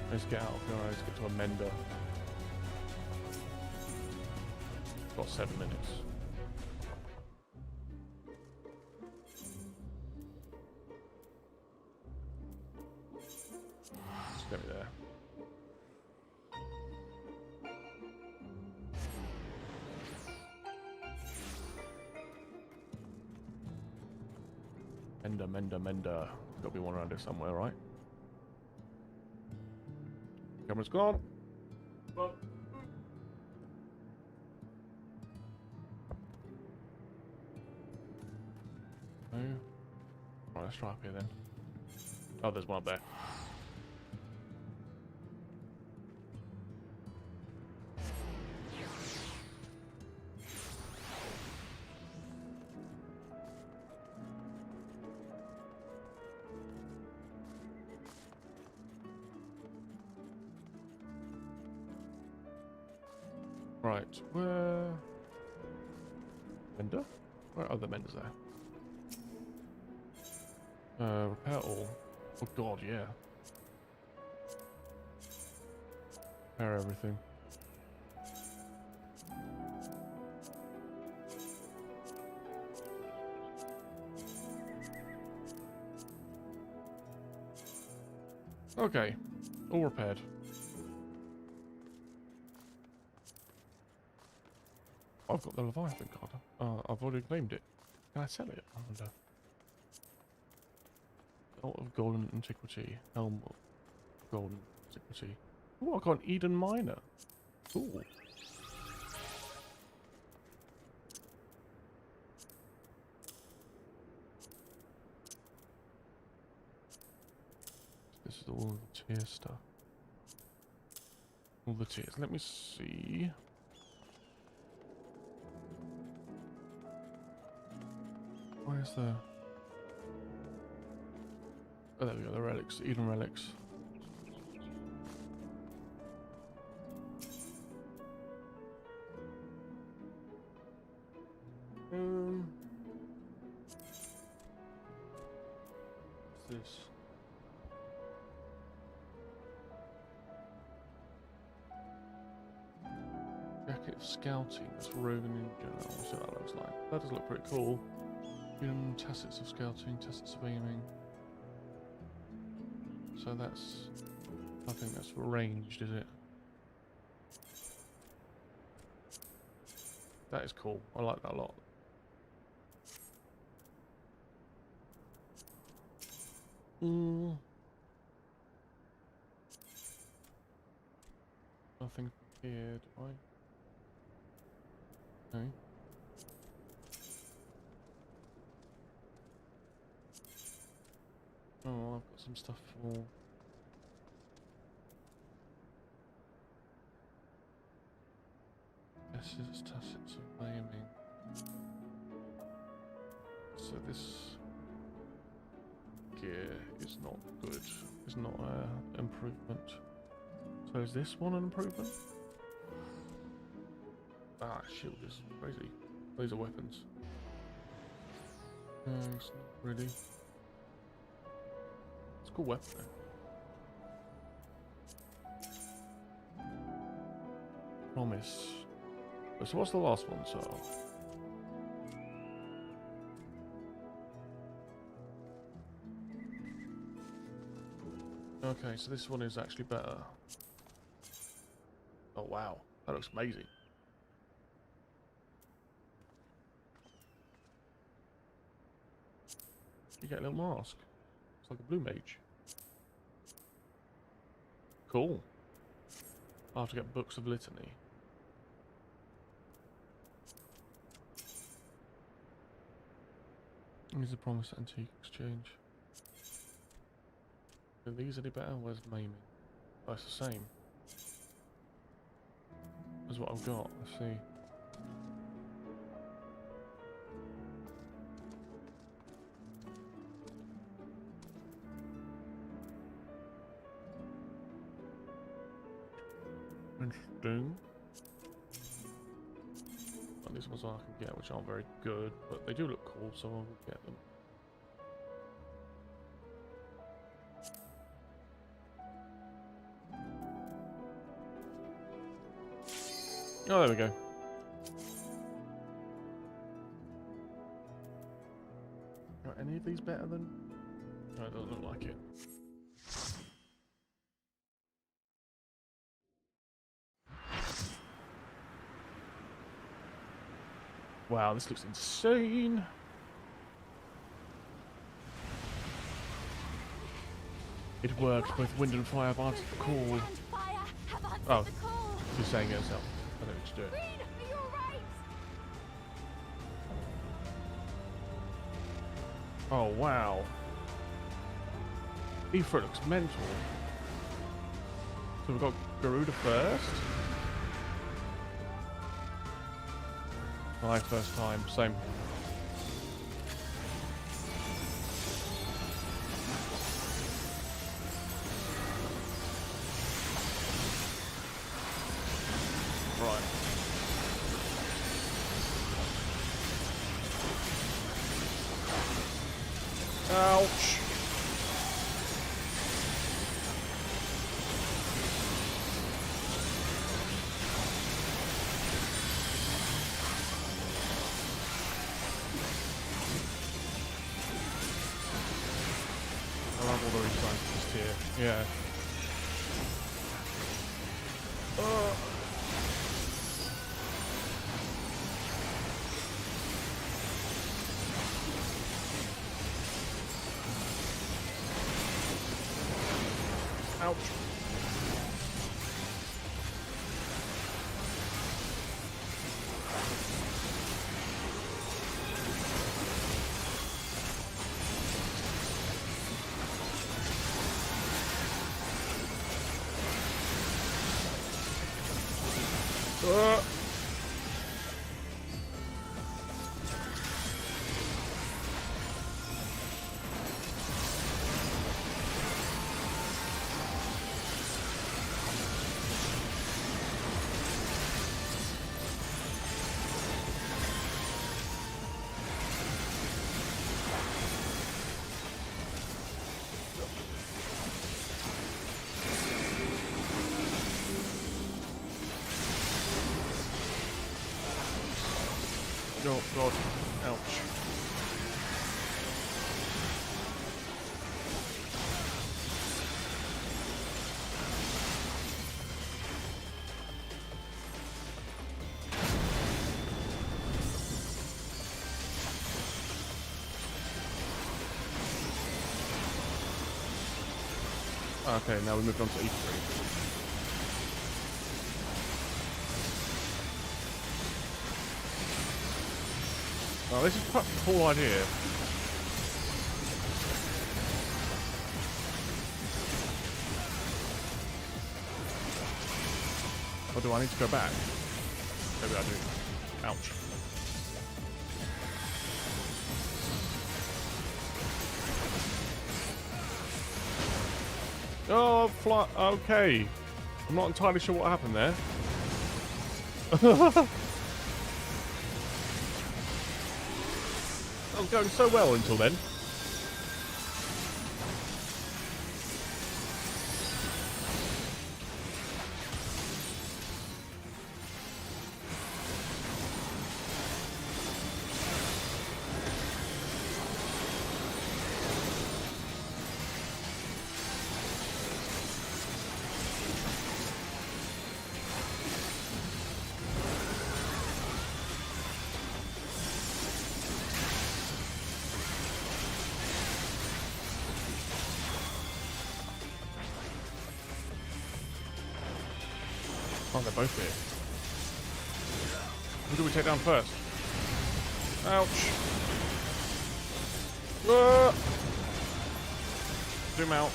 Let's get out of here. Let's get to a mender. Got 7 minutes. Just get me there. Mender. Got to be one around here somewhere, right? Camera's gone. Well. No. Right, let's try up here then. Oh, there's one up there. Right, where... Mender? Where are the menders there? Repair all. Oh god, yeah. Repair everything. Okay, all repaired. I've got the Leviathan card. I've already claimed it. Can I sell it? I wonder. Belt of Golden Antiquity. Helm of Golden Antiquity. Oh, I got an Eden Miner. Cool. This is all the tier stuff. All the tiers. Let me see. Where's the... Oh, there we go, the relics, Eden relics. What's this? Jacket of scouting, that's roving ninja. I'll see what that looks like. That does look pretty cool. Tacits of scouting, tacits of aiming. So that's... I think that's ranged, is it? That is cool. I like that a lot. Nothing here, do I? No. Oh, I've got some stuff for... This is tacits of aiming. So this gear is not good. It's not an improvement. So is this one an improvement? Ah, shield is crazy. These are weapons. No, it's not really. It's a cool weapon though. Promise. So what's the last one, so? Okay, so this one is actually better. Oh wow, that looks amazing. You get a little mask. It's like a blue mage. Cool. I'll have to get books of litany. Here's a promised antique exchange. Are these any better? Where's maiming? Oh, it's the same as what I've got. Let's see. Interesting. And these ones I can get, which aren't very good, but they do look cool, so I will get them. Oh, there we go. Are any of these better than... No, it doesn't look like it. Wow, this looks insane. It works, both wind and fire have answered the call. Oh, she's saying it herself. I don't need to do it. Green, are you alright? Oh, wow. Ether looks mental. So we've got Garuda first. My first time, same. Right. Ouch. I love all the scientists here. Yeah. Ouch. Oh god. Ouch. Okay, now we moved on to E3. Oh, this is quite a cool idea. Or do I need to go back? Maybe I do. Ouch. Oh, fly. Okay. I'm not entirely sure what happened there. I was going so well until then. Oh, they're both here. Who do we take down first? Ouch. Zoom out.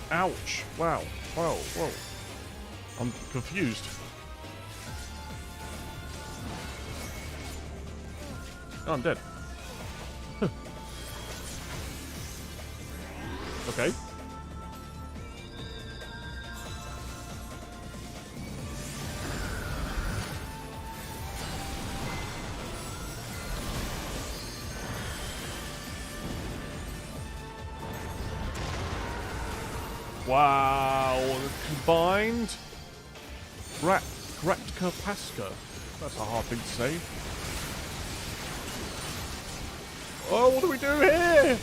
Ouch. Wow. Whoa. Whoa. I'm confused. Oh, I'm dead. Okay. Wow, combined Gratka Pasca. That's a hard thing to say. Oh, what do we do here?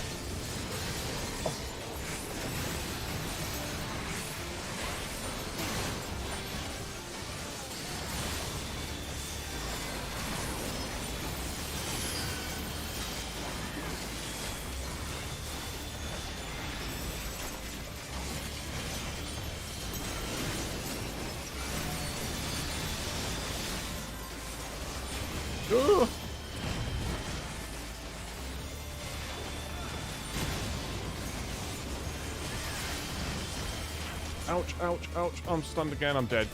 Ugh. Ouch, ouch, ouch. I'm stunned again. I'm dead.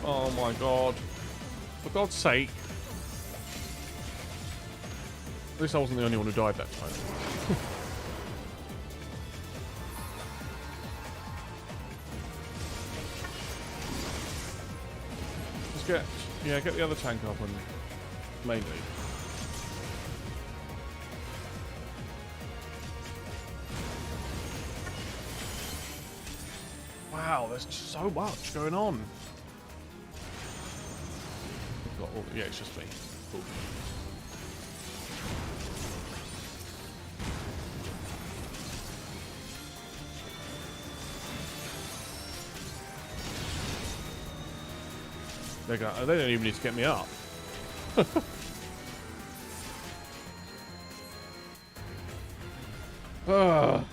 Oh my god. For God's sake. At least I wasn't the only one who died that time. Just get the other tank up and mainly. Wow, there's so much going on. Got all, yeah, it's just me. Cool. They don't even need to get me up. Ah.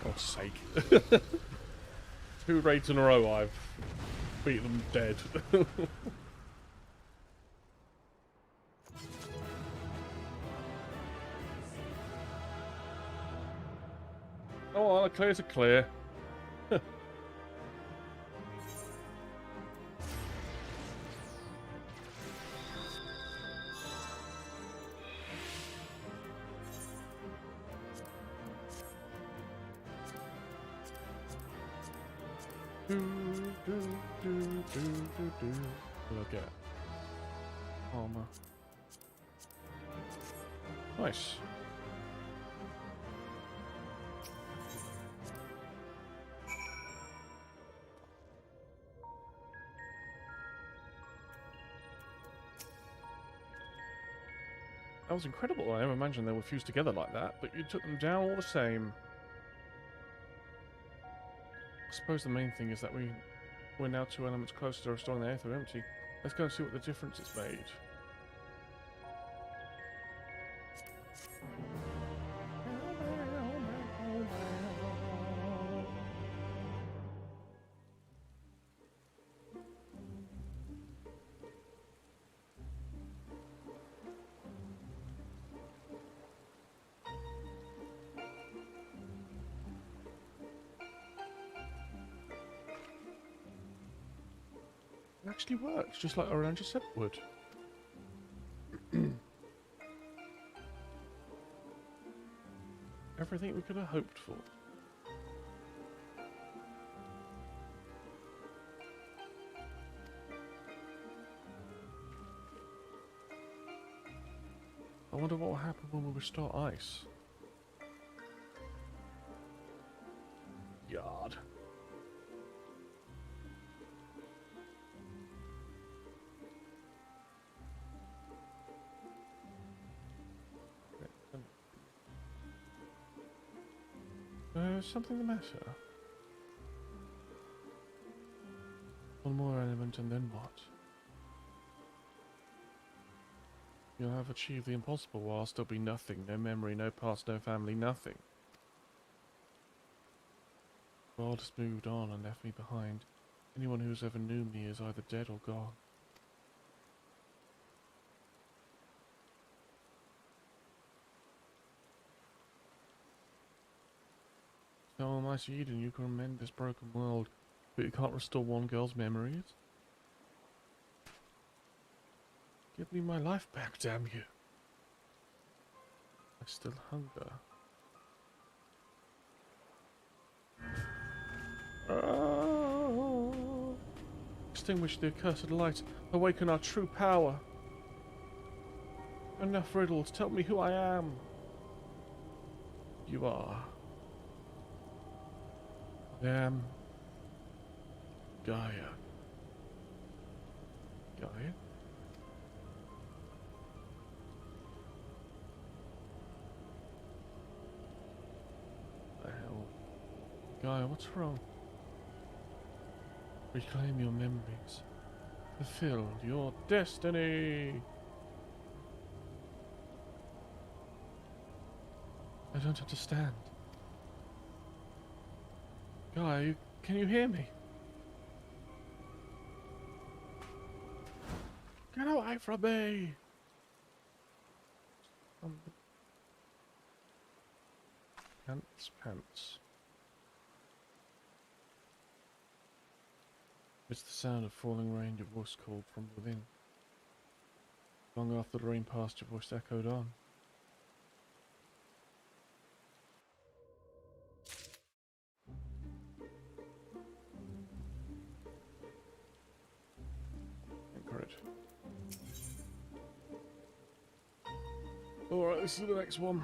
God's sake. 2 raids in a row I've beat them dead. Oh, well, clear's a clear. What do I get? Armor. Nice. That was incredible. I never imagined they were fused together like that, but you took them down all the same. I suppose the main thing is that we're now 2 elements closer to restoring the Aether empty. Let's go and see what the difference it's made. It actually works, just like Orange said it would. Everything we could have hoped for. I wonder what will happen when we restore ice. Yard. Something the matter? One more element and then what? You'll have achieved the impossible while still be nothing. No memory, no past, no family, nothing. The world has moved on and left me behind. Anyone who's ever knew me is either dead or gone. So, Almighty Eden, you can mend this broken world, but you can't restore one girl's memories? Give me my life back, damn you. I still hunger. Oh. Extinguish the accursed light. Awaken our true power. Enough riddles. Tell me who I am. You are. I am Gaia. Gaia? The hell? Gaia, what's wrong? Reclaim your memories. Fulfill your destiny. I don't understand. Gaia, can you hear me? Get away from me! Pants. It's the sound of falling rain, your voice called from within. Long after the rain passed, your voice echoed on. Encourage. Alright, this is the next one.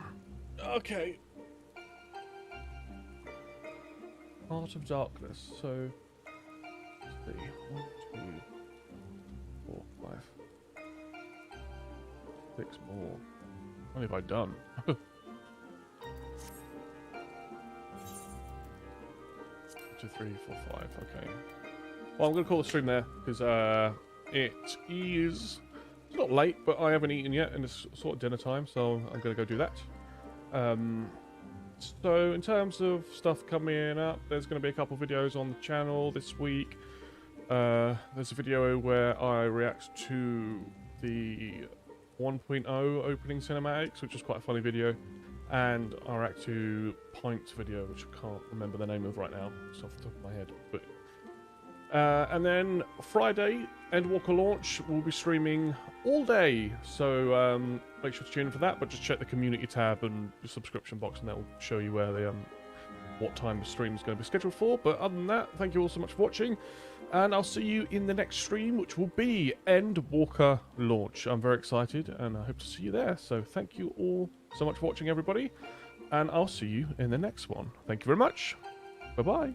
Okay. Heart of Darkness, so... let's see. 1, 2, 4, 5. 6 more. What have I done? 2, 3, 4, 5. Okay. Well, I'm going to call the stream there because it is... it's not late, but I haven't eaten yet, and it's sort of dinner time, so I'm going to go do that. So in terms of stuff coming up, there's going to be a couple videos on the channel this week. There's a video where I react to the 1.0 opening cinematics, which is quite a funny video, and I react to Pint's video, which I can't remember the name of right now, it's off the top of my head. But and then Friday, Endwalker launch, will be streaming all day, so make sure to tune in for that, but just check the community tab and the subscription box and that will show you where the what time the stream is going to be scheduled for. But other than that, thank you all so much for watching, and I'll see you in the next stream, which will be Endwalker launch. I'm very excited, and I hope to see you there. So thank you all so much for watching, everybody, and I'll see you in the next one. Thank you very much. Bye-bye.